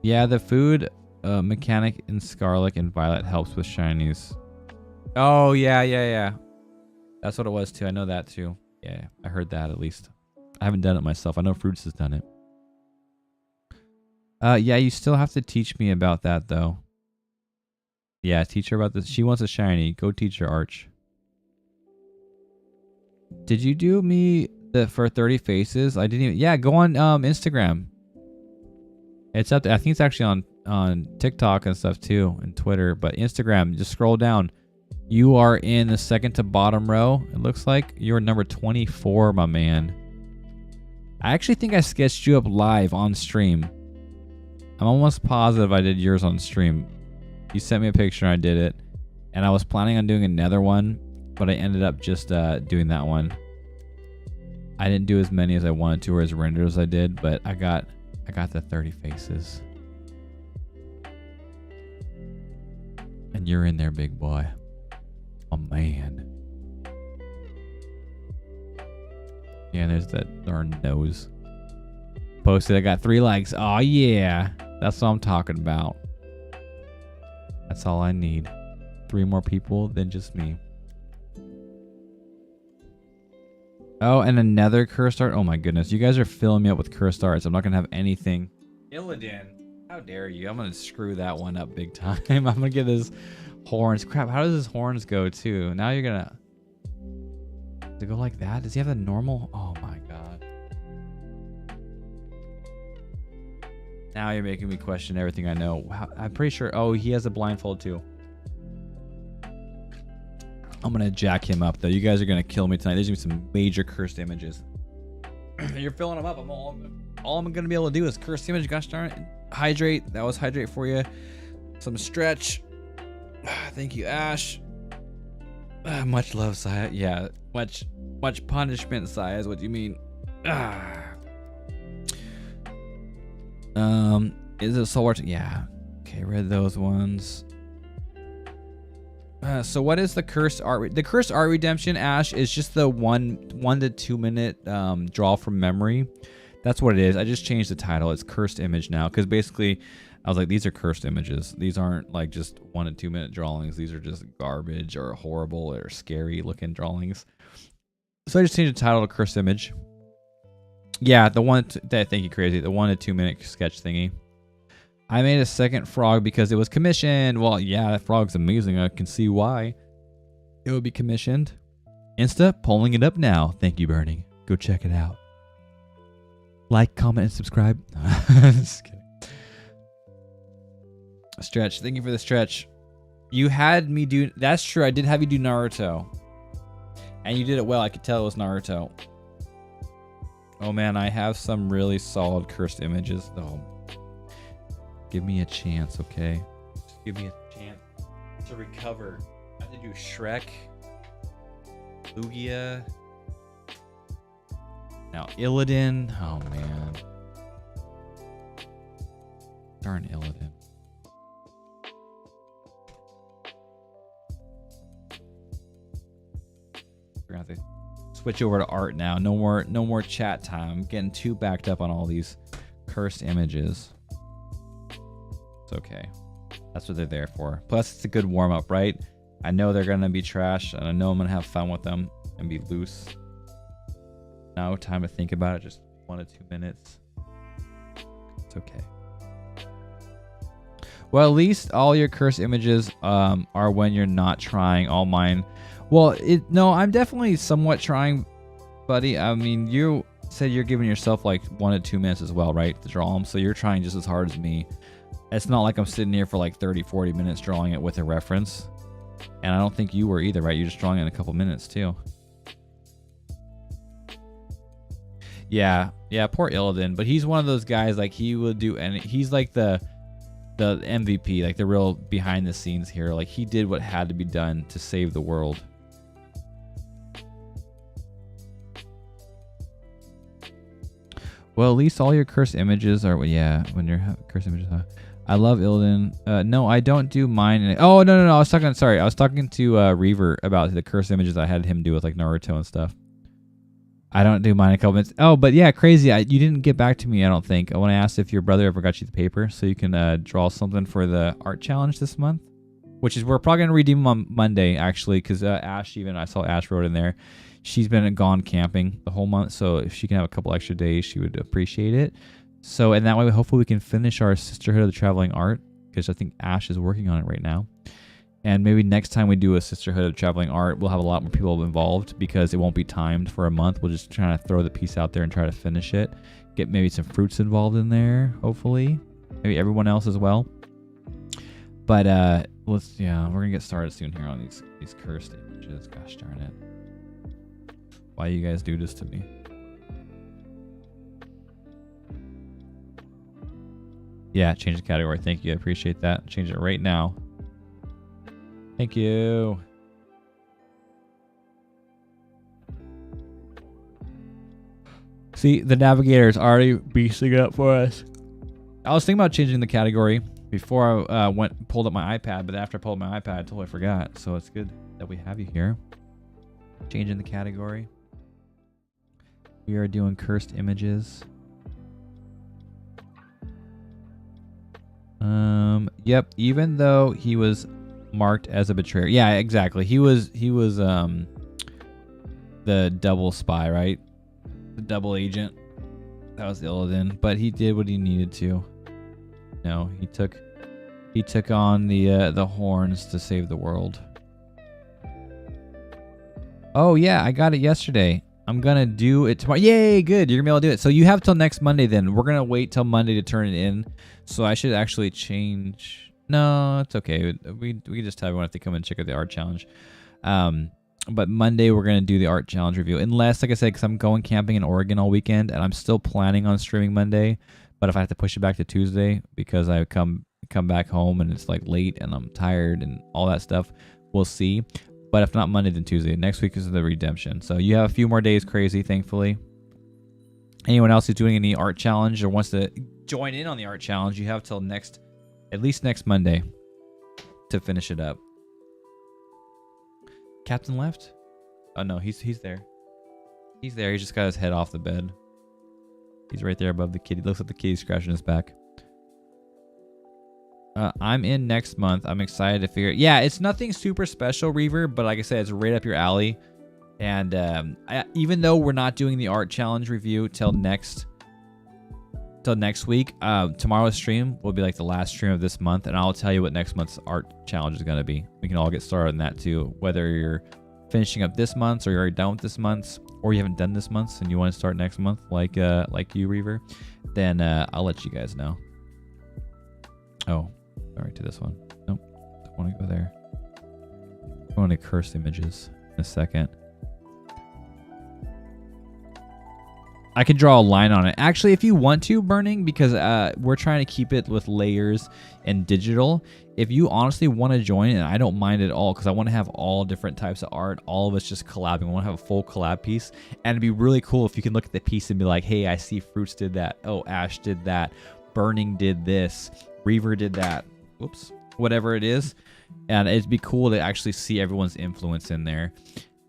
Yeah, the food mechanic in Scarlet and Violet helps with shinies. Oh, yeah. That's what it was, too. I know that, too. Yeah, I heard that at least. I haven't done it myself. I know Fruits has done it. Yeah, you still have to teach me about that, though. Yeah, teach her about this. She wants a shiny. Go teach her, Arch. Did you do me for 30 faces? I didn't even... Yeah, go on Instagram. It's up there. I think it's actually on TikTok and stuff, too, and Twitter. But Instagram, just scroll down. You are in the second to bottom row. It looks like you're number 24, my man. I actually think I sketched you up live on stream. I'm almost positive I did yours on stream. You sent me a picture and I did it. And I was planning on doing another one, but I ended up just doing that one. I didn't do as many as I wanted to or as rendered as I did, but I got the 30 faces. And you're in there, big boy. Oh, man. Yeah, and there's that darn nose. Posted, I got 3 likes. Oh, yeah. That's what I'm talking about. That's all I need. 3 more people than just me. Oh, and another cursed art. Oh, my goodness. You guys are filling me up with cursed arts. I'm not going to have anything. Illidan. How dare you? I'm going to screw that one up big time. I'm going to get his horns. Crap, how does his horns go, too? Now you're going to... Does it go like that? Does he have the normal? Oh my god. Now you're making me question everything I know. I'm pretty sure... Oh, he has a blindfold too. I'm going to jack him up though. You guys are going to kill me tonight. There's going to be some major cursed images. You're filling them up. All I'm going to be able to do is cursed image. Gosh darn it. Hydrate. That was hydrate for you. Some stretch. Thank you, Ash. Much love, Saya. Yeah, much punishment, Saya, is what you mean. Ah. Is it Soul Watch? Yeah. Okay, read those ones. So what is the cursed art? The cursed art redemption, Ash, is just the 1 to 2 minute draw from memory. That's what it is. I just changed the title. It's cursed image now because basically I was like, these are cursed images. These aren't like just 1 to 2 minute drawings. These are just garbage or horrible or scary looking drawings. So I just changed the title to cursed image. Yeah, the one that thank you, Crazy. The 1 to 2 minute sketch thingy. I made a second frog because it was commissioned. Well, yeah, that frog's amazing. I can see why it would be commissioned. Insta, pulling it up now. Thank you, Burning. Go check it out. Like, comment, and subscribe. Just kidding. Stretch. Thank you for the stretch. You had me do... That's true. I did have you do Naruto. And you did it well. I could tell it was Naruto. Oh, man. I have some really solid cursed images, though. Give me a chance, okay? Just give me a chance to recover. I have to do Shrek, Lugia, now Illidan. Oh man, darn Illidan. We're gonna have to switch over to art now. No more chat time. I'm getting too backed up on all these cursed images. It's okay. That's what they're there for. Plus, it's a good warm-up, right? I know they're going to be trash, and I know I'm going to have fun with them and be loose. No time to think about it. Just 1 to 2 minutes. It's okay. Well, at least all your cursed images are when you're not trying. All mine. Well, no, I'm definitely somewhat trying, buddy. I mean, you said you're giving yourself like 1 to 2 minutes as well, right? To draw them. So you're trying just as hard as me. It's not like I'm sitting here for like 30, 40 minutes drawing it with a reference. And I don't think you were either, right? You're just drawing it in a couple minutes too. Yeah, poor Illidan. But he's one of those guys, like he would do, and he's like the MVP, like the real behind the scenes here. Like he did what had to be done to save the world. Well, at least all your cursed images are, yeah, when you're cursed images, huh? I love Illidan. No, I don't do mine. Oh, no. I was talking to Reaver about the cursed images I had him do with like Naruto and stuff. I don't do mine in a couple minutes. Oh, but yeah, Crazy. You didn't get back to me, I don't think. When I asked if your brother ever got you the paper so you can draw something for the art challenge this month, which is we're probably going to redeem them on Monday, actually, because Ash, I saw Ash wrote in there. She's been gone camping the whole month, so if she can have a couple extra days, she would appreciate it. So, and that way, hopefully we can finish our Sisterhood of the Traveling Art, because I think Ash is working on it right now. And maybe next time we do a Sisterhood of Traveling Art, we'll have a lot more people involved because it won't be timed for a month. We'll just try to throw the piece out there and try to finish it. Get maybe some fruits involved in there, hopefully. Maybe everyone else as well. But we're gonna get started soon here on these cursed images. Gosh darn it. Why you guys do this to me? Yeah, change the category. Thank you. I appreciate that. Change it right now. Thank you. See, the navigator is already beasting it up for us. I was thinking about changing the category before I pulled up my iPad, but after I pulled up my iPad, I totally forgot. So it's good that we have you here. Changing the category. We are doing cursed images. Yep, even though he was marked as a betrayer. Yeah, exactly. He was the double spy, right? The double agent. That was Illidan, but he did what he needed to. No, he took on the horns to save the world. Oh yeah, I got it yesterday. I'm gonna do it tomorrow. Yay, good. You're gonna be able to do it. So you have till next Monday then. We're gonna wait till Monday to turn it in. So I should actually change. No, it's okay. We just have everyone have to come and check out the art challenge. But Monday we're gonna do the art challenge review. Unless, like I said, because I'm going camping in Oregon all weekend, and I'm still planning on streaming Monday. But if I have to push it back to Tuesday because I come back home and it's like late and I'm tired and all that stuff, we'll see. But if not Monday, then Tuesday. Next week is the redemption. So you have a few more days, crazy, thankfully. Anyone else who's doing any art challenge or wants to join in on the art challenge, you have till at least next Monday to finish it up. Captain left? Oh no, he's there. He's there. He just got his head off the bed. He's right there above the kitty. Looks like the kitty's scratching his back. I'm in next month. I'm excited to figure it. Yeah, it's nothing super special, Reaver, but like I said, it's right up your alley. And even though we're not doing the art challenge review till next week, tomorrow's stream will be like the last stream of this month, and I'll tell you what next month's art challenge is going to be. We can all get started on that too, whether you're finishing up this month's or you're already done with this month's, or you haven't done this month's and you want to start next month, like you, Reaver. Then I'll let you guys know. Oh, all right, to this one. Nope, don't want to go there. I'm going to curse images in a second. I could draw a line on it. Actually, if you want to, Burning, because we're trying to keep it with layers and digital. If you honestly want to join, and I don't mind at all, because I want to have all different types of art, all of us just collabing. I want to have a full collab piece. And it'd be really cool if you can look at the piece and be like, hey, I see Fruits did that. Oh, Ash did that. Burning did this. Reaver did that. Whoops. Whatever it is. And it'd be cool to actually see everyone's influence in there.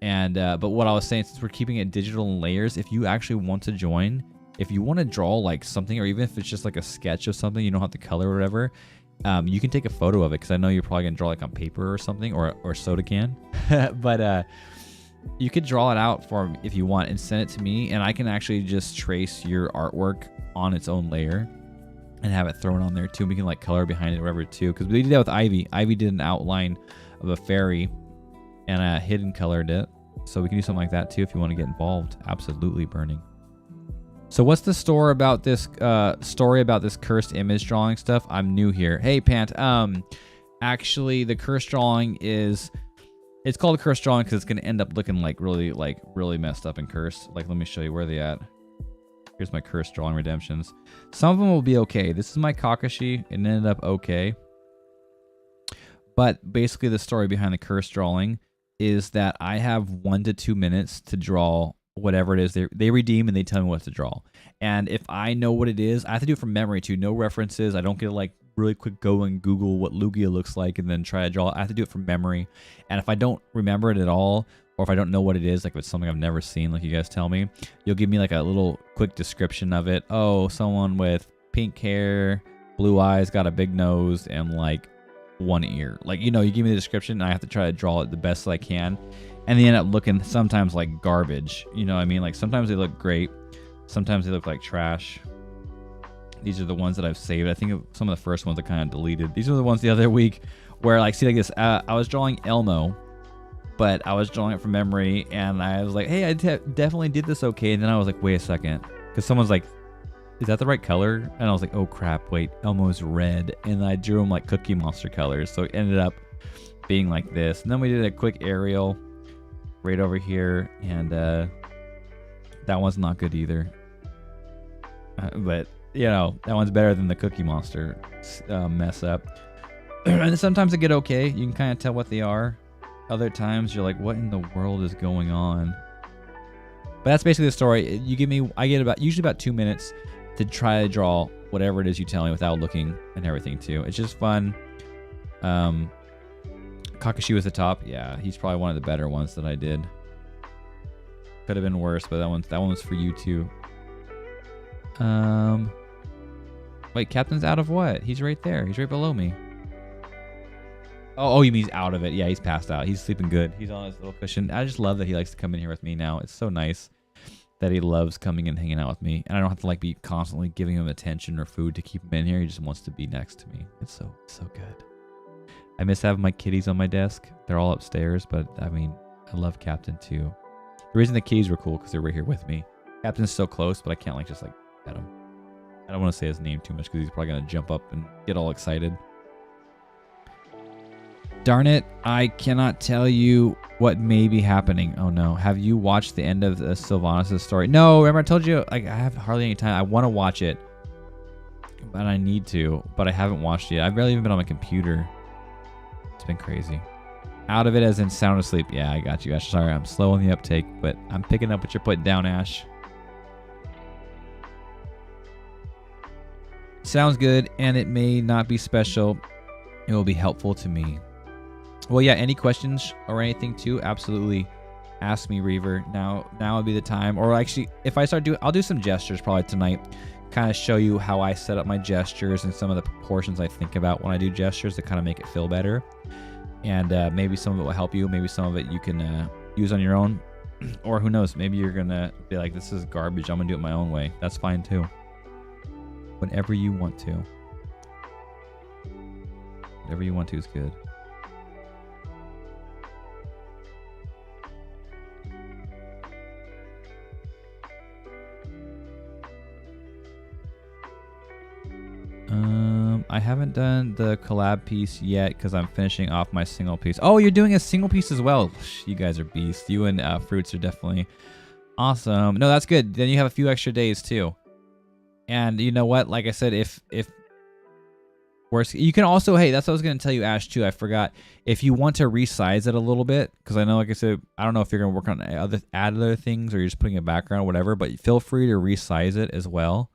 And but what I was saying, since we're keeping it digital in layers, if you actually want to join, if you want to draw like something, or even if it's just like a sketch of something, you don't have to color or whatever, you can take a photo of it, because I know you're probably gonna draw like on paper or something, or soda can. But you could draw it out for if you want and send it to me, and I can actually just trace your artwork on its own layer and have it thrown on there too. We can like color behind it or whatever too, because we did that with Ivy. Ivy did an outline of a fairy and hidden colored it. So we can do something like that too if you want to get involved. Absolutely, Burning. So what's the story about this cursed image drawing stuff? I'm new here. Hey, Pant. Actually, the cursed drawing it's called a cursed drawing because it's going to end up looking really messed up and cursed. Like, let me show you where they at. Here's my cursed drawing redemptions. Some of them will be okay. This is my Kakashi. It ended up okay. But basically the story behind the cursed drawing is that I have 1 to 2 minutes to draw whatever it is they redeem, and they tell me what to draw. And if I know what it is, I have to do it from memory too. No references. I don't get to like really quick go and Google what Lugia looks like and then try to draw. I have to do it from memory. And if I don't remember it at all, or if I don't know what it is, like if it's something I've never seen, like you guys tell me, you'll give me like a little quick description of it. Oh, someone with pink hair, blue eyes, got a big nose, and like one ear. Like, you give me the description, and I have to try to draw it the best that I can. And they end up looking sometimes like garbage. You know what I mean? Like sometimes they look great. Sometimes they look like trash. These are the ones that I've saved. I think some of the first ones I kind of deleted. These are the ones the other week where, like, see, like this, I was drawing Elmo, but I was drawing it from memory, and I was like, hey, I definitely did this okay. And then I was like, wait a second. Because someone's like, is that the right color? And I was like, oh crap, wait, Elmo's red. And I drew him like Cookie Monster colors. So it ended up being like this. And then we did a quick aerial right over here. And that one's not good either. But, that one's better than the Cookie Monster mess up. And sometimes they get okay. You can kind of tell what they are. Other times you're like, what in the world is going on? But that's basically the story. I get usually about 2 minutes to try to draw whatever it is you tell me without looking and everything too. It's just fun. Kakashi was the top. Yeah, he's probably one of the better ones that I did. Could have been worse, but that one was for you too. Wait, Captain's out of what? He's right there. He's right below me. Oh, you mean he's out of it? Yeah, he's passed out. He's sleeping good. He's on his little cushion. I just love that he likes to come in here with me now. It's so nice that he loves coming and hanging out with me, and I don't have to like be constantly giving him attention or food to keep him in here. He just wants to be next to me. It's so good. I miss having my kitties on my desk. They're all upstairs, but I mean, I love Captain too. The reason the kitties were cool because they're right here with me. Captain's so close, but I can't like just like pet him. I don't want to say his name too much because he's probably gonna jump up and get all excited. Darn it, I cannot tell you what may be happening. Oh no, have you watched the end of the Sylvanas' story? No, remember I told you, like, I have hardly any time. I want to watch it, but I need to, but I haven't watched it. I've barely even been on my computer. It's been crazy. Out of it as in sound asleep. Yeah, I got you, Ash. Sorry, I'm slow on the uptake, but I'm picking up what you're putting down, Ash. Sounds good, and it may not be special. It will be helpful to me. Well, yeah, any questions or anything too, absolutely ask me, Reaver. Now would be the time. Or actually, if I start doing, I'll do some gestures probably tonight. Kind of show you how I set up my gestures and some of the proportions I think about when I do gestures to kind of make it feel better. And maybe some of it will help you. Maybe some of it you can use on your own. Or who knows, maybe you're going to be like, this is garbage. I'm going to do it my own way. That's fine too. Whatever you want to. Whatever you want to is good. I haven't done the collab piece yet because I'm finishing off my single piece. Oh, you're doing a single piece as well. You guys are beasts. You and Fruits are definitely awesome. No, that's good. Then you have a few extra days too. And you know what? Like I said, if worse, you can also, hey, that's what I was going to tell you, Ash, too. I forgot. If you want to resize it a little bit, because I know, like I said, I don't know if you're going to work on other things or you're just putting a background or whatever, but feel free to resize it as well.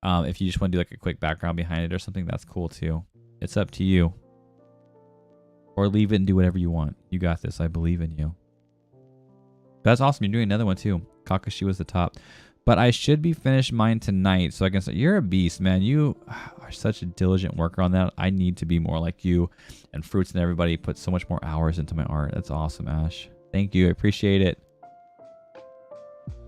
If you just want to do like a quick background behind it or something, that's cool too. It's up to you. Or leave it and do whatever you want. You got this. I believe in you. That's awesome. You're doing another one too. Kakashi was the top. But I should be finished mine tonight, so I can say, you're a beast, man. You are such a diligent worker on that. I need to be more like you. And Fruits and everybody put so much more hours into my art. That's awesome, Ash. Thank you. I appreciate it.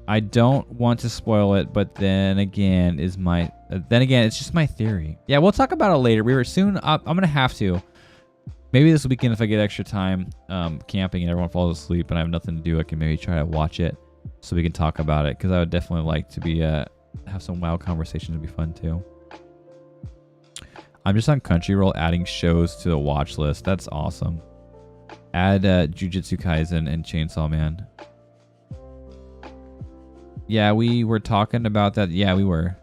I don't want to spoil it, but then again, it's just my theory. Yeah, we'll talk about it later. We were soon. I'm gonna have to. Maybe this weekend, if I get extra time camping and everyone falls asleep and I have nothing to do, I can maybe try to watch it so we can talk about it. Because I would definitely like to be have some wild conversations. It'd be fun too. I'm just on Crunchyroll adding shows to the watch list. That's awesome. Add Jujutsu Kaisen and Chainsaw Man. Yeah, we were talking about that. Yeah, we were.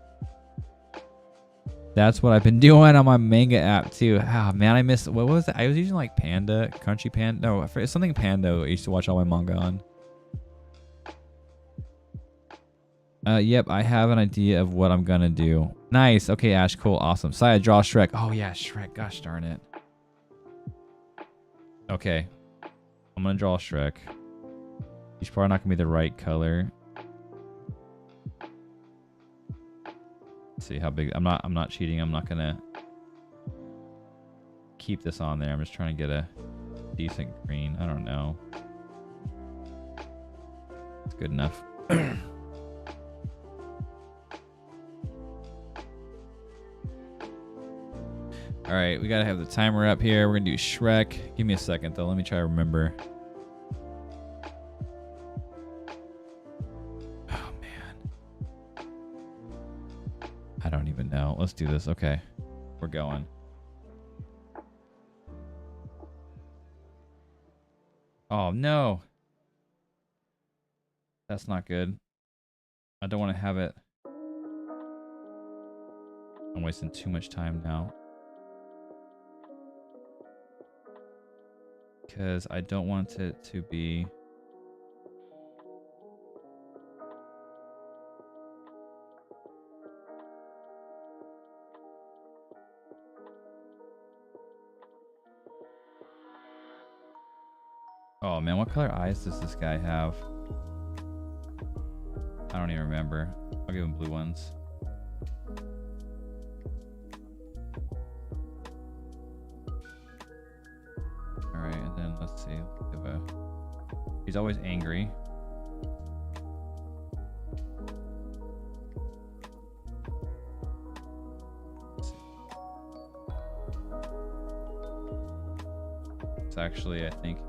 That's what I've been doing on my manga app too. Ah, man, I missed. What was it? I was using like Panda, Crunchy Panda. No, it's something Panda. I used to watch all my manga on. Yep, I have an idea of what I'm gonna do. Nice. Okay, Ash. Cool. Awesome. Saya, draw Shrek. Oh yeah, Shrek. Gosh darn it. Okay, I'm gonna draw Shrek. He's probably not gonna be the right color. See how big. I'm not cheating. I'm not gonna keep this on there. I'm just trying to get a decent green. I don't know. It's good enough. All right, we gotta have the timer up here. We're gonna do Shrek. Give me a second though. Let me try to remember. I don't even know. Let's do this. Okay. We're going. Oh, no. That's not good. I don't want to have it. I'm wasting too much time now. Because I don't want it to be... Oh man, what color eyes does this guy have? I don't even remember. I'll give him blue ones. Alright, and then let's see. He's always angry. It's actually, I think,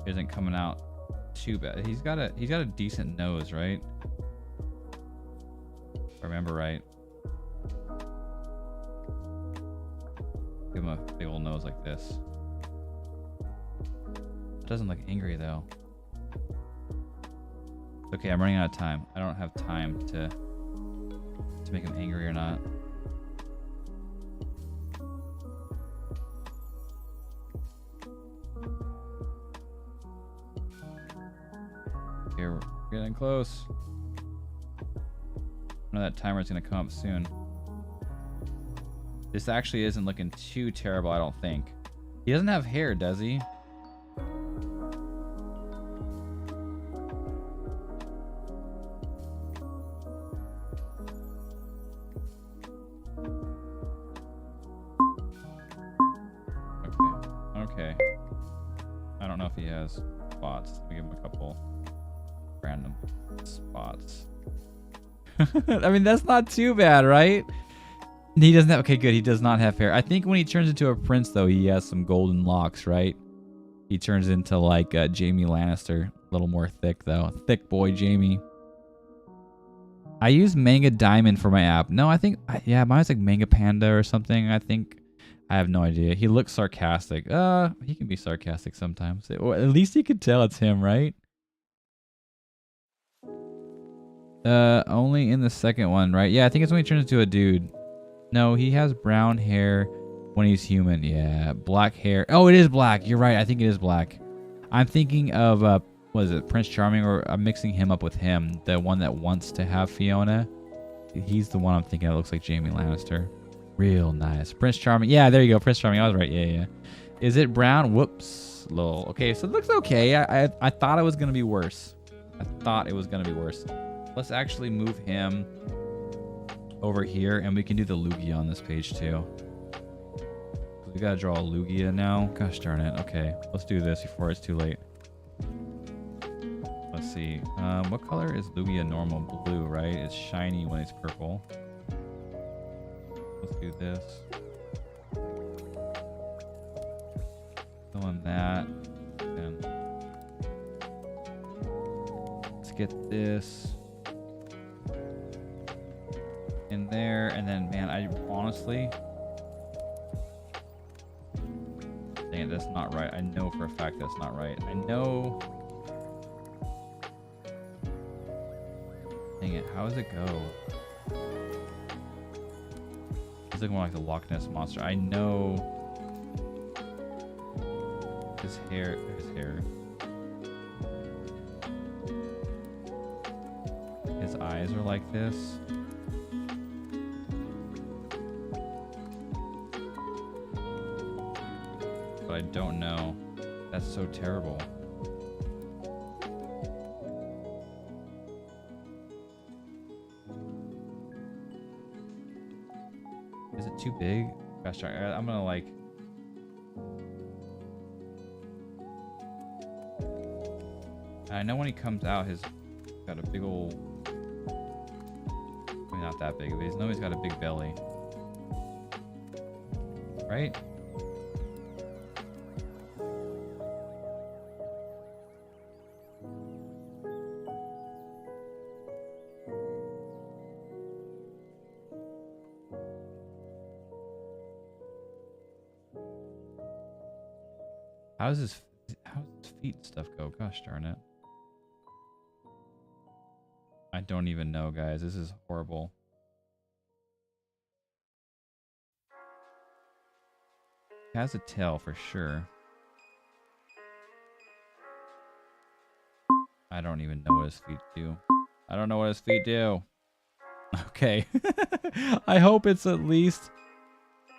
isn't coming out too bad. He's got a decent nose, right? If I remember right. Give him a big old nose like this. It doesn't look angry though. Okay, I'm running out of time. I don't have time to make him angry or not. Here, we're getting close. I know that timer's gonna come up soon. This actually isn't looking too terrible, I don't think. He doesn't have hair, does he? Okay. I don't know if he has spots. We give him a couple random spots. I mean, that's not too bad, right? He doesn't have... Okay, good. He does not have hair. I think when he turns into a prince, though, he has some golden locks, right? He turns into, like, Jaime Lannister. A little more thick, though. Thick boy Jaime. I use Manga Diamond for my app. No, I think... Yeah, mine's like Manga Panda or something, I think. I have no idea. He looks sarcastic. He can be sarcastic sometimes. Or at least you can tell it's him, right? Only in the second one, right? Yeah, I think it's when he turns into a dude. No, he has brown hair when he's human. Yeah, black hair. Oh, it is black. You're right. I think it is black. I'm thinking of, what is it, Prince Charming, or I'm mixing him up with him. The one that wants to have Fiona. He's the one I'm thinking of. Looks like Jaime Lannister. Real nice. Prince Charming. Yeah, there you go. Prince Charming. I was right. Yeah. Is it brown? Whoops. Lol. Okay, so it looks okay. I thought it was going to be worse. Let's actually move him over here, and we can do the Lugia on this page too. We got to draw a Lugia now. Gosh darn it. Okay, let's do this before it's too late. Let's see. What color is Lugia normal? Blue, right? It's shiny when it's purple. Let's do this. Fill in that. And let's get this in there. And then, man, I honestly... Dang it, that's not right. I know for a fact that's not right. I know... Dang it, how does it go? It's looking more like the Loch Ness Monster. I know his hair. His eyes are like this. But I don't know. That's so terrible. Is it too big? Gosh, I'm gonna like... I know when he comes out, he's got a big old... I mean, not that big, but I know he's got a big belly. Right? How's his feet and stuff go? Gosh darn it. I don't even know, guys. This is horrible. He has a tail for sure. I don't even know what his feet do. I don't know what his feet do. Okay. I hope it's at least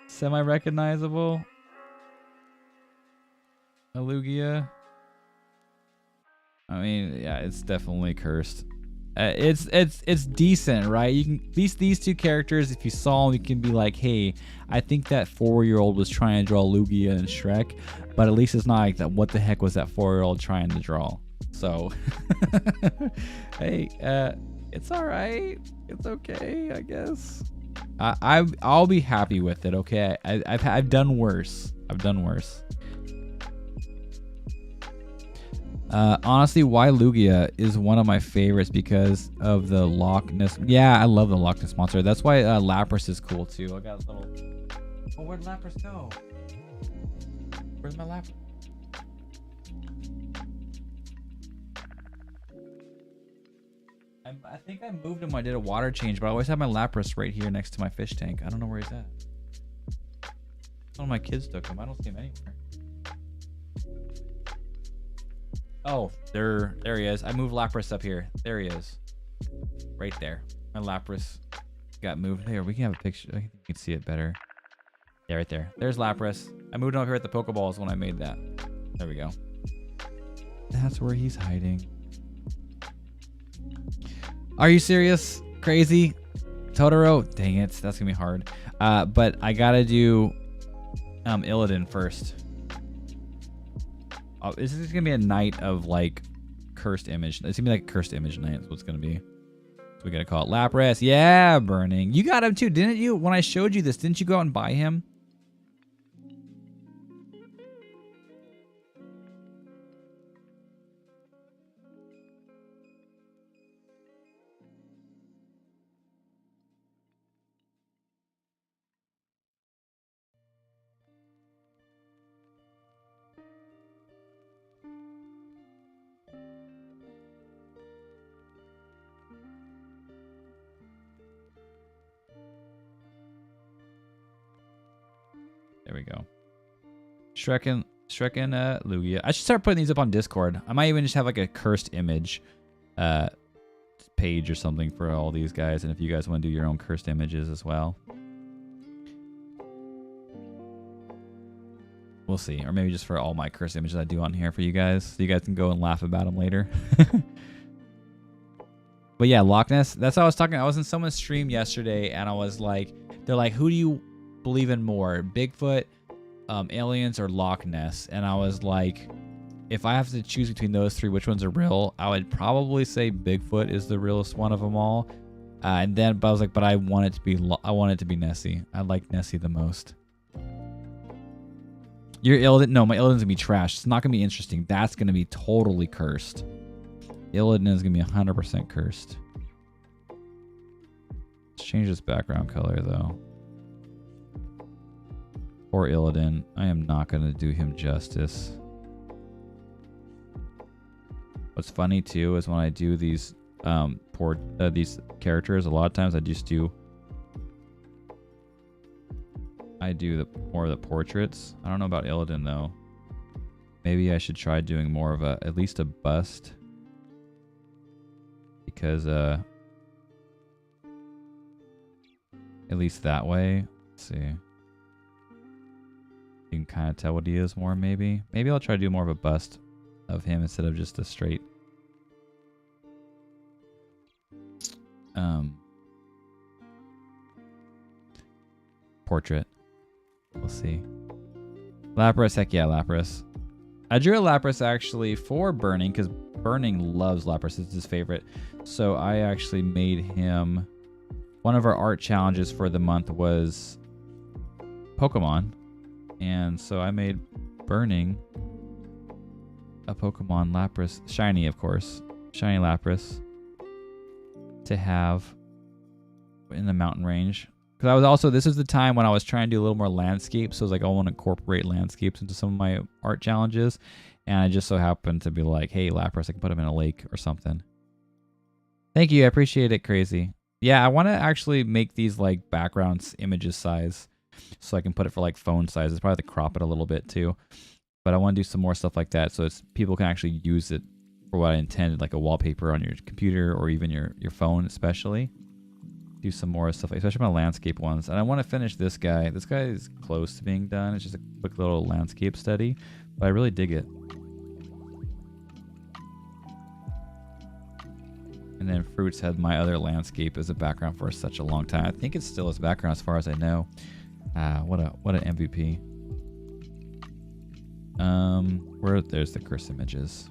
semi-recognizable. A Lugia. I mean, yeah, it's definitely cursed. It's decent, right? You can these two characters, if you saw them, you can be like, hey, I think that 4-year-old was trying to draw Lugia and Shrek, but at least it's not like that. What the heck was that 4-year-old trying to draw? So, hey, it's all right. It's okay, I guess. I'll be happy with it. Okay, I've done worse. Honestly, why Lugia is one of my favorites because of the Loch Ness. Yeah, I love the Loch Ness Monster. That's why Lapras is cool too. I got a little... Oh, where'd Lapras go? Where's my Lapras? I think I moved him when I did a water change, but I always have my Lapras right here next to my fish tank. I don't know where he's at. One of my kids took him. I don't see him anywhere. Oh, there he is. I moved Lapras up here. There he is. Right there. My Lapras got moved. Here, we can have a picture. I think you can see it better. Yeah, right there. There's Lapras. I moved him up here at the Pokeballs when I made that. There we go. That's where he's hiding. Are you serious? Crazy? Totoro? Dang it. That's going to be hard. But I got to do Illidan first. Oh, this is going to be a night of, like, cursed image. It's going to be like a cursed image night. That's what it's going to be. So we got to call it Lapras. Yeah, burning. You got him too, didn't you? When I showed you this, didn't you go out and buy him? There we go. Shrek and Lugia. I should start putting these up on Discord. I might even just have like a cursed image page or something for all these guys. And if you guys want to do your own cursed images as well. We'll see. Or maybe just for all my cursed images I do on here for you guys. So you guys can go and laugh about them later. But yeah, Loch Ness. That's what I was talking. I was in someone's stream yesterday and I was like, they're like, who do you believe in more, Bigfoot, aliens, or Loch Ness? And I was like, if I have to choose between those three, which ones are real, I would probably say Bigfoot is the realest one of them all. And then, but I was like, but I want it to be Nessie. I like Nessie the most. Your Illidan? No, my Illidan's gonna be trash. It's not gonna be interesting. That's gonna be totally cursed. Illidan is gonna be 100% cursed. Let's change this background color though. Poor Illidan. I am not going to do him justice. What's funny too is when I do these these characters, a lot of times I do more of the portraits. I don't know about Illidan though. Maybe I should try doing more of at least a bust, because at least that way. Let's see. You can kind of tell what he is more, maybe. Maybe I'll try to do more of a bust of him instead of just a straight portrait. We'll see. Lapras, heck yeah, Lapras. I drew a Lapras actually for Burning, because Burning loves Lapras. It's his favorite. So I actually made him... One of our art challenges for the month was Pokemon. And so I made Burning a Pokemon Lapras. Shiny, of course. Shiny Lapras. To have in the mountain range. Because I was also... This is the time when I was trying to do a little more landscape. So I was like, I want to incorporate landscapes into some of my art challenges. And I just so happened to be like, hey, Lapras, I can put him in a lake or something. Thank you. I appreciate it, Crazy. Yeah, I want to actually make these like backgrounds images size. So I can put it for like phone size. It's probably have to crop it a little bit too. But I want to do some more stuff like that so it's people can actually use it for what I intended, like a wallpaper on your computer or even your phone especially. Do some more stuff, especially my landscape ones. And I want to finish this guy. This guy is close to being done. It's just a quick little landscape study. But I really dig it. And then Fruits had my other landscape as a background for such a long time. I think it's still his background as far as I know. What an MVP. There's the curse images.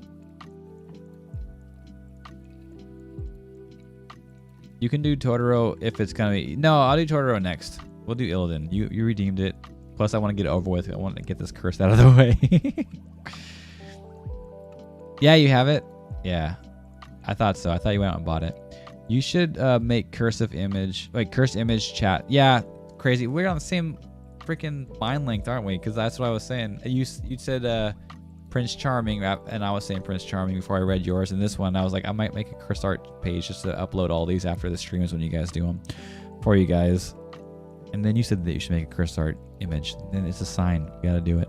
You can do Totoro if it's gonna be... No, I'll do Totoro next. We'll do Illidan. You redeemed it. Plus, I want to get it over with. I want to get this curse out of the way. Yeah, you have it? Yeah. I thought so. I thought you went out and bought it. You should make cursive image... Like, cursed image chat. Yeah, Crazy. We're on the same freaking mind length, aren't we? Because that's what I was saying. You said Prince Charming, and I was saying Prince Charming before I read yours. And this one, I was like, I might make a cursed art page just to upload all these after the streams when you guys do them for you guys. And then you said that you should make a cursed art image. Then it's a sign. You gotta do it.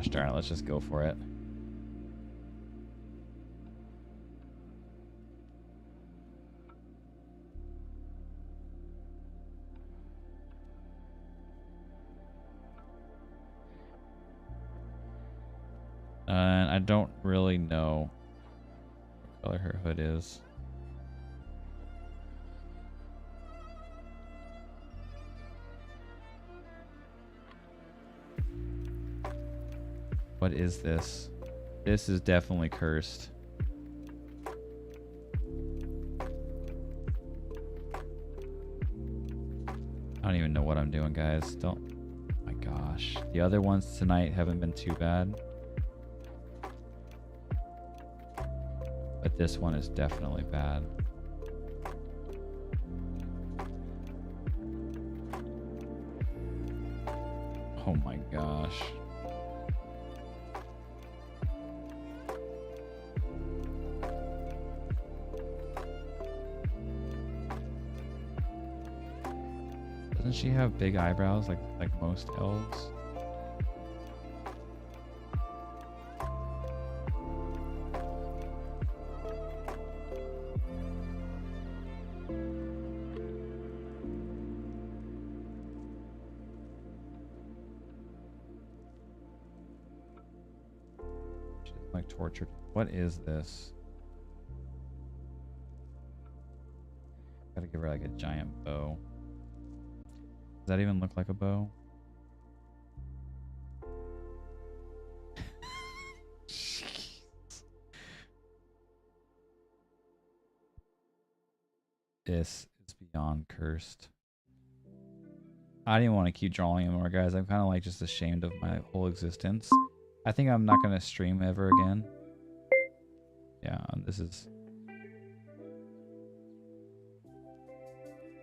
Gosh darn it, let's just go for it. And I don't really know what color her hood is. What is this? This is definitely cursed. I don't even know what I'm doing, guys. Don't. Oh my gosh. The other ones tonight haven't been too bad. But this one is definitely bad. Oh my gosh. Doesn't she have big eyebrows like most elves? Like tortured. What is this? Gotta give her like a giant bow. Does that even look like a bow? This is beyond cursed. I didn't want to keep drawing anymore, guys. I'm kind of like just ashamed of my whole existence. I think I'm not going to stream ever again. Yeah, this is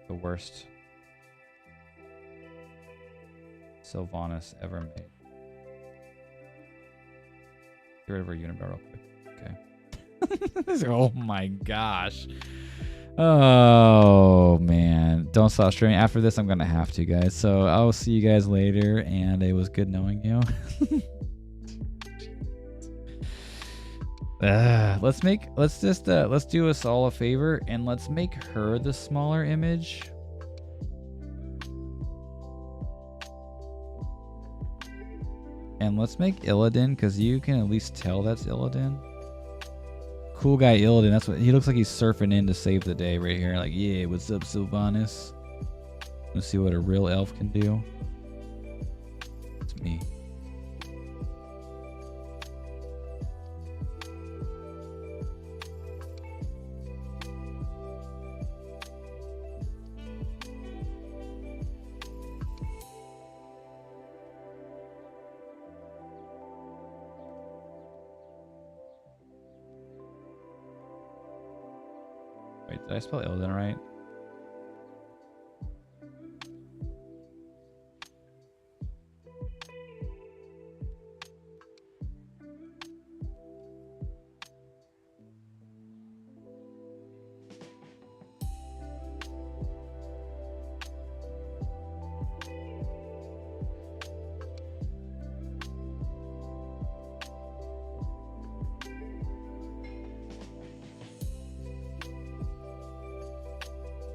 the worst Sylvanas ever made. Get rid of our unibrow real quick. Okay. Oh my gosh. Oh man. Don't stop streaming. After this, I'm going to have to, guys. So I'll see you guys later, and it was good knowing you. Let's do us all a favor and let's make her the smaller image. And let's make Illidan, because you can at least tell that's Illidan. Cool guy Illidan, that's what he looks like. He's surfing in to save the day right here. Like, yeah, what's up, Sylvanas? Let's see what a real elf can do. It's me. Wait, did I spell Illidan right?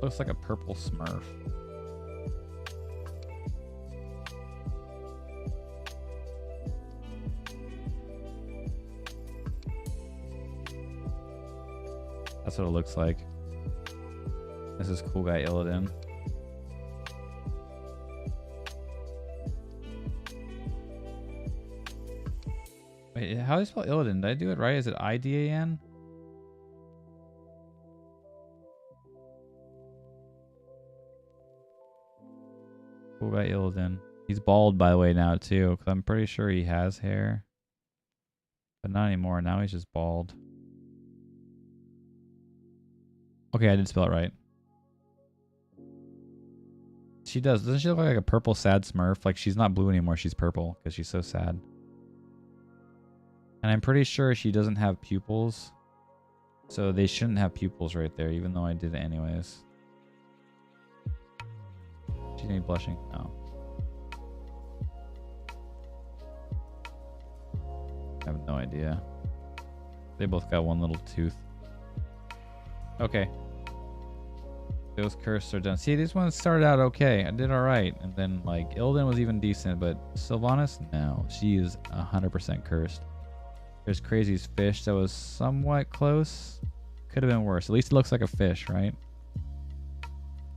Looks like a purple Smurf. That's what it looks like. This is cool guy Illidan. Wait, how do you spell Illidan? Did I do it right? Is it I-D-A-N? Cool guy Illidan. He's bald, by the way, now, too. Because I'm pretty sure he has hair. But not anymore. Now he's just bald. Okay, I did spell it right. She does. Doesn't she look like a purple sad Smurf? Like, she's not blue anymore. She's purple because she's so sad. And I'm pretty sure she doesn't have pupils. So they shouldn't have pupils right there, even though I did it anyways. She's gonna be blushing. No. I have no idea. They both got one little tooth. Okay. Those cursed are done. See, these ones started out okay. I did alright. And then, like, Illidan was even decent, but Sylvanas, no. She is 100% cursed. There's Crazy's fish that was somewhat close. Could have been worse. At least it looks like a fish, right?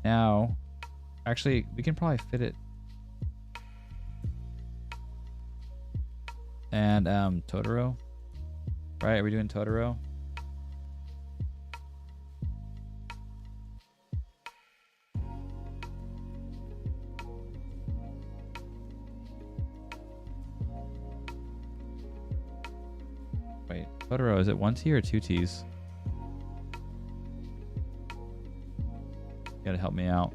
Now, actually, we can probably fit it. And, Totoro. Right, are we doing Totoro? Wait, Totoro, is it 1T or 2Ts? You gotta help me out.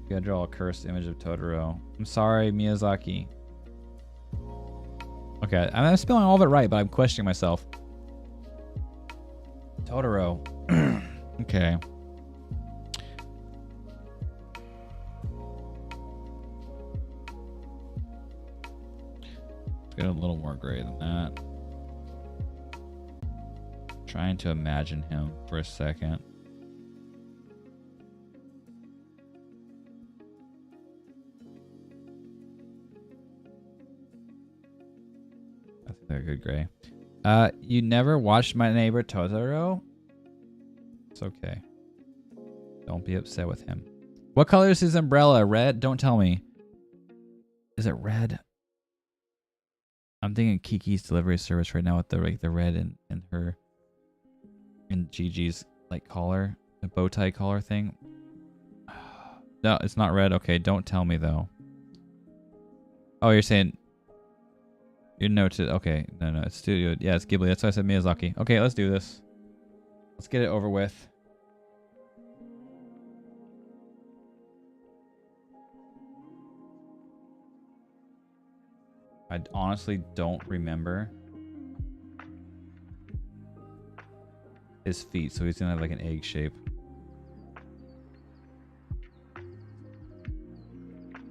You gotta draw a cursed image of Totoro. I'm sorry, Miyazaki. Okay, I'm spelling all of it right, but I'm questioning myself. Totoro. Okay. Let's get a little more gray than that. Trying to imagine him for a second. I think they're good gray. You never watched My Neighbor Totoro? It's okay. Don't be upset with him. What color is his umbrella? Red? Don't tell me. Is it red? I'm thinking Kiki's delivery service right now with the red and her and Gigi's like collar, the bow tie collar thing. No, it's not red. Okay, don't tell me though. Oh, you're saying you're noted. Okay, no, it's Studio. Yeah, it's Ghibli. That's why I said Miyazaki. Okay, let's do this. Let's get it over with. I honestly don't remember his feet, so he's gonna have like an egg shape.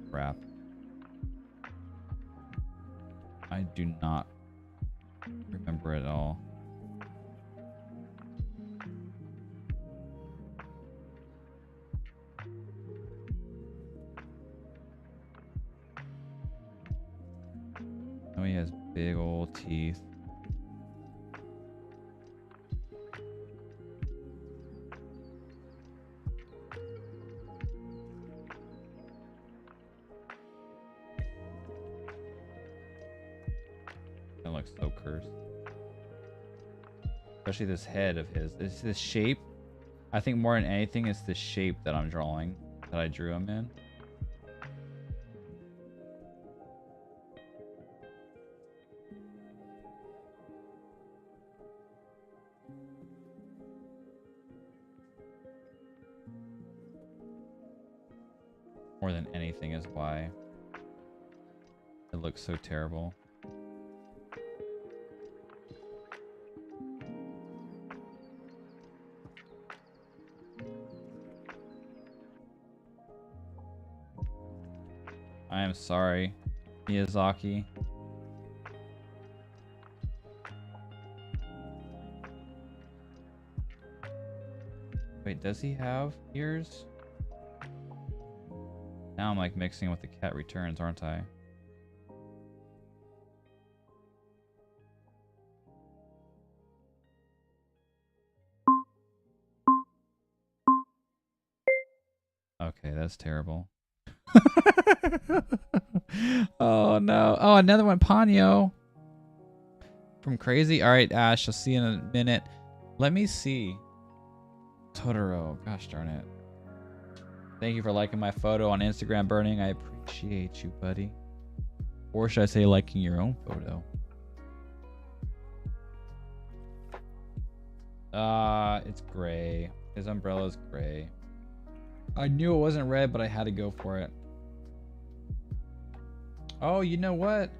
Crap. I do not remember at all. Oh, he has big old teeth. That looks so cursed. Especially this head of his. It's this shape. I think more than anything, it's the shape that I'm drawing, that I drew him in. More than anything is why it looks so terrible. I am sorry, Miyazaki. Wait, does he have ears? Now I'm like mixing with the Cat Returns, aren't I? Okay, that's terrible. Oh no. Oh, another one, Ponyo. From Crazy. All right, Ash, I'll see you in a minute. Let me see. Totoro. Gosh darn it. Thank you for liking my photo on Instagram, Burning. I appreciate you, buddy. Or should I say liking your own photo? It's gray. His umbrella's gray. I knew it wasn't red, but I had to go for it. Oh, you know what?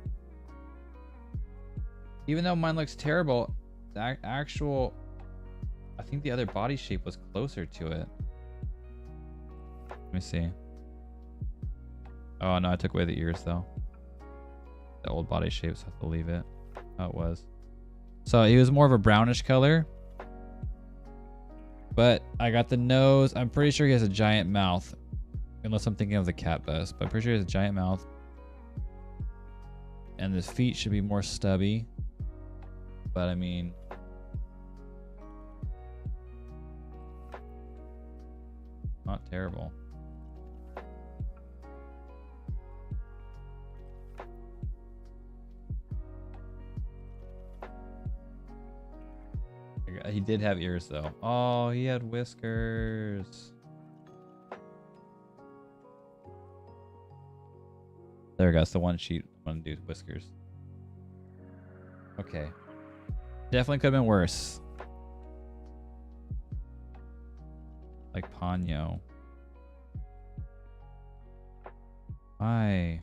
Even though mine looks terrible, the actual... I think the other body shape was closer to it. Let me see. Oh, no, I took away the ears, though. The old body shape, so I have to leave it how it was. So he was more of a brownish color. But I got the nose. I'm pretty sure he has a giant mouth. Unless I'm thinking of the cat bus. But I'm pretty sure he has a giant mouth. And his feet should be more stubby. But I mean... not terrible. He did have ears though. Oh, he had whiskers. There we go. That's the one sheet. I want to do whiskers. Okay. Definitely could have been worse. Like Ponyo. Why?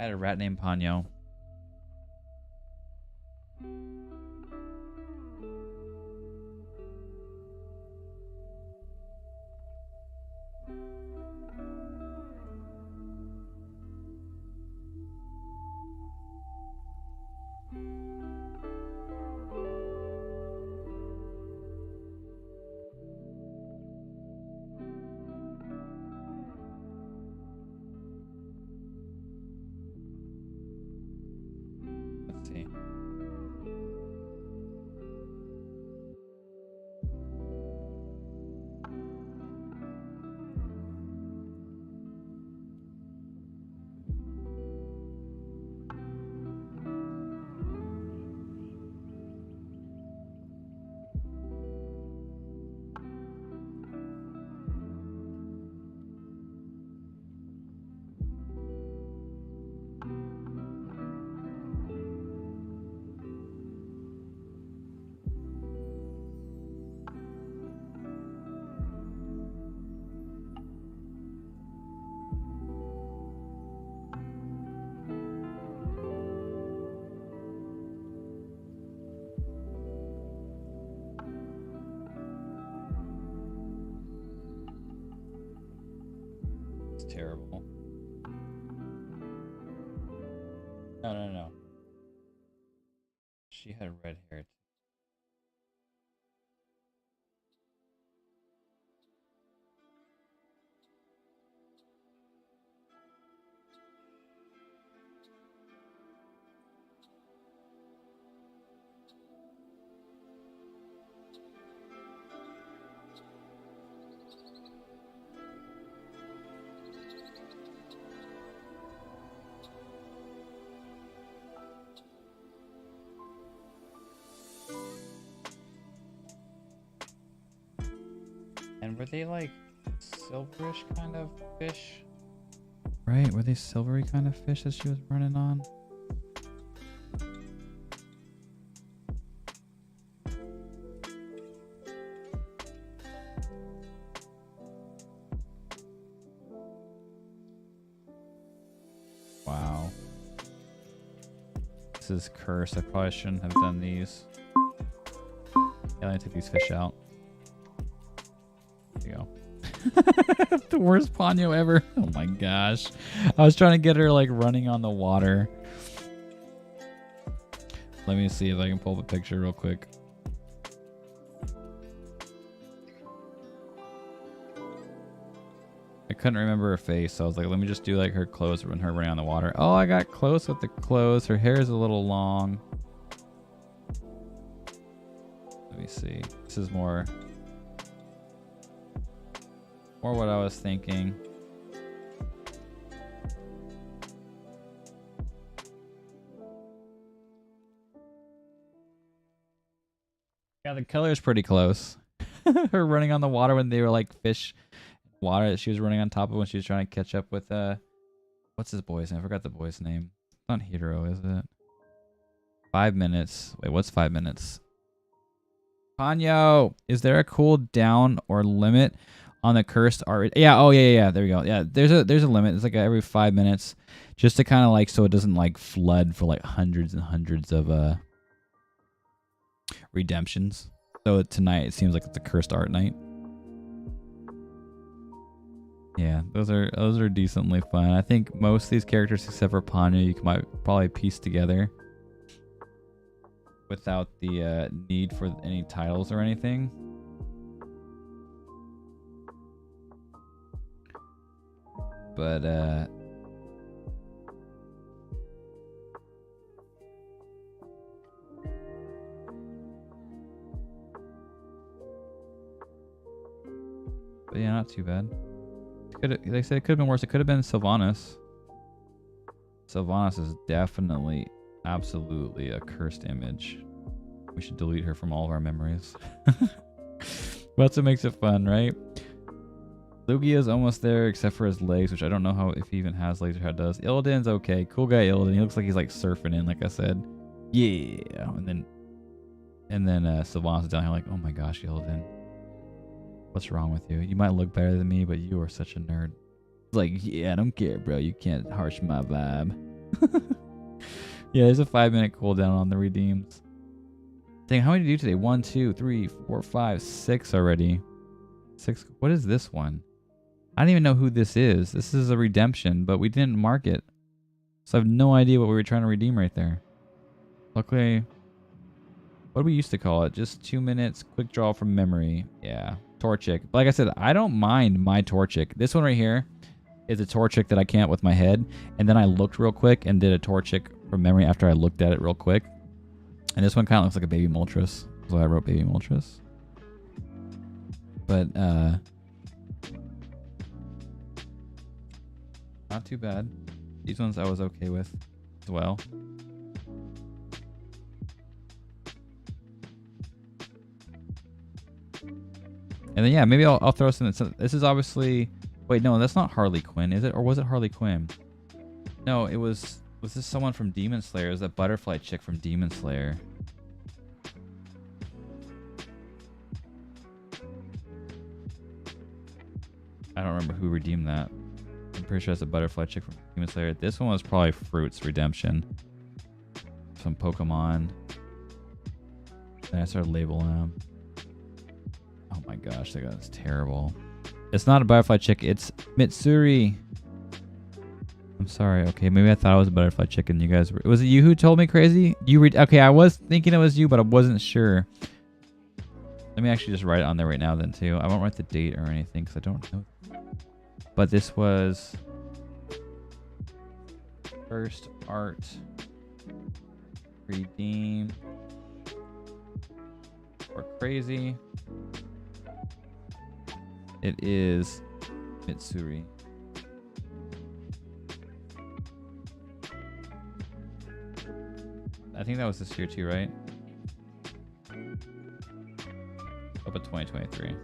I had a rat named Ponyo. Let's see. Terrible. No. She had red hair. And were they like silverish kind of fish? Right? Were they silvery kind of fish that she was running on? Wow. This is cursed. I probably shouldn't have done these. Yeah, let me take these fish out. There you go. The worst Ponyo ever. Oh my gosh. I was trying to get her like running on the water. Let me see if I can pull the picture real quick. I couldn't remember her face, so I was like, let me just do like her clothes when her running on the water. Oh, I got close with the clothes. Her hair is a little long. Let me see. This is more what I was thinking. Yeah, the color is pretty close. Her running on the water when they were like fish water that she was running on top of when she was trying to catch up with what's his boy's name? I forgot the boy's name. It's not Hiro, is it? 5 minutes. Wait, what's 5 minutes? Ponyo, is there a cool down or limit on the cursed art. Yeah. Oh yeah. There we go. Yeah. There's a limit. It's like every 5 minutes, just to kind of like so it doesn't like flood for like hundreds and hundreds of redemptions. So tonight it seems like it's a cursed art night. Yeah, those are decently fun. I think most of these characters, except for Panya, you might probably piece together without the need for any titles or anything. But yeah, not too bad. They said it could have been worse. It could have been Sylvanas. Sylvanas is definitely, absolutely a cursed image. We should delete her from all of our memories. That's what makes it fun, right? Lugia's almost there, except for his legs, which I don't know how if he even has legs or how it does. Illidan's okay. Cool guy Illidan. He looks like he's like surfing in, like I said. Yeah. And then Sylvanas is down here like, oh my gosh, Illidan. What's wrong with you? You might look better than me, but you are such a nerd. It's like, yeah, I don't care, bro. You can't harsh my vibe. Yeah, there's a 5-minute cooldown on the redeems. Dang, how many did you do today? 1, 2, 3, 4, 5, 6 already. 6. What is this one? I don't even know who this is. This is a redemption, but we didn't mark it. So I have no idea what we were trying to redeem right there. Luckily, what do we used to call it? Just 2 minutes, quick draw from memory. Yeah. Torchic. But like I said, I don't mind my Torchic. This one right here is a Torchic that I can't with my head. And then I looked real quick and did a Torchic from memory after I looked at it real quick. And this one kind of looks like a baby Moltres. So I wrote baby Moltres. But, not too bad. These ones I was okay with as well. And then, yeah, maybe I'll throw some. This is obviously... Wait, no, that's not Harley Quinn, is it? Or was it Harley Quinn? No, it was... Was this someone from Demon Slayer? It was that butterfly chick from Demon Slayer. I don't remember who redeemed that. I'm pretty sure it's a butterfly chick from Demon Slayer. This one was probably Fruit's Redemption. Some Pokemon. Then I started labeling them. Oh my gosh, that guy's terrible. It's not a butterfly chick, it's Mitsuri. I'm sorry. Okay, maybe I thought it was a butterfly chicken. You guys were... Was it you who told me crazy? Okay, I was thinking it was you, but I wasn't sure. Let me actually just write it on there right now then too. I won't write the date or anything because I don't know. But this was first art redeem for crazy. It is Mitsuri. I think that was this year too, right? Up at 2023.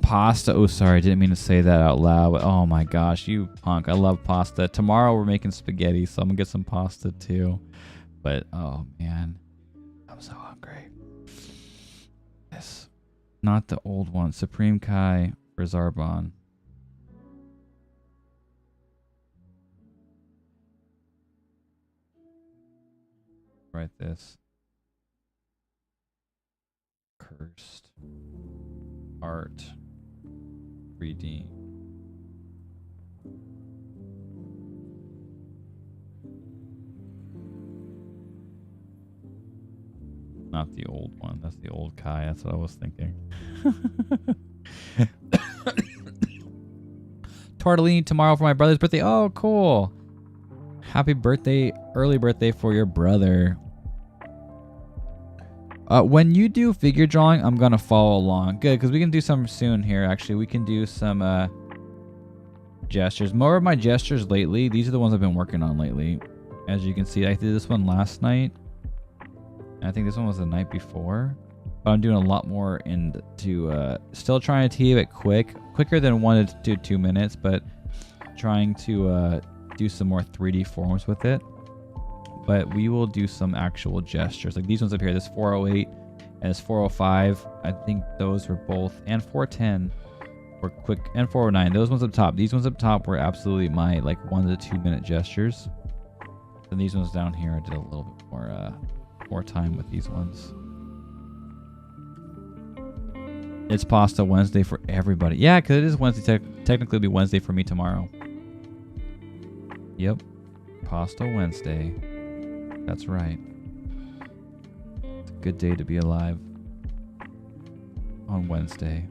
Pasta. Oh, sorry, I didn't mean to say that out loud. But oh my gosh, you punk! I love pasta. Tomorrow we're making spaghetti, so I'm gonna get some pasta too. But oh man, I'm so hungry. This, not the old one. Supreme Kai for Zarbon. Write this. Cursed art redeem. Not the old one. That's the old Kai. That's what I was thinking. Tortellini tomorrow for my brother's birthday. Oh, cool. Happy birthday, early birthday for your brother. When you do figure drawing, I'm going to follow along. Good, because we can do some soon here, actually. We can do some gestures. More of my gestures lately. These are the ones I've been working on lately. As you can see, I did this one last night. And I think this one was the night before. But I'm doing a lot more into... still trying to keep it quick. Quicker than 1 to 2 minutes, but trying to... do some more 3D forms with it. but we will do some actual gestures. Like these ones up here, this 408 and this 405. I think those were both, and 410 were quick, and 409. Those ones up top. These ones up top were absolutely my like 1 to 2 minute gestures. And these ones down here, I did a little bit more time with these ones. It's Pasta Wednesday for everybody. Yeah, because it is Wednesday. Technically, it'll be Wednesday for me tomorrow. Yep. Pasta Wednesday. That's right. It's a good day to be alive on Wednesday.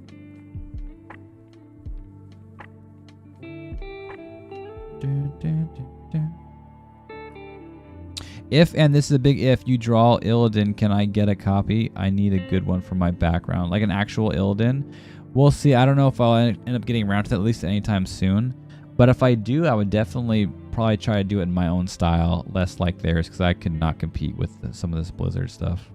If, and this is a big if, you draw Illidan, can I get a copy? I need a good one for my background, like an actual Illidan. We'll see. I don't know if I'll end up getting around to that at least anytime soon. But if I do, I would definitely probably try to do it in my own style, less like theirs, because I could not compete with some of this Blizzard stuff.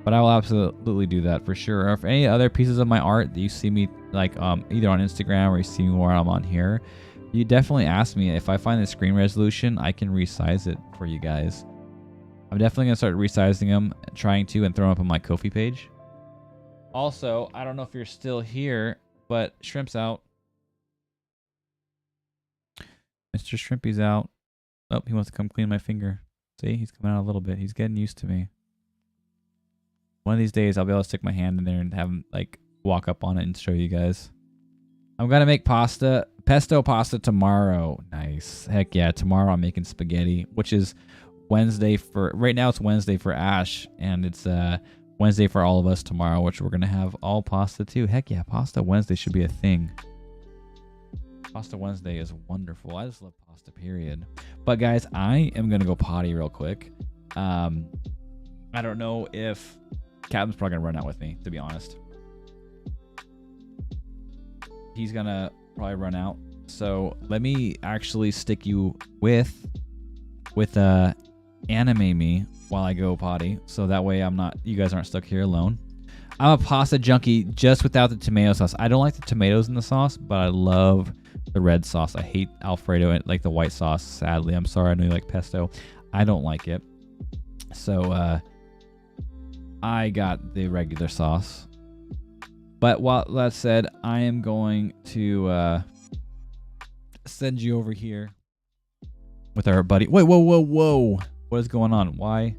But I will absolutely do that for sure. Or if any other pieces of my art that you see me like either on Instagram or you see me where I'm on here, you definitely ask me. If I find the screen resolution, I can resize it for you guys. I'm definitely going to start resizing them, trying to, and throw them up on my Ko-fi page. Also, I don't know if you're still here, but Shrimp's out. Mr. Shrimpy's out. Oh, he wants to come clean my finger. See, he's coming out a little bit. He's getting used to me. One of these days, I'll be able to stick my hand in there and have him like walk up on it and show you guys. I'm gonna make pesto pasta tomorrow. Nice. Heck yeah, tomorrow I'm making spaghetti, which is Wednesday for, right now it's Wednesday for Ash, and it's Wednesday for all of us tomorrow, which we're gonna have all pasta too. Heck yeah, Pasta Wednesday should be a thing. Pasta Wednesday is wonderful. I just love pasta, period. But guys, I am gonna go potty real quick. I don't know if Captain's probably gonna run out with me, to be honest. He's gonna probably run out. So let me actually stick you with anime me while I go potty. So that way you guys aren't stuck here alone. I'm a pasta junkie just without the tomato sauce. I don't like the tomatoes in the sauce, but I love the red sauce. I hate Alfredo and like the white sauce, sadly. I'm sorry, I know you like pesto. I don't like it. So I got the regular sauce. But while that said, I am going to send you over here with our buddy. Wait, whoa. What is going on? Why?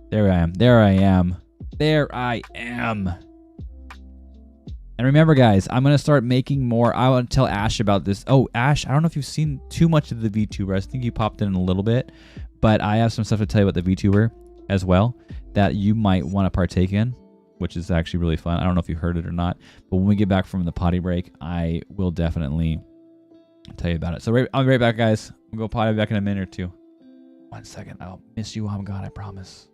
There I am. And remember, guys, I'm going to start making more. I want to tell Ash about this. Oh, Ash, I don't know if you've seen too much of the VTuber. I think you popped in a little bit. But I have some stuff to tell you about the VTuber as well that you might want to partake in, which is actually really fun. I don't know if you heard it or not, but when we get back from the potty break, I will definitely tell you about it. So I'll be right back, guys. We'll go potty back in a minute or two. 1 second. I'll miss you while I'm gone, I promise.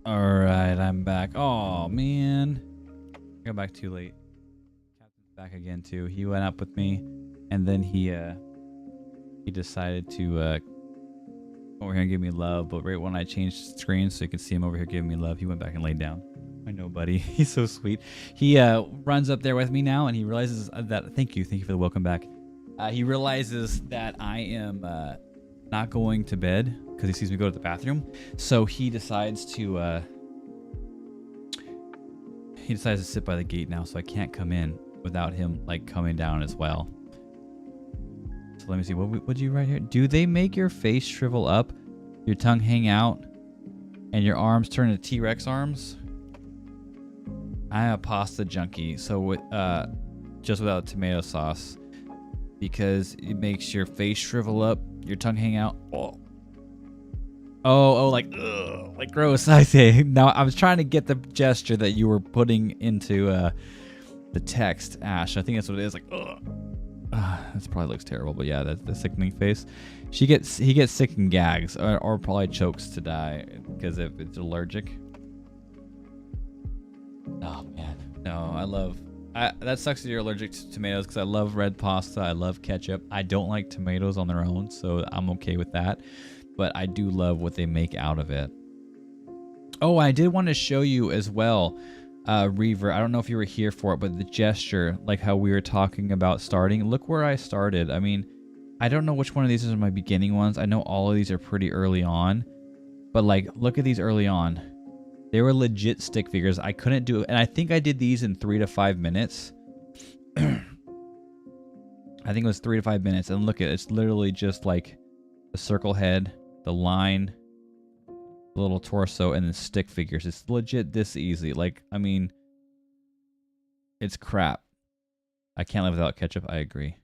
All right, I'm back. Oh man, I got back too late. Captain's back again too. He went up with me, and then he decided to come over here and give me love. But right when I changed screens so you can see him over here giving me love, he went back and laid down. I know, buddy. He's so sweet. He runs up there with me now, and he realizes that. Thank you for the welcome back. He realizes that I am not going to bed because he sees me go to the bathroom. So he decides to sit by the gate now, so I can't come in without him like coming down as well. So let me see. What'd you write here? Do they make your face shrivel up, your tongue hang out, and your arms turn into T-Rex arms? I'm a pasta junkie, so with just without tomato sauce, because it makes your face shrivel up, your tongue hang out. Oh, like, ugh, like gross. I say. Now I was trying to get the gesture that you were putting into the text, Ash. I think that's what it is. Like, ugh. This probably looks terrible, but yeah, that's the sickening face. He gets sick and gags, or probably chokes to die because if it's allergic. Oh man, no, that sucks that you're allergic to tomatoes because I love red pasta. I love ketchup. I don't like tomatoes on their own, so I'm okay with that. But I do love what they make out of it. Oh, I did want to show you as well, Reaver. I don't know if you were here for it, but the gesture, like how we were talking about starting. Look where I started. I mean, I don't know which one of these is my beginning ones. I know all of these are pretty early on. But like, look at these early on. They were legit stick figures. I couldn't do it. And I think I did these in 3 to 5 minutes. I think it was 3 to 5 minutes. And look at it. It's literally just like the circle head, the line, the little torso, and then stick figures. It's legit this easy. Like, I mean, it's crap. I can't live without ketchup. I agree.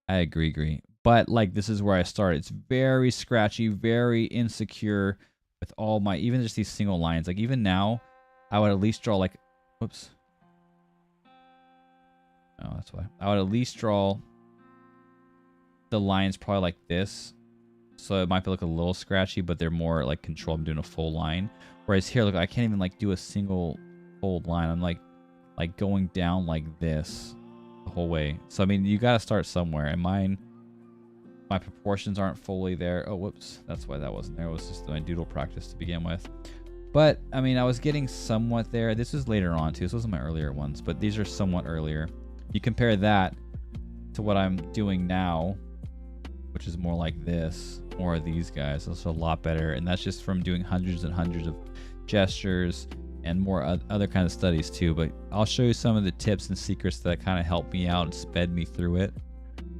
I agree. But like, this is where I started. It's very scratchy, very insecure with all my, even just these single lines. Like even now, I would at least draw like, whoops. Oh, that's why. I would at least draw the lines probably like this. So it might look a little scratchy, but they're more like controlled. I'm doing a full line. Whereas here, look, I can't even like do a single fold line. I'm like going down like this the whole way. So I mean, you got to start somewhere. And mine, my proportions aren't fully there. Oh, whoops. That's why that wasn't there. It was just my doodle practice to begin with. But I mean, I was getting somewhat there. This was later on too. This wasn't my earlier ones, but these are somewhat earlier. You compare that to what I'm doing now, which is more like this, more of these guys. It's a lot better. And that's just from doing hundreds and hundreds of gestures and more other kind of studies too. But I'll show you some of the tips and secrets that kind of helped me out and sped me through it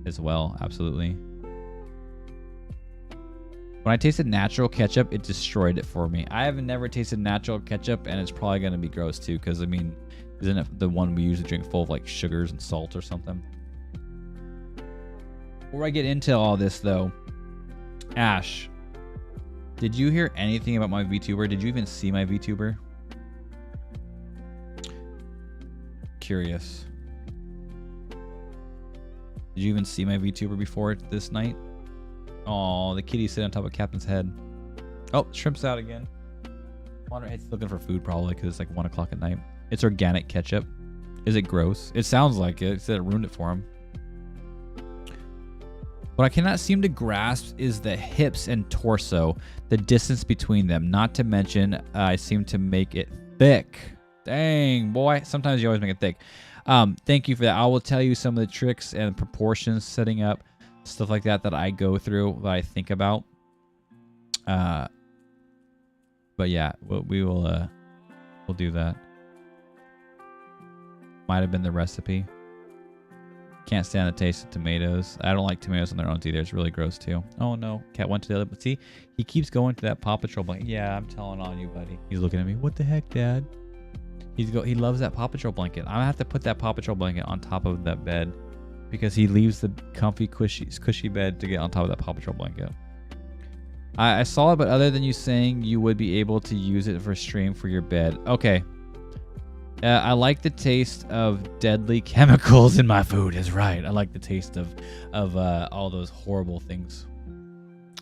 as well. Absolutely. When I tasted natural ketchup, it destroyed it for me. I have never tasted natural ketchup, and it's probably going to be gross too, because I mean, isn't it the one we usually drink full of like sugars and salt or something? Before I get into all this though, Ash, did you hear anything about my VTuber? Did you even see my VTuber? Curious. Did you even see my VTuber before this night? Oh, the kitty sitting on top of Captain's head. Oh, shrimp's out again. Wonder, it's looking for food probably because it's like 1 o'clock at night. It's organic ketchup. Is it gross? It sounds like it. It said it ruined it for him. What I cannot seem to grasp is the hips and torso, the distance between them. Not to mention, I seem to make it thick. Dang, boy. Sometimes you always make it thick. Thank you for that. I will tell you some of the tricks and proportions, setting up, stuff like that I go through, that I think about. But yeah, we'll do that. Might have been the recipe. Can't stand the taste of tomatoes. I don't like tomatoes on their own either. It's really gross too. Oh no, Cat went to the other. But see, he keeps going to that Paw Patrol blanket. Yeah, I'm telling on you, buddy. He's looking at me. What the heck, Dad? He loves that Paw Patrol blanket. I'm gonna have to put that Paw Patrol blanket on top of that bed because he leaves the comfy, cushy bed to get on top of that Paw Patrol blanket. I saw it, but other than you saying you would be able to use it for stream for your bed. Okay. I like the taste of deadly chemicals in my food. Is right. I like the taste of all those horrible things.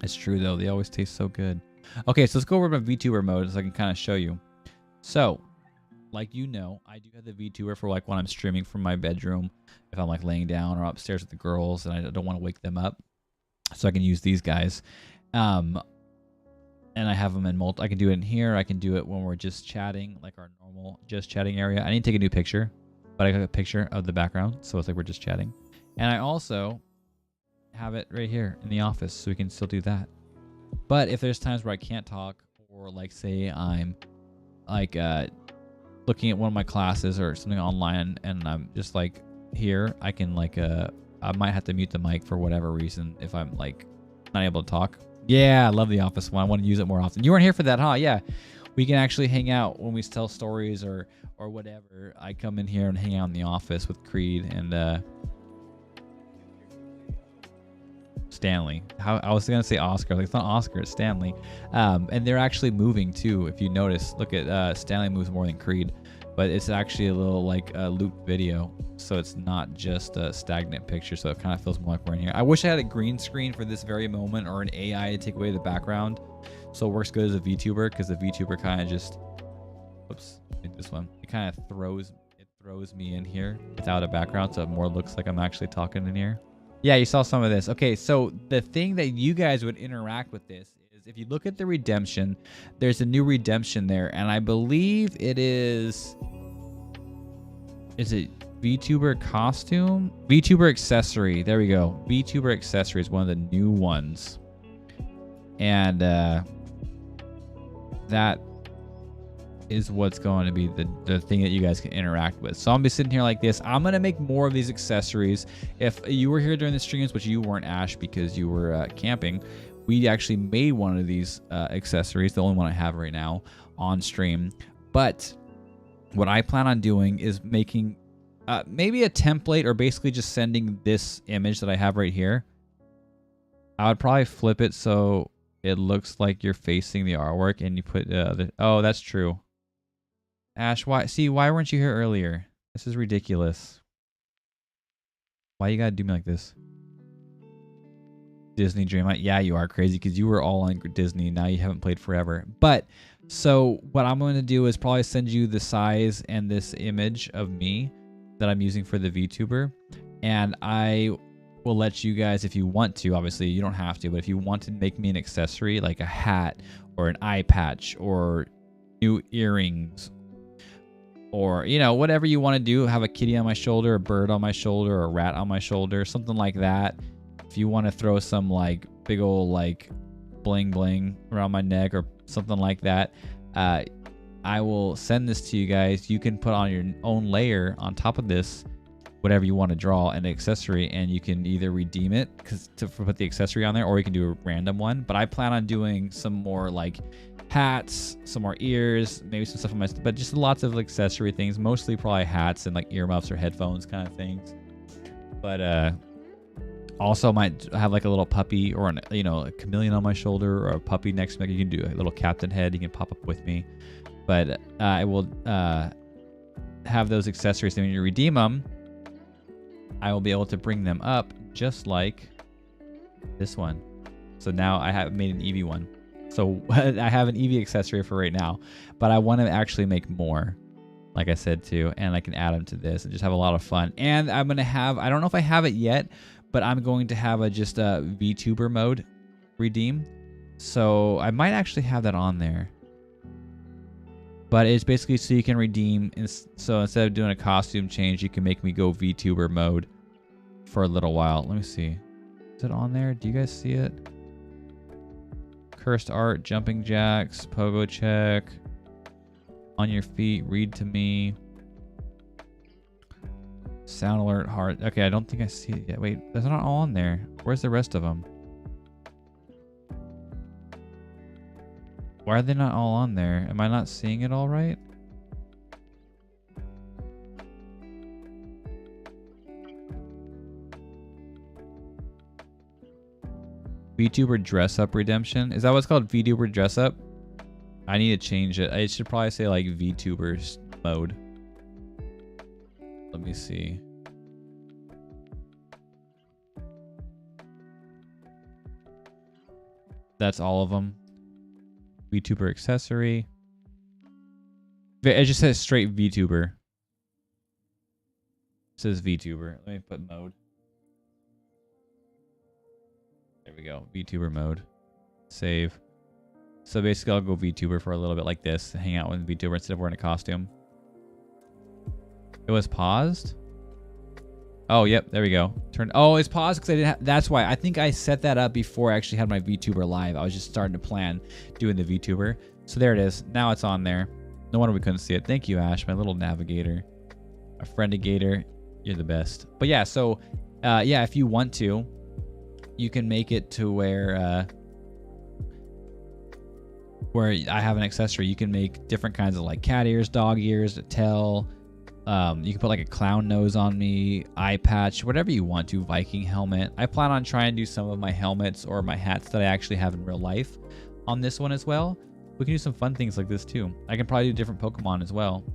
It's true though. They always taste so good. Okay, so let's go over my VTuber mode so I can kind of show you. So, like I do have the VTuber for like when I'm streaming from my bedroom, if I'm like laying down or upstairs with the girls and I don't want to wake them up, so I can use these guys. And I have them in I can do it in here. I can do it when we're just chatting, like our normal just chatting area. I need to take a new picture, but I got a picture of the background, so it's like we're just chatting. And I also have it right here in the office, so we can still do that. But if there's times where I can't talk, or like say I'm like looking at one of my classes or something online and I'm just like here, I can like I might have to mute the mic for whatever reason if I'm like not able to talk. Yeah, I love the office one. I want to use it more often. You weren't here for that, huh? Yeah. We can actually hang out when we tell stories or whatever. I come in here and hang out in the office with Creed and Stanley. I was gonna say Oscar. Like, it's not Oscar, it's Stanley. And they're actually moving too. If you notice, look at Stanley moves more than Creed, but it's actually a little like a loop video, so it's not just a stagnant picture. So it kind of feels more like we're in here. I wish I had a green screen for this very moment or an AI to take away the background, so it works good as a VTuber, because the VTuber kind of just, oops, I think this one. It kind of throws me in here without a background, so it more looks like I'm actually talking in here. Yeah, you saw some of this. Okay, so the thing that you guys would interact with this is if you look at the redemption, there's a new redemption there, and I believe it is it VTuber costume? VTuber accessory. There we go. VTuber accessory is one of the new ones. And that is what's going to be the thing that you guys can interact with. So I'm gonna be sitting here like this. I'm gonna make more of these accessories. If you were here during the streams, which you weren't, Ash, because you were camping, we actually made one of these accessories, the only one I have right now on stream. But what I plan on doing is making maybe a template, or basically just sending this image that I have right here. I would probably flip it so it looks like you're facing the artwork, and you put oh, that's true. Ash, why weren't you here earlier? This is ridiculous. Why you gotta do me like this? Disney Dream. Yeah, you are crazy, because you were all on Disney. Now you haven't played forever. But so what I'm going to do is probably send you the size and this image of me that I'm using for the VTuber, and I will let you guys, if you want to, obviously you don't have to, but if you want to make me an accessory like a hat or an eye patch or new earrings, or whatever you want to do, have a kitty on my shoulder, a bird on my shoulder, or a rat on my shoulder, something like that. If you want to throw some like big old like bling bling around my neck or something like that, I will send this to you guys. You can put on your own layer on top of this, whatever you want to draw, an accessory, and you can either redeem it to put the accessory on there, or you can do a random one. But I plan on doing some more like hats, some more ears, maybe some stuff on my, but just lots of accessory things, mostly probably hats and like earmuffs or headphones kind of things. But also might have like a little puppy or a chameleon on my shoulder, or a puppy next to me. You can do a little captain head. You can pop up with me. But I will have those accessories, and when you redeem them, I will be able to bring them up just like this one. So now I have made an Eevee one. So I have an Eevee accessory for right now, but I want to actually make more, like I said too, and I can add them to this and just have a lot of fun. And I'm going to have, I don't know if I have it yet, but I'm going to have just a VTuber mode redeem. So I might actually have that on there. But it's basically so you can redeem. So instead of doing a costume change, you can make me go VTuber mode for a little while. Let me see. Is it on there? Do you guys see it? Cursed art, jumping jacks, pogo check, on your feet, read to me, sound alert, heart. Okay, I don't think I see it yet. Wait, that's not all on there. Where's the rest of them? Why are they not all on there? Am I not seeing it all right? VTuber dress up redemption. Is that what's called, VTuber dress up? I need to change it. I should probably say like VTubers mode. Let me see. That's all of them. VTuber accessory. It just says straight VTuber. It says VTuber. Let me put mode. There we go. VTuber mode. Save. So basically I'll go VTuber for a little bit like this. Hang out with VTuber instead of wearing a costume. It was paused? Oh, yep. There we go. Oh, it's paused because I didn't have... That's why. I think I set that up before I actually had my VTuber live. I was just starting to plan doing the VTuber. So there it is. Now it's on there. No wonder we couldn't see it. Thank you, Ash, my little navigator. My friendigator. You're the best. But yeah, so... yeah, if you want to, you can make it to where I have an accessory. You can make different kinds of like cat ears, dog ears, a tail. You can put like a clown nose on me, eye patch, whatever you want to, Viking helmet. I plan on trying to do some of my helmets or my hats that I actually have in real life on this one as well. We can do some fun things like this too. I can probably do different Pokemon as well,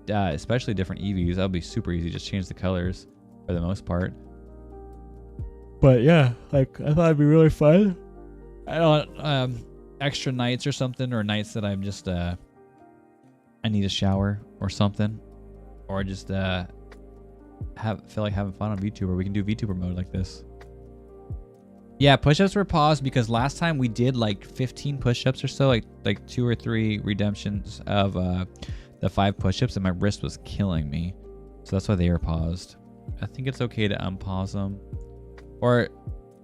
especially different Eevees. That would be super easy. Just change the colors for the most part. But yeah, like I thought it'd be really fun. I don't extra nights or something, or nights that I'm just I need a shower or something. Or just feel like having fun on VTuber. We can do VTuber mode like this. Yeah, push-ups were paused because last time we did like 15 push-ups or so, like 2 or 3 redemptions of the 5 push-ups, and my wrist was killing me. So that's why they were paused. I think it's okay to unpause them. Or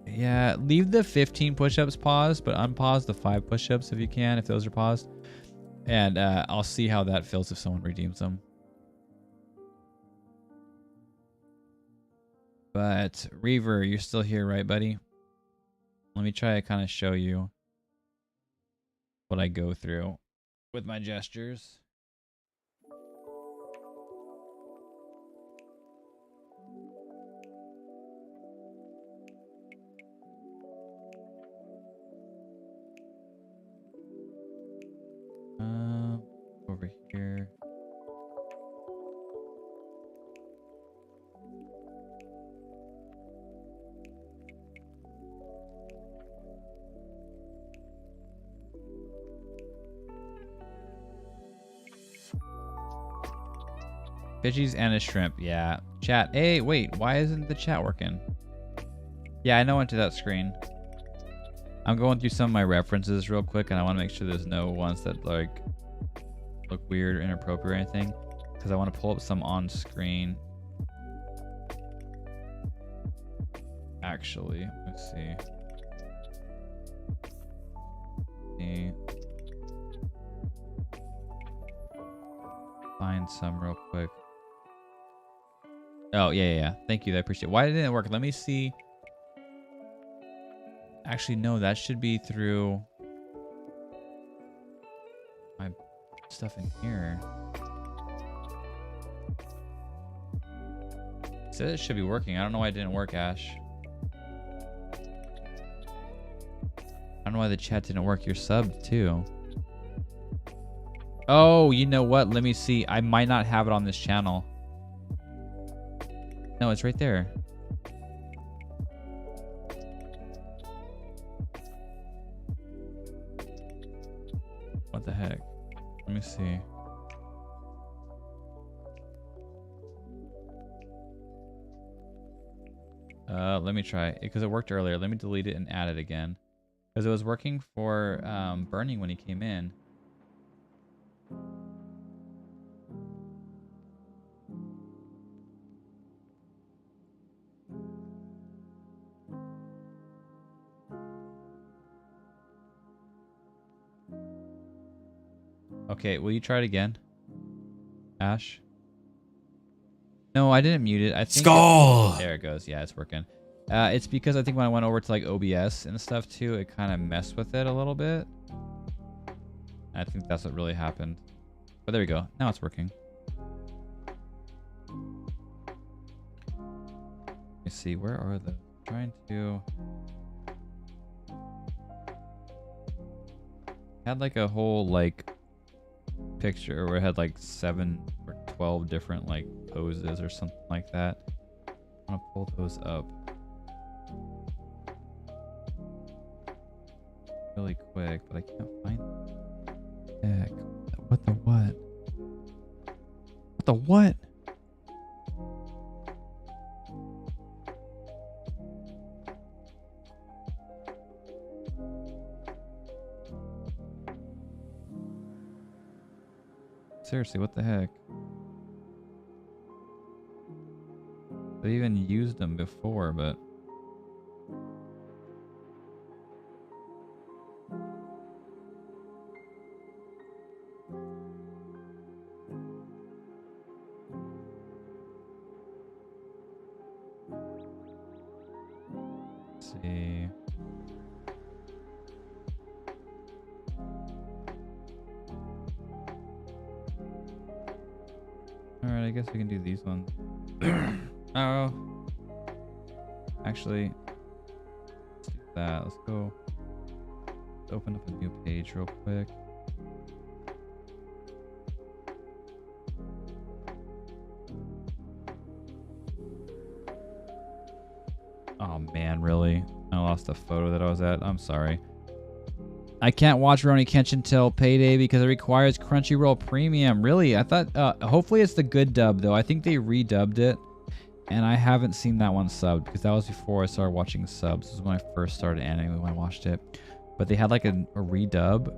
yeah, leave the 15 push-ups paused, but unpause the 5 push-ups if you can, if those are paused. And I'll see how that feels if someone redeems them. But Reaver, you're still here, right, buddy? Let me try to kind of show you what I go through with my gestures. Over here. Veggies and a shrimp. Yeah. Chat. Hey, wait. Why isn't the chat working? Yeah, I know I went to that screen. I'm going through some of my references real quick, and I want to make sure there's no ones that like look weird or inappropriate or anything, because I want to pull up some on screen. Actually, let's see. Find some real quick. Oh, yeah. Thank you. I appreciate it. Why didn't it work? Let me see. Actually, no, that should be through my stuff in here. It said it should be working. I don't know why it didn't work, Ash. I don't know why the chat didn't work. You're subbed too. Oh, you know what? Let me see. I might not have it on this channel. No, it's right there. What the heck? Let me see. Let me try it because it worked earlier. Let me delete it and add it again because it was working for Burning when he came in. Okay, will you try it again, Ash? No, I didn't mute it. I think Skull. There it goes. Yeah, it's working. It's because I think when I went over to like OBS and stuff too, it kind of messed with it a little bit. I think that's what really happened. But there we go. Now it's working. Let me see. Where are the... trying to... had like a whole like picture where it had like 7 or 12 different like poses or something like that. I want to pull those up really quick, but I can't find them. Heck, what the what? the what? Seriously, what the heck? They even used them before, but... Let's see... Alright, I guess we can do these ones. Oh. Actually, let's do that. Let's go open up a new page real quick. Oh man, really? I lost the photo that I was at. I'm sorry. I can't watch Rurouni Kenshin till payday because it requires Crunchyroll Premium. Really? I thought, hopefully it's the good dub though. I think they redubbed it. And I haven't seen that one subbed because that was before I started watching subs. This is when I first started anime when I watched it. But they had like a redub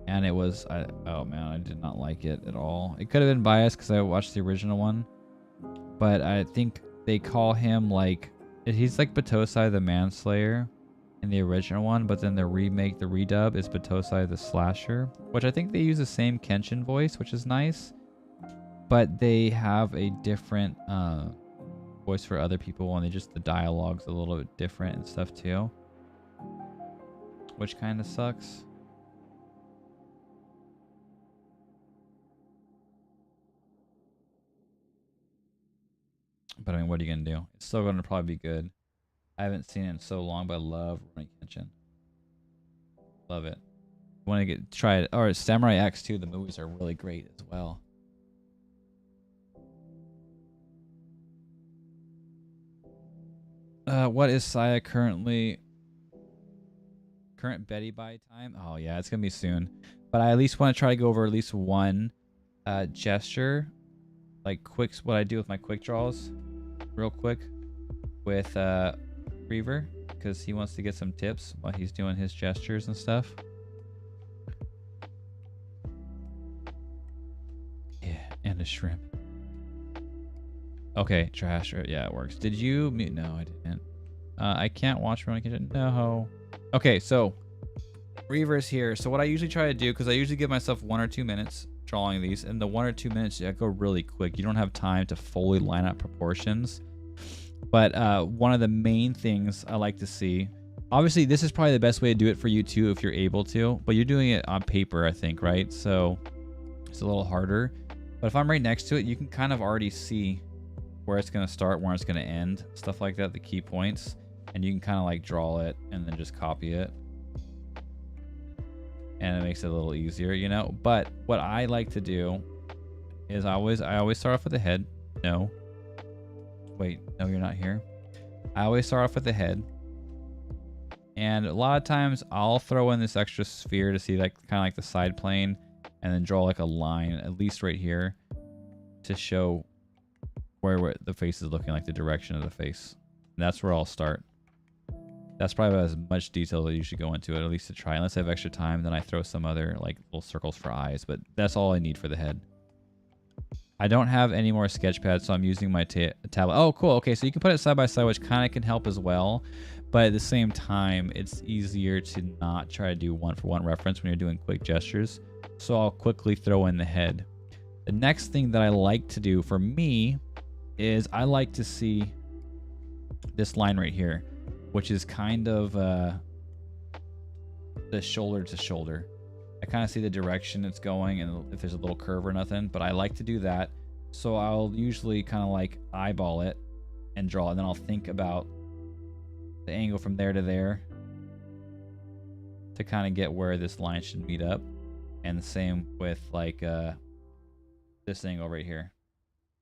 and it was, oh man, I did not like it at all. It could have been biased because I watched the original one. But I think they call him like, he's like Batosai the Manslayer in the original one. But then the remake, the redub is Batosai the Slasher. Which I think they use the same Kenshin voice, which is nice. But they have a different... voice for other people, and the dialogue's a little bit different and stuff too, which kind of sucks. But I mean, what are you gonna do? It's still gonna probably be good. I haven't seen it in so long, but I love Rurouni Kenshin. Love it. Want to try it? Or Samurai X too. The movies are really great as well. What is Saya current Betty by time? Oh yeah, it's gonna be soon. But I at least want to try to go over at least one gesture, like what I do with my quick draws, real quick, with Reaver, because he wants to get some tips while he's doing his gestures and stuff. Yeah, and a shrimp. Okay, trash. Yeah, it works. Did you mute? No, I didn't. I can't watch Rurouni Kenshin. No. Okay, so Reaver's here. So what I usually try to do, because I usually give myself 1 or 2 minutes drawing these, and the 1 or 2 minutes, yeah, go really quick. You don't have time to fully line up proportions. But one of the main things I like to see, obviously this is probably the best way to do it for you too if you're able to, but you're doing it on paper, I think, right? So it's a little harder. But if I'm right next to it, you can kind of already see where it's going to start, where it's going to end, stuff like that, the key points, and you can kind of like draw it and then just copy it, and it makes it a little easier, you know. But what I like to do is I always start off with the head. No, wait, no, you're not here. I always start off with the head, and a lot of times I'll throw in this extra sphere to see like kind of like the side plane, and then draw like a line at least right here to show where the face is looking, like the direction of the face. And that's where I'll start. That's probably as much detail that you should go into it, at least to try. Unless I have extra time, then I throw some other like little circles for eyes, but that's all I need for the head. I don't have any more sketch pads, so I'm using my tablet. Oh, cool. Okay, so you can put it side by side, which kind of can help as well. But at the same time, it's easier to not try to do one-for-one reference when you're doing quick gestures. So I'll quickly throw in the head. The next thing that I like to do for me is I like to see this line right here, which is kind of the shoulder to shoulder. I kind of see the direction it's going and if there's a little curve or nothing, but I like to do that. So I'll usually kind of like eyeball it and draw, and then I'll think about the angle from there to there to kind of get where this line should meet up. And the same with like this angle right here.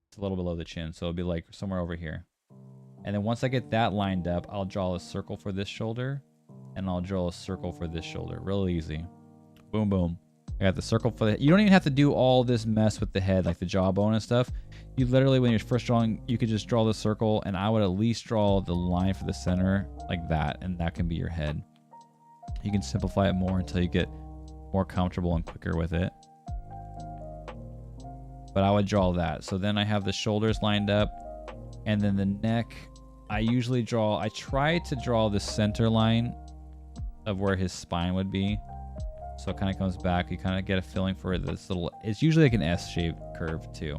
It's a little below the chin, so it'll be like somewhere over here. And then once I get that lined up, I'll draw a circle for this shoulder, and I'll draw a circle for this shoulder. Real easy. Boom, boom. I got the circle for the. You don't even have to do all this mess with the head, like the jawbone and stuff. You literally, when you're first drawing, you could just draw the circle, and I would at least draw the line for the center like that, and that can be your head. You can simplify it more until you get more comfortable and quicker with it. But I would draw that. So then I have the shoulders lined up, and then the neck. I usually draw. I try to draw the center line of where his spine would be. So it kind of comes back. You kind of get a feeling for this little. It's usually like an S-shaped curve too.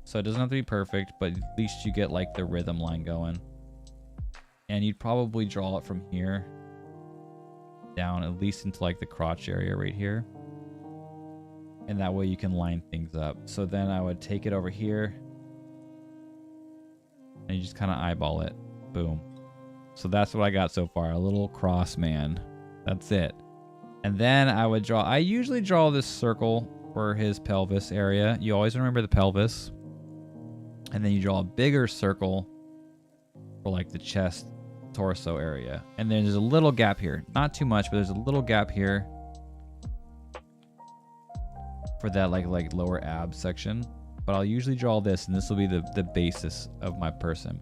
So it doesn't have to be perfect, but at least you get like the rhythm line going. And you'd probably draw it from here down at least into like the crotch area right here. And that way you can line things up. So then I would take it over here and you just kind of eyeball it. Boom. So that's what I got so far. A little cross man. That's it. And then I would draw. I usually draw this circle for his pelvis area. You always remember the pelvis. And then you draw a bigger circle for like the chest, torso area. And then there's a little gap here. Not too much, but there's a little gap here for that like lower ab section. But I'll usually draw this, and this will be the basis of my person.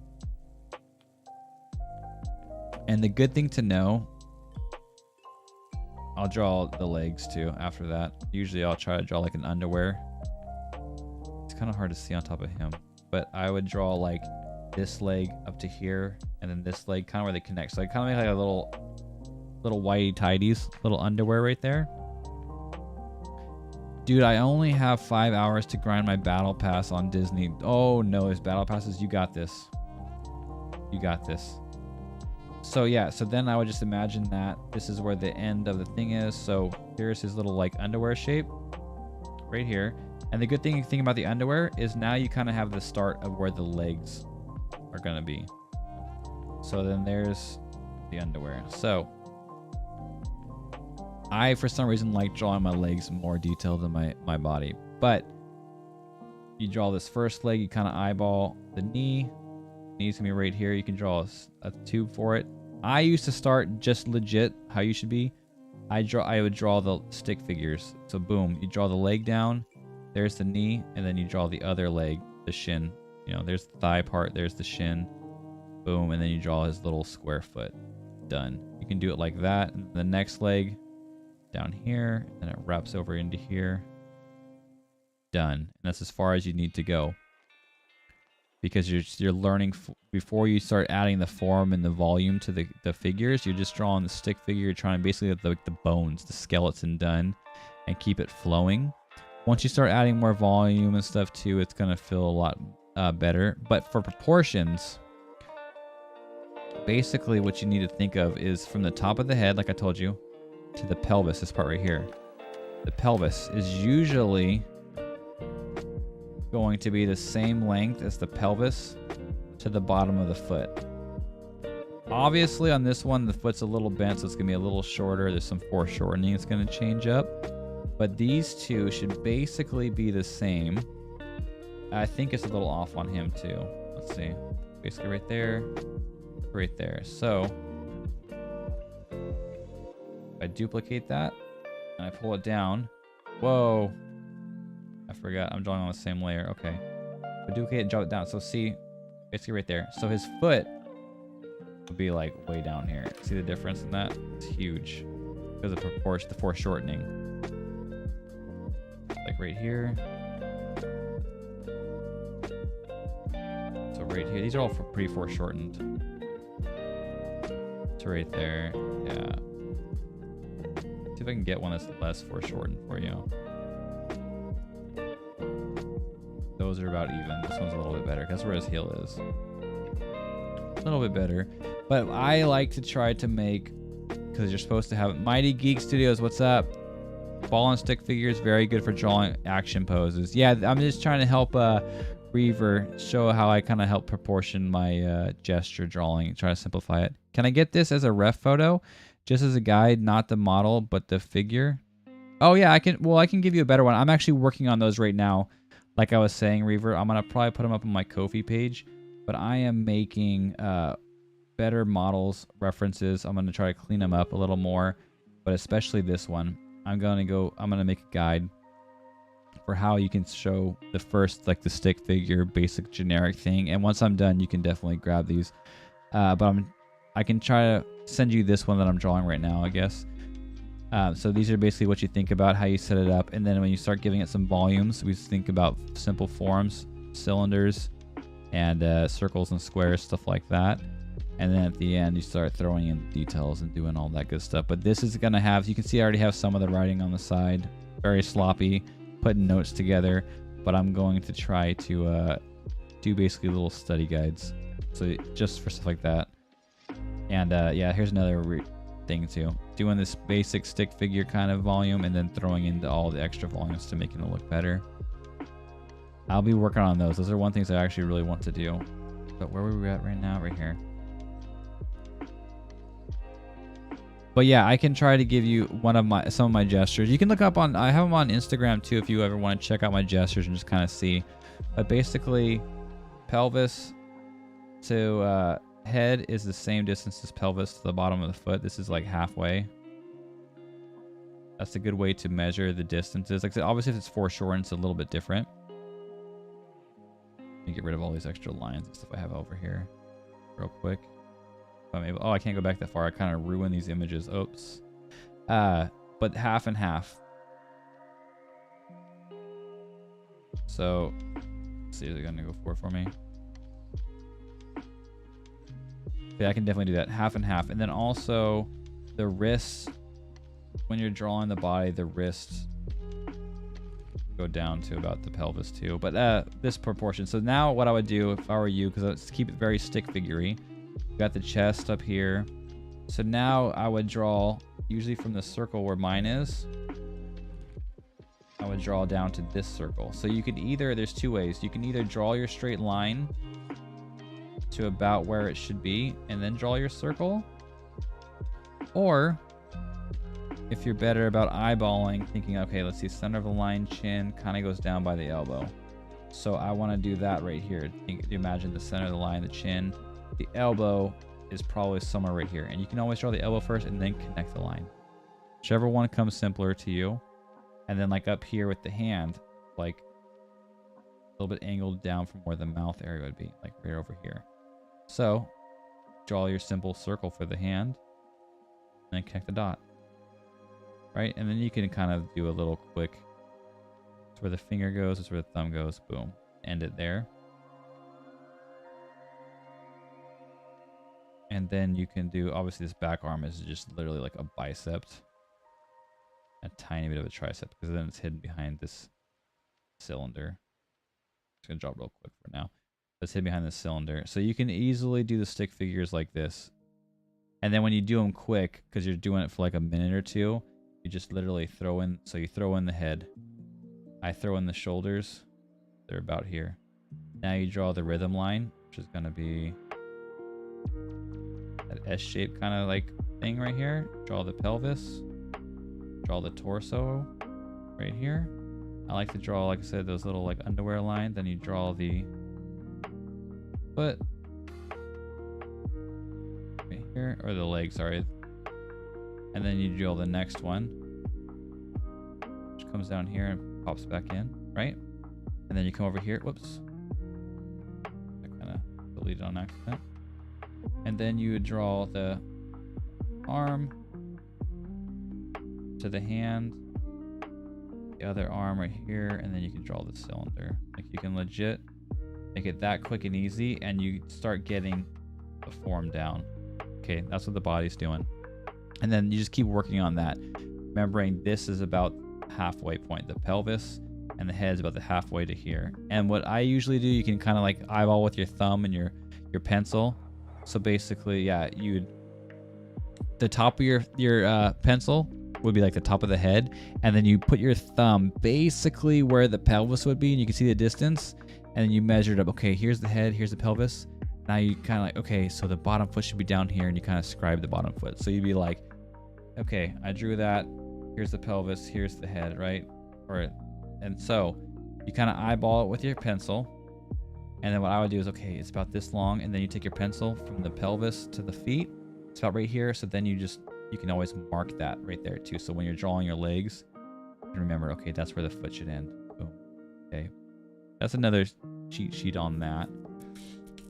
And the good thing to know, I'll draw the legs too after that. Usually I'll try to draw like an underwear. It's kind of hard to see on top of him. But I would draw like this leg up to here, and then this leg kind of where they connect. So I kind of make like a little whitey tidies, little underwear right there. Dude, I only have 5 hours to grind my battle pass on Disney. Oh no, his battle passes. You got this. You got this. So yeah, so then I would just imagine that this is where the end of the thing is. So here's his little like underwear shape right here. And the good thing about the underwear is now you kind of have the start of where the legs are going to be. So then there's the underwear. So I, for some reason, like drawing my legs more detailed than my body. But you draw this first leg, you kind of eyeball the knee. Knee's going to be right here. You can draw a tube for it. I used to start just legit how you should be. I would draw the stick figures. So boom, you draw the leg down. There's the knee, and then you draw the other leg, the shin. You know, there's the thigh part, there's the shin. Boom, and then you draw his little square foot. Done. You can do it like that. And the next leg down here, and it wraps over into here. Done. And that's as far as you need to go. Because you're learning before you start adding the form and the volume to the figures. You're just drawing the stick figure. You're trying to basically get the bones, the skeleton done, and keep it flowing. Once you start adding more volume and stuff too, it's going to feel a lot better. But for proportions, basically what you need to think of is from the top of the head, like I told you, to the pelvis, this part right here. The pelvis is usually going to be the same length as the pelvis to the bottom of the foot. Obviously on this one, the foot's a little bent, so it's going to be a little shorter. There's some foreshortening it's going to change up. But these two should basically be the same. I think it's a little off on him too. Let's see. Basically right there. Right there. So if I duplicate that and I pull it down. Whoa. I forgot. I'm drawing on the same layer. Okay. If I duplicate and drop it down. So see, basically right there. So his foot would be like way down here. See the difference in that? It's huge. Because of proportion, the foreshortening. Like right here. So right here, these are all pretty foreshortened. To right there, yeah. See if I can get one that's less foreshortened for you. Those are about even. This one's a little bit better. That's where his heel is. A little bit better. But I like to try to make, because you're supposed to have Mighty Geek Studios, what's up? Ball and stick figures, very good for drawing action poses. Yeah, I'm just trying to help Reaver show how I kind of help proportion my gesture drawing, try to simplify it. Can I get this as a ref photo? Just as a guide, not the model, but the figure? Oh yeah, I can give you a better one. I'm actually working on those right now. Like I was saying, Reaver, I'm going to probably put them up on my Ko-fi page. But I am making better models, references. I'm going to try to clean them up a little more. But especially this one. I'm gonna make a guide for how you can show the first, like the stick figure basic generic thing. And once I'm done, you can definitely grab these. But I can try to send you this one that I'm drawing right now, I guess. So these are basically what you think about, how you set it up. And then when you start giving it some volumes, we think about simple forms, cylinders, and circles and squares, stuff like that. And then at the end, you start throwing in details and doing all that good stuff. But this is going to have, you can see I already have some of the writing on the side. Very sloppy, putting notes together. But I'm going to try to do basically little study guides. So just for stuff like that. And yeah, here's another thing too. Doing this basic stick figure kind of volume and then throwing into all the extra volumes to make it look better. I'll be working on those. Those are one things I actually really want to do. But where were we at right now? Right here. But yeah, I can try to give you some of my gestures. You can look up I have them on Instagram too if you ever want to check out my gestures and just kind of see. But basically, pelvis to head is the same distance as pelvis to the bottom of the foot. This is like halfway. That's a good way to measure the distances. Like I said, obviously if it's foreshortened, it's a little bit different. Let me get rid of all these extra lines and stuff I have over here real quick. Oh, I can't go back that far. I kind of ruined these images. Oops. But half and half. So, let's see, is it gonna go for me? Yeah, I can definitely do that. Half and half. And then also the wrists, when you're drawing the body, the wrists go down to about the pelvis too. But this proportion. So now what I would do if I were you, because let's keep it very stick figure-y. Got the chest up here. So now I would draw, usually from the circle where mine is, I would draw down to this circle. So you could either, there's two ways. You can either draw your straight line to about where it should be and then draw your circle. Or if you're better about eyeballing, thinking, okay, let's see, center of the line, chin kind of goes down by the elbow. So I want to do that right here. Imagine the center of the line, the chin. The elbow is probably somewhere right here. And you can always draw the elbow first and then connect the line. Whichever one comes simpler to you. And then like up here with the hand, like a little bit angled down from where the mouth area would be, like right over here. So draw your simple circle for the hand and then connect the dot. Right? And then you can kind of do a little quick, that's where the finger goes, that's where the thumb goes, boom. End it there. And then you can do, obviously this back arm is just literally like a bicep. A tiny bit of a tricep, because then it's hidden behind this cylinder. Just gonna draw real quick for now. It's hidden behind this cylinder. So you can easily do the stick figures like this. And then when you do them quick, because you're doing it for like a minute or two, you just literally throw in, so you throw in the head. I throw in the shoulders. They're about here. Now you draw the rhythm line, which is gonna be that S-shaped kind of like thing right here. Draw the pelvis. Draw the torso right here. I like to draw, like I said, those little like underwear lines. Then you draw the foot right here, or the leg, sorry. And then you draw the next one, which comes down here and pops back in, right? And then you come over here. Whoops. I kind of deleted on accident. And then you would draw the arm to the hand, the other arm right here, and then you can draw the cylinder. Like you can legit make it that quick and easy, and you start getting the form down. Okay, that's what the body's doing. And then you just keep working on that. Remembering this is about halfway point, the pelvis, and the head's about the halfway to here. And what I usually do, you can kind of like eyeball with your thumb and your pencil. So basically, yeah, the top of your pencil would be like the top of the head, and then you put your thumb basically where the pelvis would be, and you can see the distance, and then you measure it up. Okay, here's the head, here's the pelvis. Now you kind of like, okay, so the bottom foot should be down here, and you kind of scribe the bottom foot. So you'd be like, okay, I drew that. Here's the pelvis, here's the head, right? And so you kind of eyeball it with your pencil. And then what I would do is, okay, it's about this long, and then you take your pencil from the pelvis to the feet. It's about right here. So then you just you can always mark that right there too. So when you're drawing your legs, remember, okay, that's where the foot should end. Boom. Okay. That's another cheat sheet on that.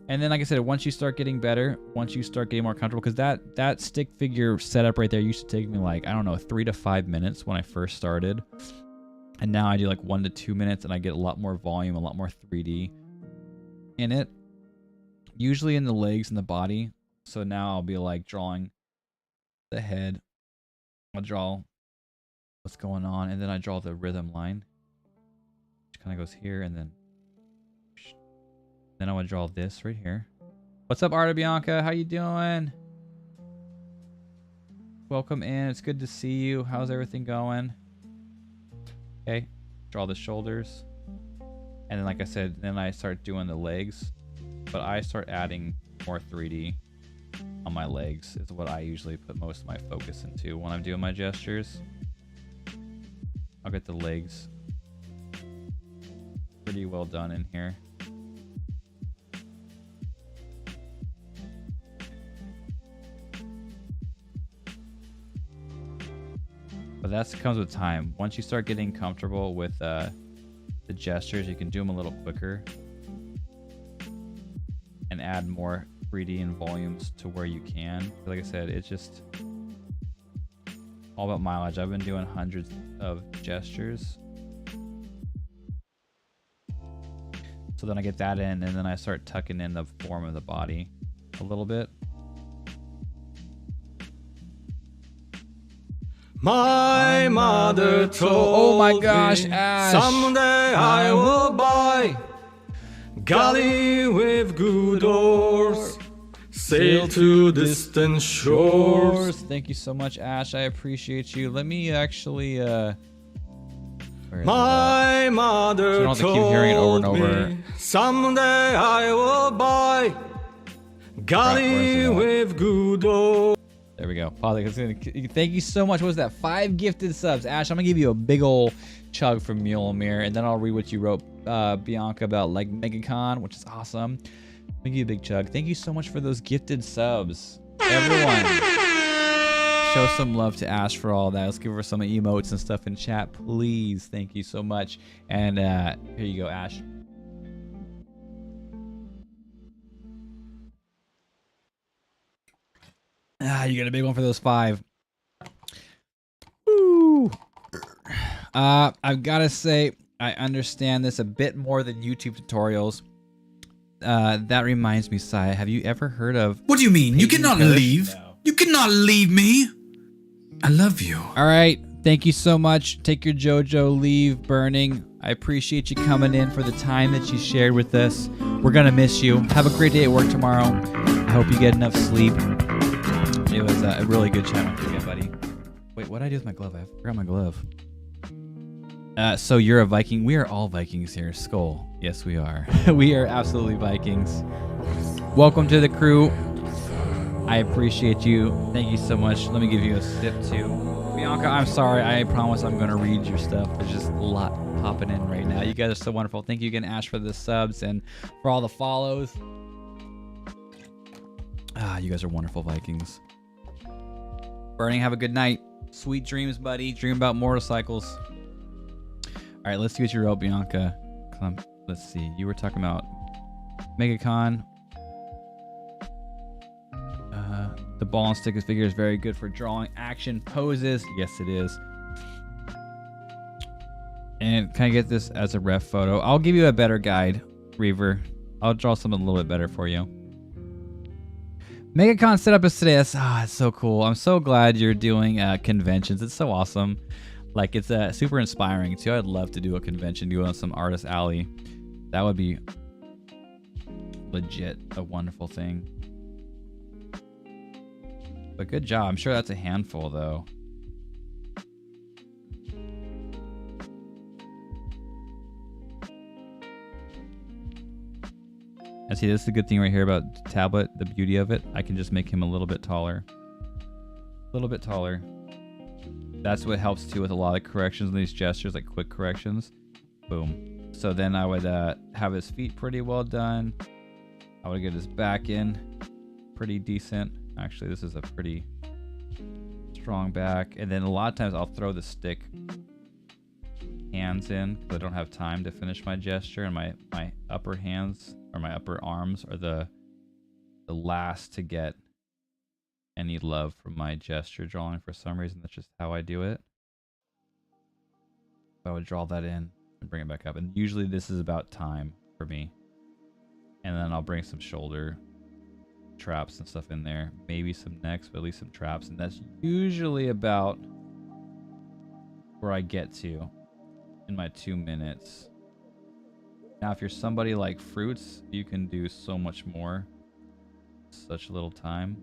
And then, like I said, once you start getting better, once you start getting more comfortable, because that stick figure setup right there used to take me like, I don't know, 3 to 5 minutes when I first started. And now I do like 1 to 2 minutes, and I get a lot more volume, a lot more 3D in it. Usually in the legs and the body. So now I'll be like drawing the head. I'll draw what's going on, and then I draw the rhythm line. Which kind of goes here, and then I would draw this right here. What's up, Arta Bianca? How you doing? Welcome in. It's good to see you. How's everything going? Okay. Draw the shoulders. And then, like I said, then I start doing the legs. But I start adding more 3D on my legs is what I usually put most of my focus into when I'm doing my gestures. I'll get the legs pretty well done in here. But that comes with time. Once you start getting comfortable with the gestures, you can do them a little quicker and add more 3D and volumes to where you can. Like I said, it's just all about mileage. I've been doing hundreds of gestures. So then I get that in, and then I start tucking in the form of the body a little bit. My mother told oh my gosh, me Ash. Someday I will buy galley with good oars, sail to distant shores. Thank you so much, Ash. I appreciate you. Let me actually My mother so you don't have to keep hearing it over and told over. me someday I will buy galley with good oars. There we go. Thank you so much. What was that? 5 gifted subs. Ash, I'm going to give you a big ol' chug from Mjolnir, and then I'll read what you wrote, Bianca, about like MegaCon, which is awesome. Let me give you a big chug. Thank you so much for those gifted subs. Everyone, show some love to Ash for all that. Let's give her some emotes and stuff in chat, please. Thank you so much. And here you go, Ash. You got a big one for those 5. Woo. I've got to say, I understand this a bit more than YouTube tutorials. That reminds me, Sai, have you ever heard of... What do you mean? You cannot leave. No. You cannot leave me. I love you. All right. Thank you so much. Take your JoJo leave, Burning. I appreciate you coming in for the time that you shared with us. We're going to miss you. Have a great day at work tomorrow. I hope you get enough sleep. It was a really good chat with you again, buddy. Wait, what did I do with my glove? I forgot my glove. So you're a Viking. We are all Vikings here. Skull. Yes, we are. We are absolutely Vikings. Welcome to the crew. I appreciate you. Thank you so much. Let me give you a sip too. Bianca, I'm sorry. I promise I'm going to read your stuff. There's just a lot popping in right now. You guys are so wonderful. Thank you again, Ash, for the subs and for all the follows. You guys are wonderful Vikings. Burning, have a good night. Sweet dreams, buddy. Dream about motorcycles. All right, let's see what you wrote, Bianca. Let's see. You were talking about MegaCon. The ball and stick figure is very good for drawing action poses. Yes, it is. And can I get this as a ref photo? I'll give you a better guide, Reaver. I'll draw something a little bit better for you. MegaCon setup is today. It's so cool. I'm so glad you're doing conventions. It's so awesome. Like, it's super inspiring too. I'd love to do a convention, do on some artist alley. That would be legit a wonderful thing. But good job. I'm sure that's a handful though. And see, this is the good thing right here about the tablet, the beauty of it. I can just make him a little bit taller. A little bit taller. That's what helps too with a lot of corrections in these gestures, like quick corrections. Boom. So then I would have his feet pretty well done. I would get his back in pretty decent. Actually, this is a pretty strong back. And then a lot of times I'll throw the stick hands in because I don't have time to finish my gesture, and my upper hands or my upper arms are the last to get any love from my gesture drawing for some reason. That's just how I do it. I would draw that in and bring it back up, and usually this is about time for me. And then I'll bring some shoulder traps and stuff in there, maybe some necks, but at least some traps, and that's usually about where I get to in my 2 minutes. Now if you're somebody like Fruits, you can do so much more, such little time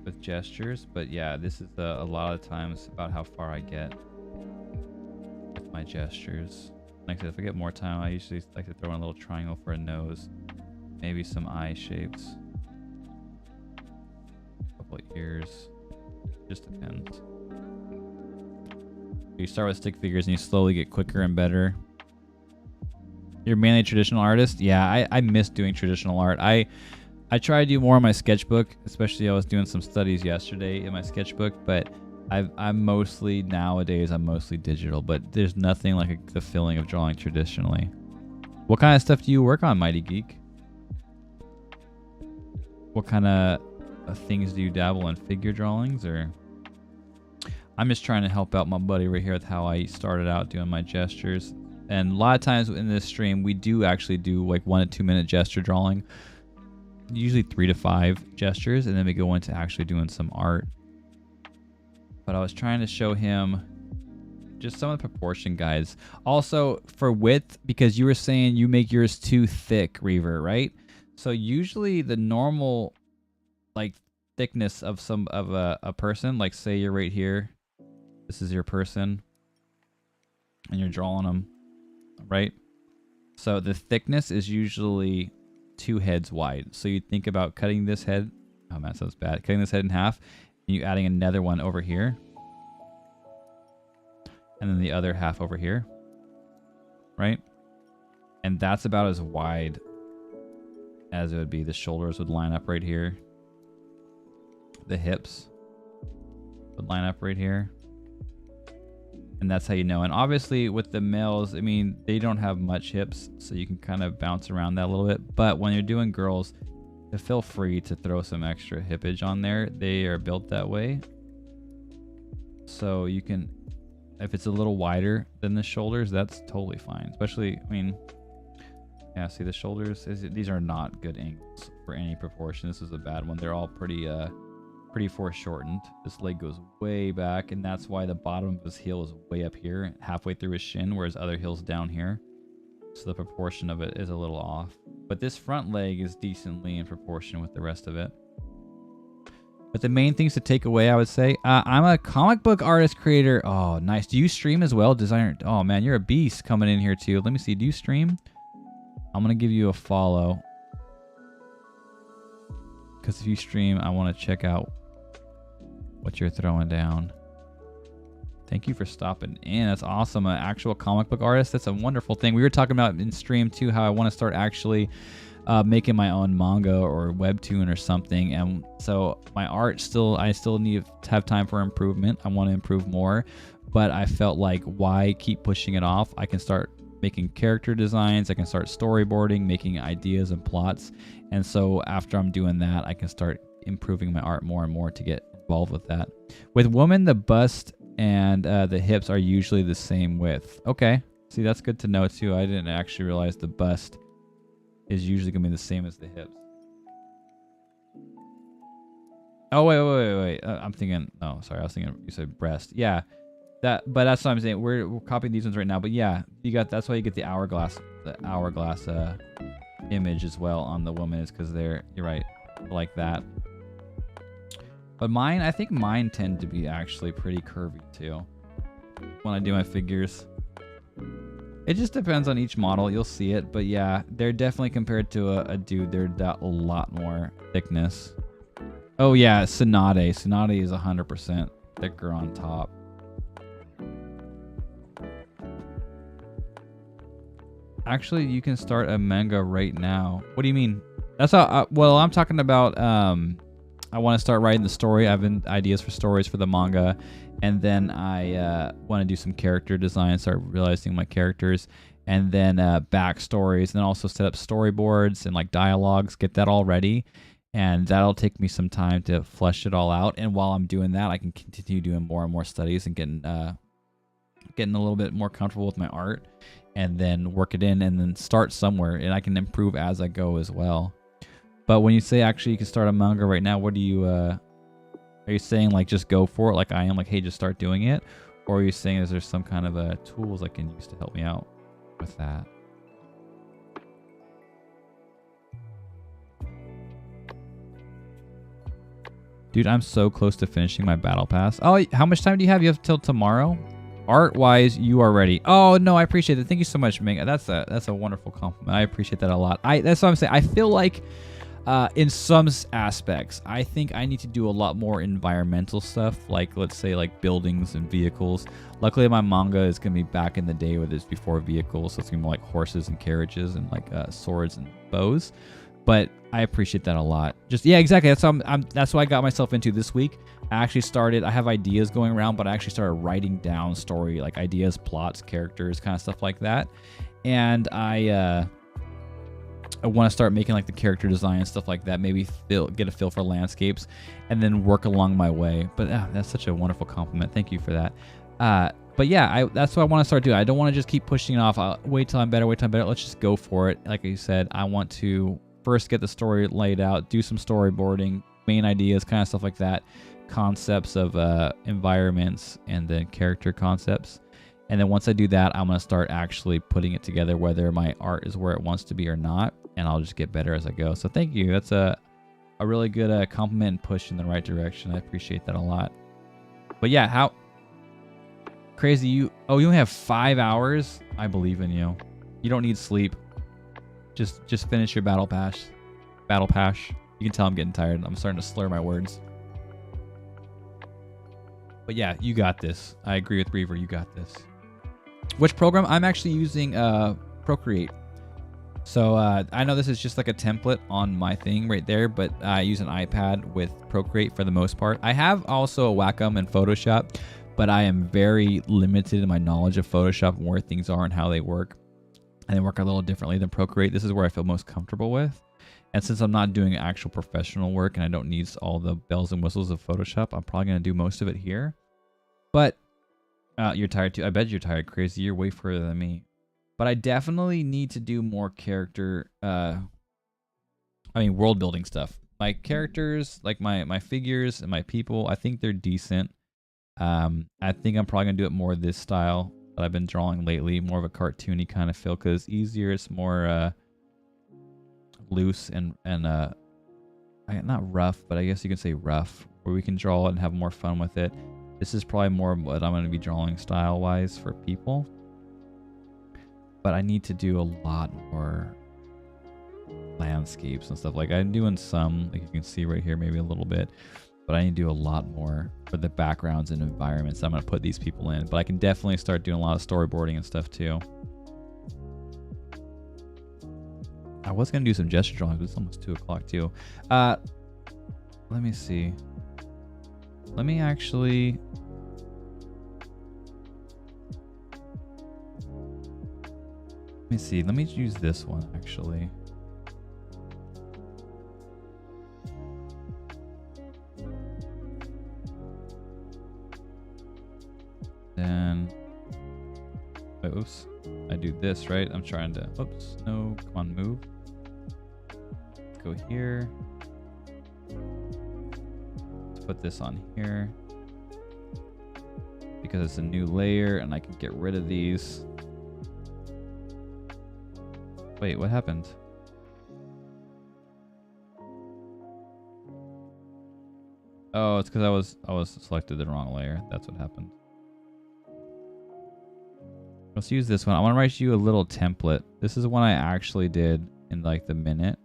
with gestures. But yeah, this is a lot of times about how far I get with my gestures. Like I said, if I get more time, I usually like to throw in a little triangle for a nose, maybe some eye shapes, a couple of ears, just depends. You start with stick figures and you slowly get quicker and better. You're mainly a traditional artist? Yeah, I miss doing traditional art. I try to do more on my sketchbook, especially I was doing some studies yesterday in my sketchbook, but I'm mostly, nowadays, I'm mostly digital, but there's nothing like the feeling of drawing traditionally. What kind of stuff do you work on, Mighty Geek? What kind of things do you dabble in? Figure drawings, or? I'm just trying to help out my buddy right here with how I started out doing my gestures. And a lot of times in this stream, we do actually do like 1 to 2 minute gesture drawing. Usually 3 to 5 gestures, and then we go into actually doing some art. But I was trying to show him just some of the proportion guides. Also for width, because you were saying you make yours too thick, Reaver, right? So usually the normal like thickness of a person, like say you're right here, this is your person, and you're drawing them, right? So the thickness is usually 2 heads wide. So you think about cutting this head. Oh man, that sounds bad. Cutting this head in half, and you adding another one over here, and then the other half over here, right? And that's about as wide as it would be. The shoulders would line up right here. The hips would line up right here. And that's how you know. And obviously with the males, I mean, they don't have much hips, so you can kind of bounce around that a little bit. But when you're doing girls, feel free to throw some extra hippage on there. They are built that way. So you can, if it's a little wider than the shoulders, that's totally fine. Especially, I mean, yeah, see the shoulders? These are not good angles for any proportion. This is a bad one. They're all pretty foreshortened. This leg goes way back, and that's why the bottom of his heel is way up here, halfway through his shin, whereas other heel's down here. So the proportion of it is a little off. But this front leg is decently in proportion with the rest of it. But the main things to take away, I would say, I'm a comic book artist creator. Oh, nice. Do you stream as well? Designer. Oh, man, you're a beast coming in here, too. Let me see. Do you stream? I'm going to give you a follow. Because if you stream, I want to check out what you're throwing down. Thank you for stopping in. That's awesome. An actual comic book artist. That's a wonderful thing. We were talking about in stream too how I want to start actually making my own manga or webtoon or something. And so my art I still need to have time for improvement. I want to improve more, but I felt like why keep pushing it off? I can start making character designs. I can start storyboarding, making ideas and plots. And so after I'm doing that, I can start improving my art more and more to get involved with that. With women, the bust and the hips are usually the same width. Okay, see, that's good to know too. I didn't actually realize the bust is usually gonna be the same as the hips. Oh wait. I'm thinking. Oh, sorry. I was thinking you said breast. Yeah, but that's what I'm saying. We're copying these ones right now. But yeah, you got. That's why you get the hourglass image as well on the woman, is because you're right, like that. But mine, I think mine tend to be actually pretty curvy too when I do my figures. It just depends on each model. You'll see it. But yeah, they're definitely, compared to a dude, they're a lot more thickness. Oh yeah, Tsunade. Tsunade is 100% thicker on top. Actually, you can start a manga right now. What do you mean? That's how, well, I'm talking about I want to start writing the story. I have ideas for stories for the manga, and then I want to do some character design, start realizing my characters, and then backstories, and then also set up storyboards and like dialogues, get that all ready, and that'll take me some time to flesh it all out. And while I'm doing that, I can continue doing more and more studies and getting a little bit more comfortable with my art, and then work it in, and then start somewhere, and I can improve as I go as well. But when you say actually you can start a manga right now, what do you are you saying like just go for it like I am, like hey, just start doing it, or are you saying is there some kind of tools I can use to help me out with that? Dude, I'm so close to finishing my battle pass. Oh, how much time do you have? You have till tomorrow? Art-wise, you are ready. Oh, no, I appreciate it. Thank you so much, Ming. That's a wonderful compliment. I appreciate that a lot. That's what I'm saying. I feel like in some aspects, I think I need to do a lot more environmental stuff, like let's say like buildings and vehicles. Luckily, my manga is going to be back in the day where there's before vehicles, so it's going to be more like horses and carriages and like swords and bows. But I appreciate that a lot. Just yeah, exactly. That's what I got myself into this week. I have ideas going around, but I actually started writing down story, like ideas, plots, characters, kind of stuff like that. And I want to start making like the character design and stuff like that. Maybe get a feel for landscapes, and then work along my way. But that's such a wonderful compliment. Thank you for that. But yeah, that's what I want to start doing. I don't want to just keep pushing it off. I'll wait till I'm better. Let's just go for it. Like you said, I want to first get the story laid out, do some storyboarding, main ideas, kind of stuff like that, concepts of environments, and then character concepts. And then once I do that, I'm going to start actually putting it together, whether my art is where it wants to be or not, and I'll just get better as I go. So thank you. That's a really good compliment and push in the right direction. I appreciate that a lot. But yeah, how crazy you only have 5 hours? I believe in you. You don't need sleep. Just finish your battle pass. You can tell I'm getting tired. I'm starting to slur my words. But yeah, you got this. I agree with Reaver. You got this. Which program? I'm actually using Procreate. So I know this is just like a template on my thing right there, but I use an iPad with Procreate for the most part. I have also a Wacom and Photoshop, but I am very limited in my knowledge of Photoshop and where things are and how they work. And they work a little differently than Procreate. This is where I feel most comfortable with. And since I'm not doing actual professional work and I don't need all the bells and whistles of Photoshop, I'm probably going to do most of it here. But you're tired too. I bet you're tired, Crazy. You're way further than me. But I definitely need to do more character, world building stuff. My characters, like my figures and my people, I think they're decent. I think I'm probably going to do it more this style that I've been drawing lately, more of a cartoony kind of feel, because it's easier, it's more loose and not rough, but I guess you can say rough, where we can draw it and have more fun with it. This is probably more what I'm going to be drawing style wise for people, but I need to do a lot more landscapes and stuff. Like I'm doing some, like you can see right here, maybe a little bit, but I need to do a lot more for the backgrounds and environments I'm going to put these people in. But I can definitely start doing a lot of storyboarding and stuff too. I was going to do some gesture drawing, but it's almost 2 o'clock too. Let me see. Let me actually... Let me see. Let me use this one actually. Then, wait, oops, I do this, right? I'm trying to, oops, no, come on, move. Go here. Let's put this on here because it's a new layer and I can get rid of these. Wait, what happened? Oh, it's because I was selected the wrong layer. That's what happened. Let's use this one. I want to write you a little template. This is one I actually did in like the minute.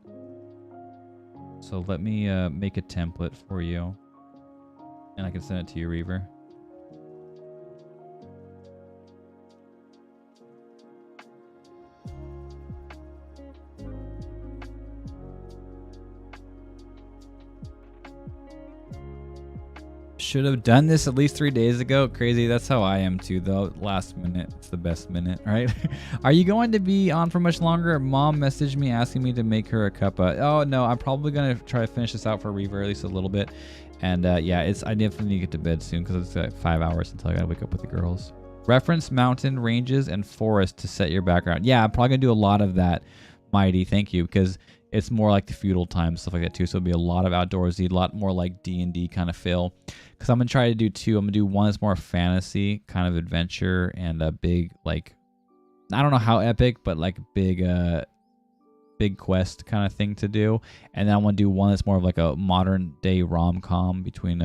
So let me make a template for you, and I can send it to you, Reaver. Should have done this at least 3 days ago. Crazy. That's how I am too, though. Last minute. It's the best minute, right? Are you going to be on for much longer? Mom messaged me asking me to make her a cuppa. Oh, no. I'm probably going to try to finish this out for Reaver, at least a little bit. And yeah, I definitely need to get to bed soon because it's like 5 hours until I got to wake up with the girls. Reference mountain ranges and forest to set your background. Yeah, I'm probably going to do a lot of that, Mighty. Thank you. Because it's more like the feudal times, stuff like that too. So it'll be a lot of outdoorsy, a lot more like D&D kind of feel. Because I'm going to try to do two. I'm going to do one that's more fantasy, kind of adventure, and a big, like, I don't know how epic, but like big quest kind of thing to do. And then I want to do one that's more of like a modern day rom-com between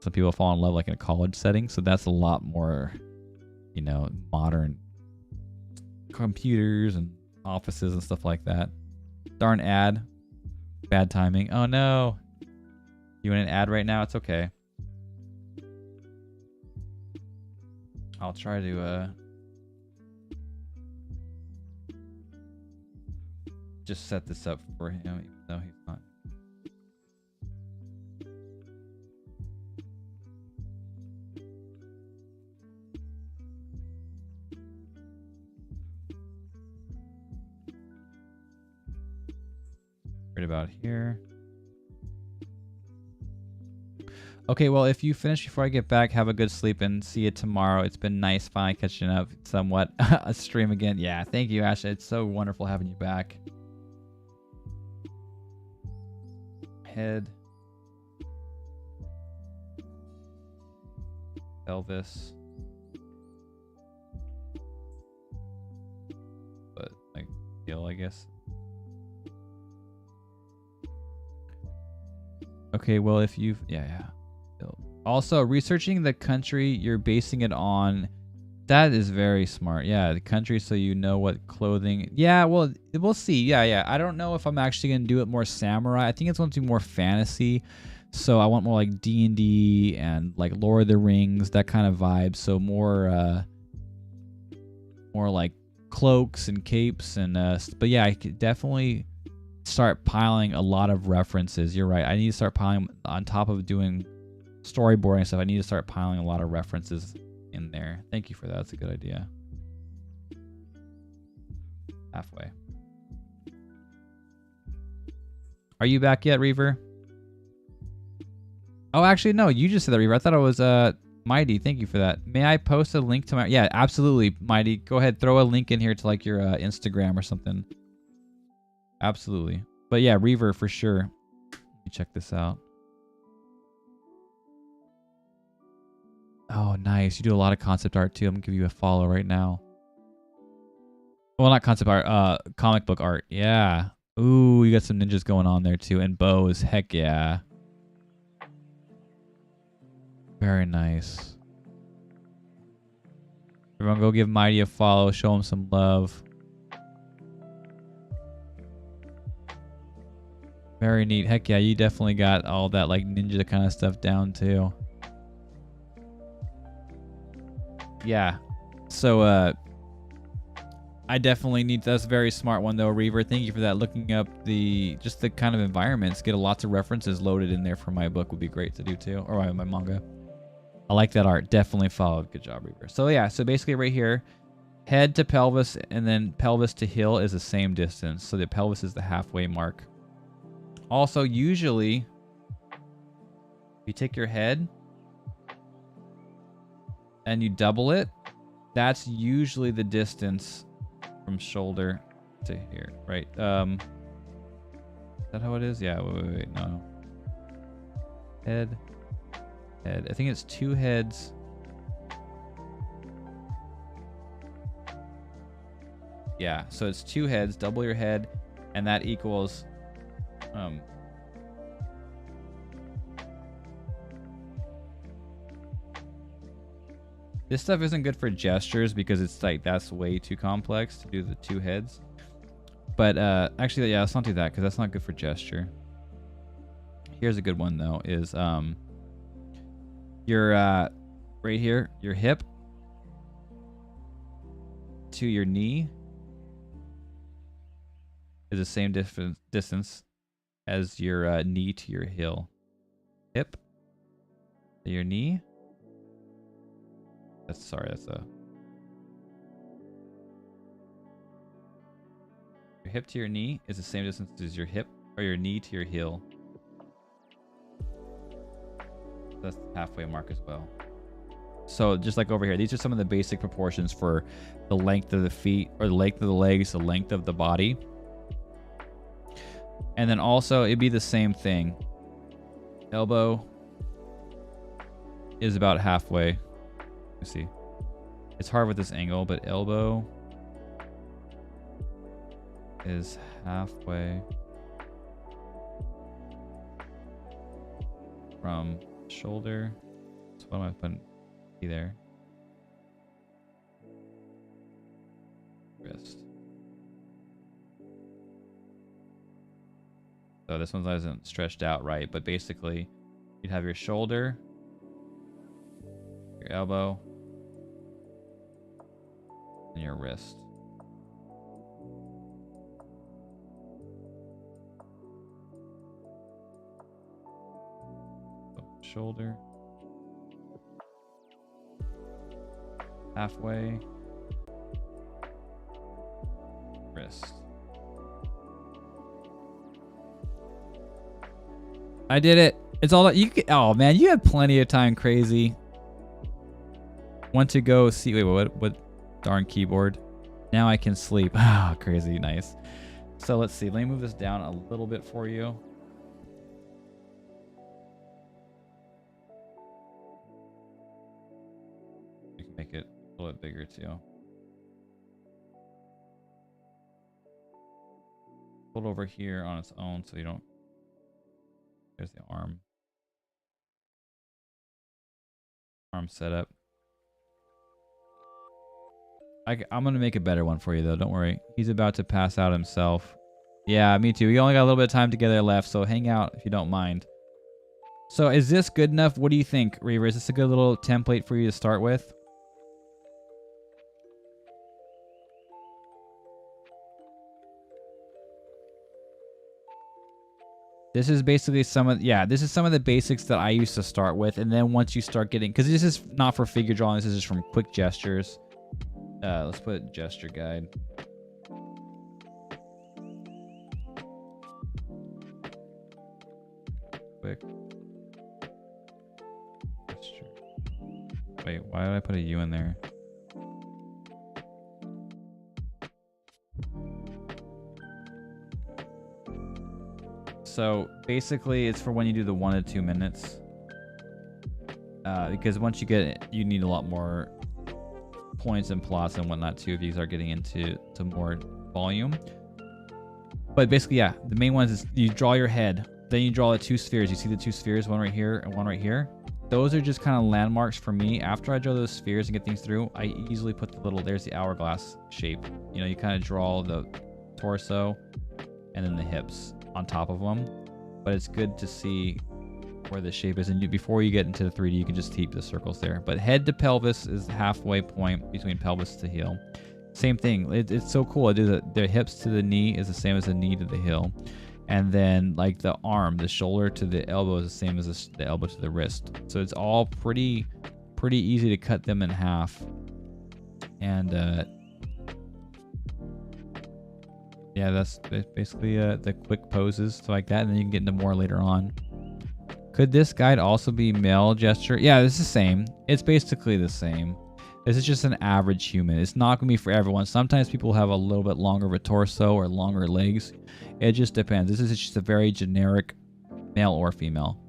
some people fall in love like in a college setting. So that's a lot more, you know, modern computers and offices and stuff like that. Darn ad. Bad timing. Oh no. You in an ad right now? It's okay. I'll try to just set this up for him, even though he's not. Right about here. Okay, well, if you finish before I get back, have a good sleep and see you tomorrow. It's been nice finally catching up somewhat. A stream again. Yeah, thank you, Asha. It's so wonderful having you back. Head. Pelvis. But, like, heel, I guess. Okay, well, if you've... Yeah. Also, researching the country you're basing it on, that is very smart. Yeah, the country so you know what clothing... Yeah, well, we'll see. Yeah. I don't know if I'm actually going to do it more samurai. I think it's going to be more fantasy. So I want more like D&D and like Lord of the Rings, that kind of vibe. So more like cloaks and capes and... But yeah, I could definitely start piling a lot of references. You're right. I need to start piling on top of doing storyboarding stuff. I need to start piling a lot of references in there. Thank you for that. That's a good idea. Halfway. Are you back yet, Reaver? Oh, actually, no. You just said that, Reaver. I thought it was Mighty. Thank you for that. May I post a link to my... Yeah, absolutely, Mighty. Go ahead. Throw a link in here to like your Instagram or something. Absolutely. But yeah, Reaver for sure. Let me check this out. Oh, nice. You do a lot of concept art too. I'm gonna give you a follow right now. Well, not concept art, comic book art. Yeah. Ooh, you got some ninjas going on there too. And bows. Heck yeah. Very nice. Everyone go give Mighty a follow. Show him some love. Very neat. Heck yeah, you definitely got all that like ninja kind of stuff down too. Yeah. So I definitely need... That's a very smart one though, Reaver. Thank you for that. Looking up the kind of environments, get lots of references loaded in there for my book would be great to do too, or my manga. I like that art. Definitely followed. Good job, Reaver. So yeah, so basically right here, head to pelvis and then pelvis to heel is the same distance. So the pelvis is the halfway mark. Also, usually, you take your head and you double it. That's usually the distance from shoulder to here, right? Is that how it is? Yeah, wait, no. Head. I think it's 2 heads. Yeah, so it's 2 heads, double your head, and that equals... This stuff isn't good for gestures because it's like that's way too complex to do the 2 heads. But actually, yeah, let's not do that because that's not good for gesture. Here's a good one though: is your right here, your hip to your knee is the same distance as your knee to your heel. Hip to your knee. That's a your hip to your knee is the same distance as your hip or your knee to your heel. That's the halfway mark as well. So just like over here, these are some of the basic proportions for the length of the feet or the length of the legs, the length of the body. And then also it'd be the same thing. Elbow is about halfway. Let's see. It's hard with this angle, but elbow is halfway from shoulder. So what am I putting there? Wrist. So this one isn't stretched out right, but basically you'd have your shoulder, your elbow, and your wrist. So shoulder, halfway, wrist. I did it. It's all that you can. Oh man, you had plenty of time, crazy. Want to go see? Wait, what darn keyboard? Now I can sleep. Ah, crazy, nice. So let's see. Let me move this down a little bit for you. You can make it a little bit bigger too. Put it over here on its own so you don't. There's the arm setup. I'm gonna make a better one for you though. Don't worry. He's about to pass out himself. Yeah, me too. We only got a little bit of time together left, so hang out if you don't mind. So is this good enough? What do you think, Reaver? Is this a good little template for you to start with? This is basically this is some of the basics that I used to start with. And then once you start getting, because this is not for figure drawing, this is just from quick gestures. Let's put gesture guide. Quick gesture. Wait, why did I put a U in there? So basically it's for when you do the 1 to 2 minutes. Because once you get it, you need a lot more points and plots and whatnot too if you start getting into more volume. But basically, yeah, the main ones is you draw your head, then you draw the 2 spheres. You see the 2 spheres, one right here and one right here. Those are just kind of landmarks for me. After I draw those spheres and get things through, I easily put the little, there's the hourglass shape. You know, you kind of draw the torso and then the hips on top of them, but it's good to see where the shape is, and before you get into the 3D you can just keep the circles there. But head to pelvis is the halfway point between pelvis to heel. Same thing, it's so cool. I do the hips to the knee is the same as the knee to the heel, and then like the arm, the shoulder to the elbow is the same as the elbow to the wrist. So it's all pretty easy to cut them in half. And yeah, that's basically the quick poses, so like that, and then you can get into more later on. Could this guide also be male gesture? Yeah, it's the same. It's basically the same. This is just an average human. It's not going to be for everyone. Sometimes people have a little bit longer of a torso or longer legs. It just depends. This is just a very generic male or female.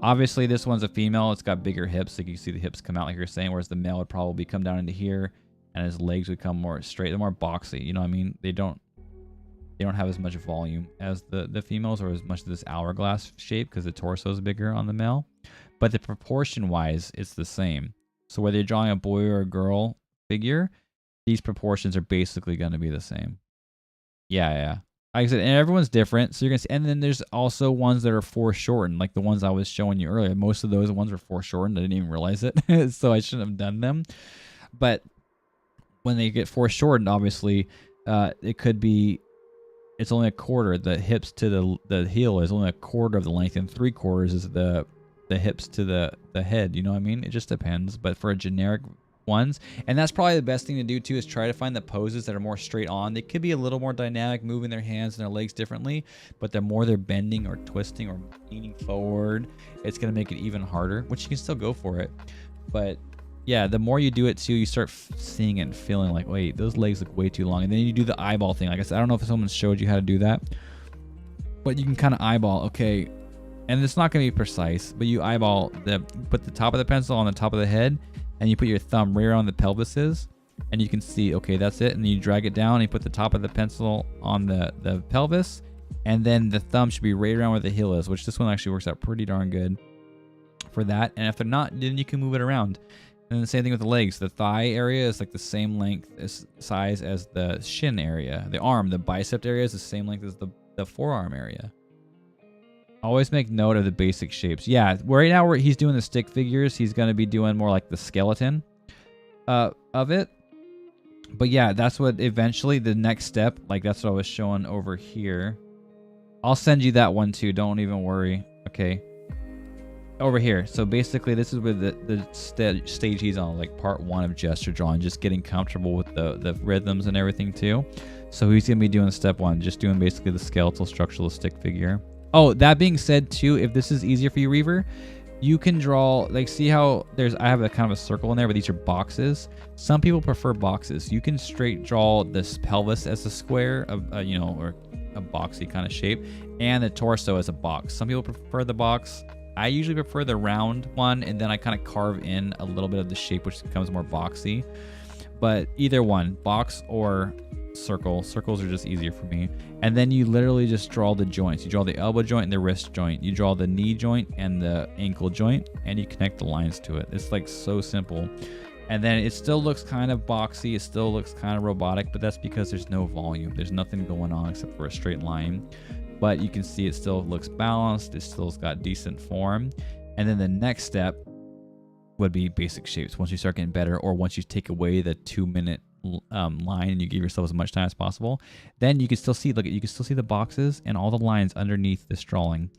Obviously, this one's a female. It's got bigger hips. Like you can see the hips come out like you're saying, whereas the male would probably come down into here, and his legs would come more straight. They're more boxy. You know what I mean? They don't have as much volume as the females, or as much of this hourglass shape, because the torso is bigger on the male. But the proportion wise, it's the same. So whether you're drawing a boy or a girl figure, these proportions are basically going to be the same. Yeah. Like I said, and everyone's different. So you're gonna see, and then there's also ones that are foreshortened, like the ones I was showing you earlier. Most of those ones were foreshortened. I didn't even realize it, so I shouldn't have done them. But when they get foreshortened, obviously, it could be. It's only a quarter. The hips to the heel is only a quarter of the length, and 3/4 is the hips to the head. You know what I mean? It just depends. But for a generic ones, and that's probably the best thing to do too, is try to find the poses that are more straight on. They could be a little more dynamic, moving their hands and their legs differently, but the more they're bending or twisting or leaning forward, it's going to make it even harder, which you can still go for it. But yeah, the more you do it too, you start seeing it and feeling like, wait, those legs look way too long. And then you do the eyeball thing. Like I said, I don't know if someone showed you how to do that, but you can kind of eyeball, okay, and it's not going to be precise, but you eyeball put the top of the pencil on the top of the head, and you put your thumb right around the pelvises, and you can see, okay, that's it. And then you drag it down, and you put the top of the pencil on the pelvis, and then the thumb should be right around where the heel is, which this one actually works out pretty darn good for that. And if they're not, then you can move it around. And then the same thing with the legs. The thigh area is like the same length size as the shin area. The arm, the bicep area is the same length as the forearm area. Always make note of the basic shapes. Yeah, right now where he's doing the stick figures, he's going to be doing more like the skeleton of it. But yeah, that's what eventually the next step, like that's what I was showing over here. I'll send you that one too. Don't even worry. Okay. Over here. So basically this is where the stage he's on, like part 1 of gesture drawing, just getting comfortable with the rhythms and everything too. So he's going to be doing step 1, just doing basically the skeletal structural stick figure. Oh, that being said too, if this is easier for you, Reaver, you can draw, like, see how I have a kind of a circle in there, but these are boxes. Some people prefer boxes. You can straight draw this pelvis as a square of, you know, or a boxy kind of shape, and the torso as a box. Some people prefer the box. I usually prefer the round one, and then I kind of carve in a little bit of the shape, which becomes more boxy. But either one, box or circle. Circles are just easier for me. And then you literally just draw the joints. You draw the elbow joint and the wrist joint. You draw the knee joint and the ankle joint, and you connect the lines to it. It's like so simple. And then it still looks kind of boxy. It still looks kind of robotic, but that's because there's no volume. There's nothing going on except for a straight line. But you can see it still looks balanced. It still's got decent form. And then the next step would be basic shapes. Once you start getting better, or once you take away the 2-minute line and you give yourself as much time as possible, then you can still see, look, you can still see the boxes and all the lines underneath this drawing.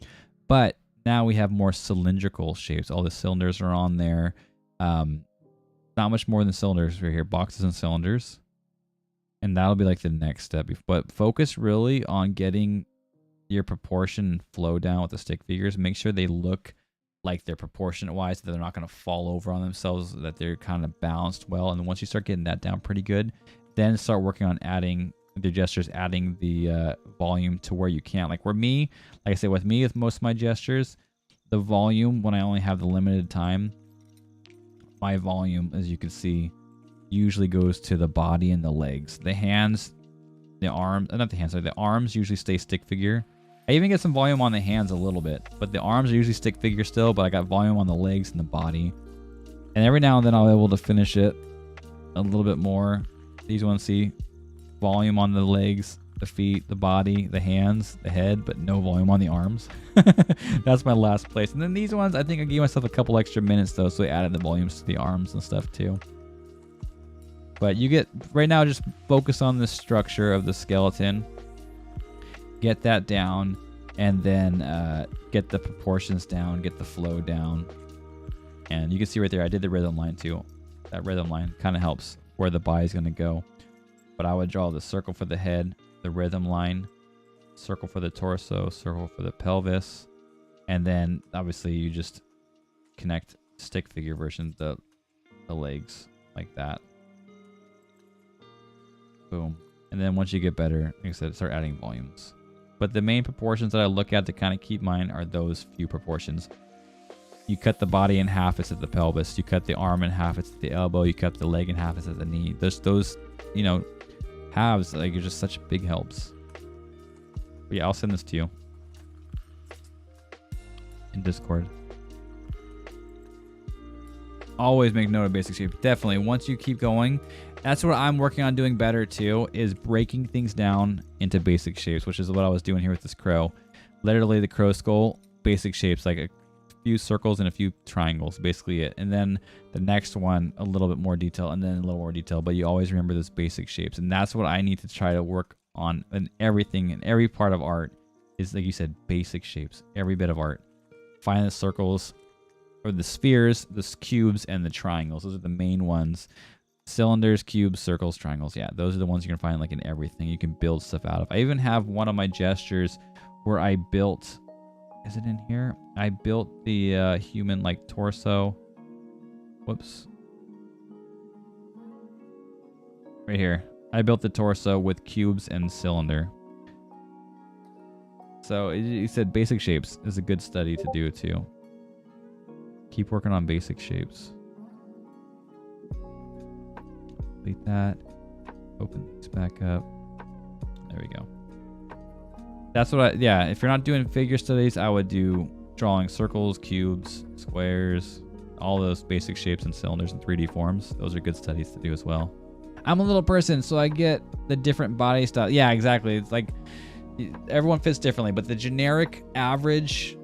But now we have more cylindrical shapes. All the cylinders are on there. Not much more than cylinders right here, boxes and cylinders. And that'll be like the next step. But focus really on getting your proportion and flow down with the stick figures. Make sure they look like they're proportionate wise, that they're not going to fall over on themselves, that they're kind of balanced well. And then once you start getting that down pretty good, then start working on adding the gestures, adding the volume to where you can. Like me, like I said, with me, with most of my gestures, the volume, when I only have the limited time, my volume, as you can see, usually goes to the body and the legs. The hands, the arms, not the hands, sorry, the arms usually stay stick figure. I even get some volume on the hands a little bit, but the arms are usually stick figure still, but I got volume on the legs and the body. And every now and then I'll be able to finish it a little bit more. These ones, see volume on the legs, the feet, the body, the hands, the head, but no volume on the arms. That's my last place. And then these ones, I think I gave myself a couple extra minutes though, so I added the volumes to the arms and stuff too. But you get, right now, just focus on the structure of the skeleton. Get that down, and then get the proportions down, get the flow down. And you can see right there, I did the rhythm line too. That rhythm line kind of helps where the body's going to go. But I would draw the circle for the head, the rhythm line, circle for the torso, circle for the pelvis, and then obviously you just connect stick figure version, the legs like that. Boom. And then once you get better, like I said, start adding volumes. But the main proportions that I look at to kind of keep mine are those few proportions. You cut the body in half, it's at the pelvis. You cut the arm in half, it's at the elbow. You cut the leg in half, it's at the knee. Those, you know, halves, like, are just such big helps. But yeah, I'll send this to you in Discord. Always make note of basic shape. Definitely, once you keep going, that's what I'm working on doing better too, is breaking things down into basic shapes, which is what I was doing here with this crow. Literally the crow skull, basic shapes, like a few circles and a few triangles, basically it. And then the next one, a little bit more detail, and then a little more detail, but you always remember those basic shapes. And that's what I need to try to work on in everything, in every part of art, is, like you said, basic shapes, every bit of art. Find the circles, or the spheres, the cubes, and the triangles. Those are the main ones. Cylinders, cubes, circles, triangles. Yeah, those are the ones you can find like in everything. You can build stuff out of. I even have one of my gestures where I built. Is it in here? I built the human like torso. Whoops. Right here. I built the torso with cubes and cylinder. So you said basic shapes is a good study to do too. Keep working on basic shapes. Delete that. Open these back up. There we go. That's what yeah, if you're not doing figure studies, I would do drawing circles, cubes, squares, all those basic shapes and cylinders in 3D forms. Those are good studies to do as well. I'm a little person, so I get the different body style. Yeah, exactly. It's like everyone fits differently, but the generic average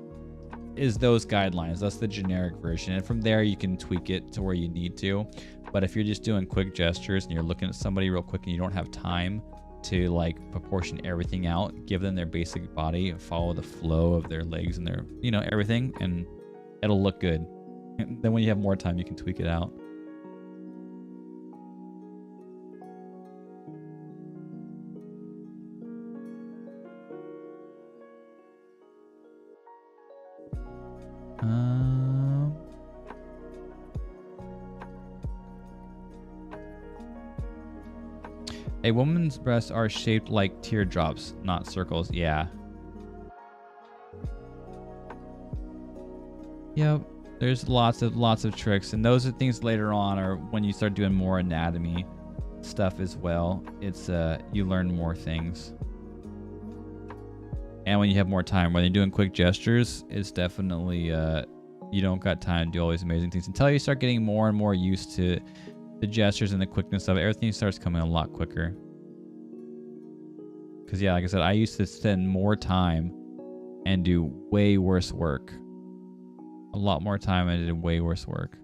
is those guidelines. That's the generic version. And from there, you can tweak it to where you need to. But if you're just doing quick gestures and you're looking at somebody real quick and you don't have time to like proportion everything out, give them their basic body, follow the flow of their legs and their, you know, everything, and it'll look good. And then when you have more time, you can tweak it out. A woman's breasts are shaped like teardrops, not circles. Yeah. Yep. There's lots of tricks, and those are things later on, or when you start doing more anatomy stuff as well. It's you learn more things. And when you have more time, when you're doing quick gestures, it's definitely you don't got time to do all these amazing things until you start getting more and more used to the gestures and the quickness of it. Everything starts coming a lot quicker. Because yeah, like I said, I used to spend more time and do way worse work. A lot more time and did way worse work.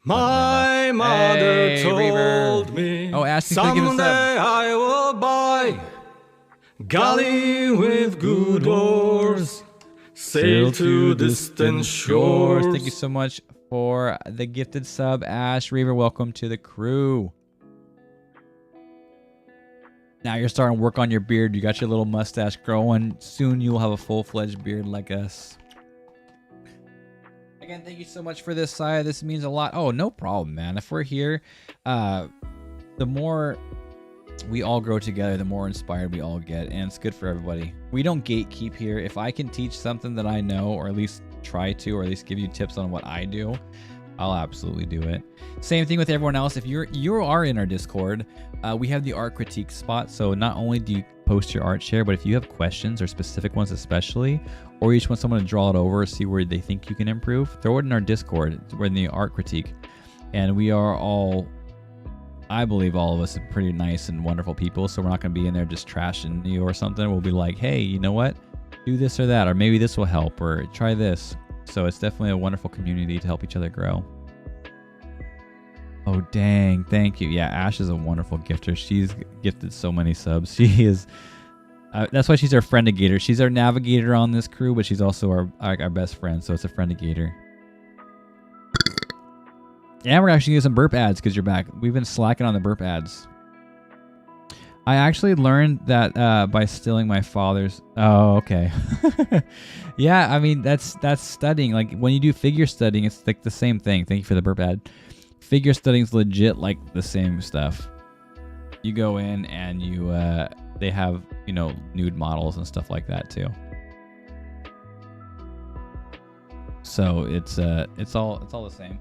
My mother told me someday I will buy galley with good oars, sail to distant shores. Thank you so much for the gifted sub, Ash Reaver. Welcome to the crew. Now you're starting to work on your beard. You got your little mustache growing. Soon you'll have a full-fledged beard like us. Again, thank you so much for this, Saya. This means a lot. Oh, no problem, man. If we're here, the more we all grow together, the more inspired we all get, and it's good for everybody. We don't gatekeep here. If I can teach something that I know, or at least try to, or at least give you tips on what I do, I'll absolutely do it. Same thing with everyone else. If you are in our Discord, we have the art critique spot. So not only do you post your art share, but if you have questions, or specific ones especially, or you just want someone to draw it over, see where they think you can improve, throw it in our Discord. We're in the art critique, and we are all, I believe all of us are pretty nice and wonderful people. So we're not going to be in there just trashing you or something. We'll be like, hey, you know what? Do this or that, or maybe this will help, or try this. So it's definitely a wonderful community to help each other grow. Oh, dang. Thank you. Yeah, Ash is a wonderful gifter. She's gifted so many subs. She is... that's why she's our friend-negator. She's our navigator on this crew, but she's also our best friend, so it's a friend-negator. Yeah, we're actually getting some burp ads because you're back. We've been slacking on the burp ads. I actually learned that by stealing my father's... Oh, okay. Yeah, I mean, that's studying. Like, when you do figure studying, it's like the same thing. Thank you for the burp ad. Figure studying's legit like the same stuff. You go in and you... they have, you know, nude models and stuff like that, too. So, it's all the same.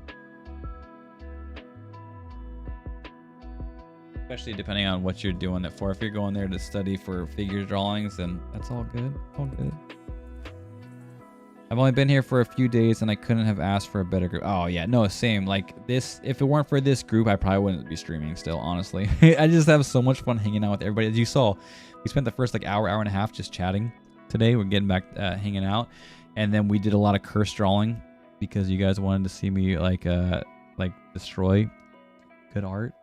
Especially depending on what you're doing it for. If you're going there to study for figure drawings, then that's all good. All good. I've only been here for a few days and I couldn't have asked for a better group. Oh yeah, no, same. Like this, if it weren't for this group, I probably wouldn't be streaming still, honestly. I just have so much fun hanging out with everybody. As you saw, we spent the first like hour and a half just chatting today. We're getting back hanging out. And then we did a lot of curse drawing because you guys wanted to see me like destroy good art.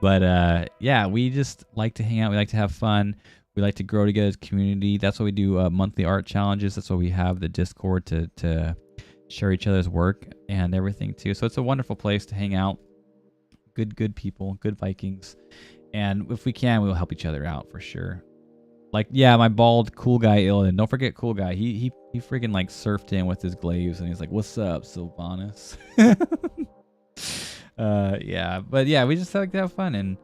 But yeah, we just like to hang out. We like to have fun. We like to grow together as a community. That's why we do monthly art challenges. That's why we have the Discord to share each other's work and everything too. So it's a wonderful place to hang out. Good people, good Vikings. And if we can, we'll help each other out for sure. Like, yeah, my bald cool guy Illidan. Don't forget cool guy. He freaking like surfed in with his glaives and he's like, "What's up, Sylvanas?" Yeah, but yeah, we just like to have fun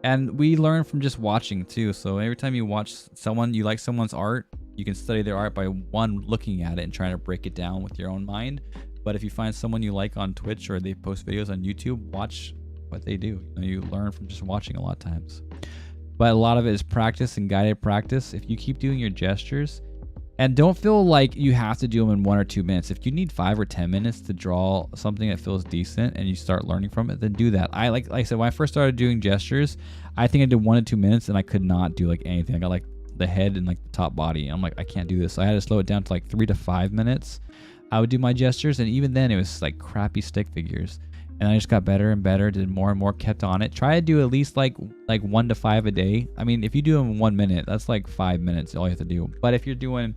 and we learn from just watching too. So every time you watch someone, you like someone's art, you can study their art by one, looking at it and trying to break it down with your own mind. But if you find someone you like on Twitch or they post videos on YouTube, watch what they do. You learn from just watching a lot of times. But a lot of it is practice and guided practice. If you keep doing your gestures, and don't feel like you have to do them in 1 or 2 minutes. If you need 5 or 10 minutes to draw something that feels decent and you start learning from it, then do that. Like I said, when I first started doing gestures, I think I did 1 to 2 minutes and I could not do like anything. I got like the head and like the top body. I'm like, I can't do this. So I had to slow it down to like 3 to 5 minutes. I would do my gestures, and even then it was like crappy stick figures. And I just got better and better, did more and more, kept on it. Try to do at least like 1 to 5 a day. I mean, if you do them in 1 minute, that's like 5 minutes, all you have to do. But if you're doing,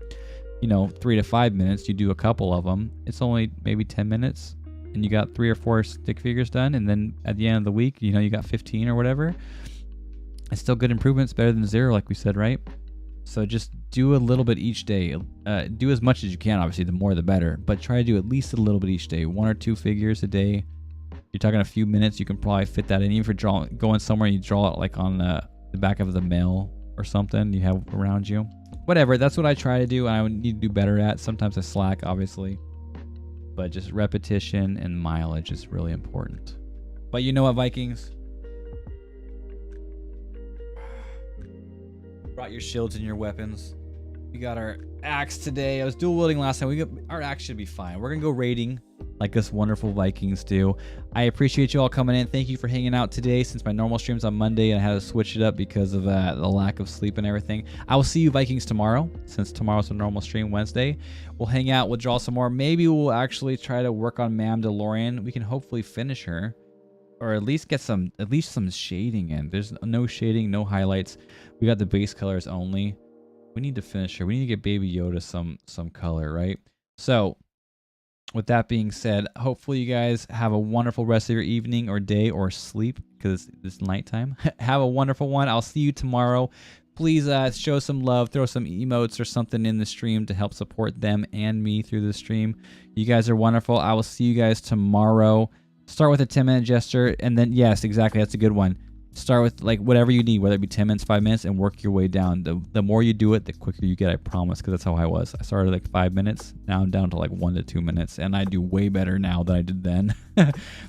3 to 5 minutes, you do a couple of them, it's only maybe 10 minutes and you got 3 or 4 stick figures done. And then at the end of the week, you got 15 or whatever. It's still good improvements, better than 0, like we said, right? So just do a little bit each day. Do as much as you can, obviously, the more the better. But try to do at least a little bit each day. 1 or 2 figures a day. You're talking a few minutes, you can probably fit that in. Even if you're going somewhere, you draw it like on the back of the mail or something you have around you. Whatever, that's what I try to do, and I would need to do better at. Sometimes I slack, obviously. But just repetition and mileage is really important. But you know what, Vikings? Brought your shields and your weapons. We got our axe today. I was dual wielding last time. Our axe should be fine. We're gonna go raiding like us wonderful Vikings do. I appreciate you all coming in. Thank you for hanging out today, since my normal stream's on Monday and I had to switch it up because of the lack of sleep and everything. I will see you Vikings tomorrow, since tomorrow's a normal stream. Wednesday we'll hang out, we'll draw some more. Maybe we'll actually try to work on Mamdalorian. We can hopefully finish her, or at least get some shading in. There's no shading, no highlights. We got the base colors only. We need to finish her. We need to get Baby Yoda some color, right? So with that being said, hopefully you guys have a wonderful rest of your evening or day or sleep, because it's nighttime. Have a wonderful one. I'll see you tomorrow. Please show some love, throw some emotes or something in the stream to help support them and me through the stream. You guys are wonderful. I will see you guys tomorrow. Start with a 10-minute gesture, and then, yes, exactly, that's a good one. Start with like whatever you need, whether it be 10 minutes, 5 minutes, and work your way down. The more you do it, the quicker you get, I promise, because that's how I was. I started like 5 minutes. Now I'm down to like 1 to 2 minutes, and I do way better now than I did then.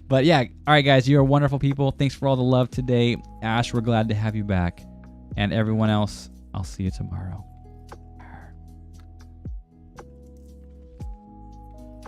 But yeah, all right, guys, you're wonderful people. Thanks for all the love today. Ash, we're glad to have you back. And everyone else, I'll see you tomorrow.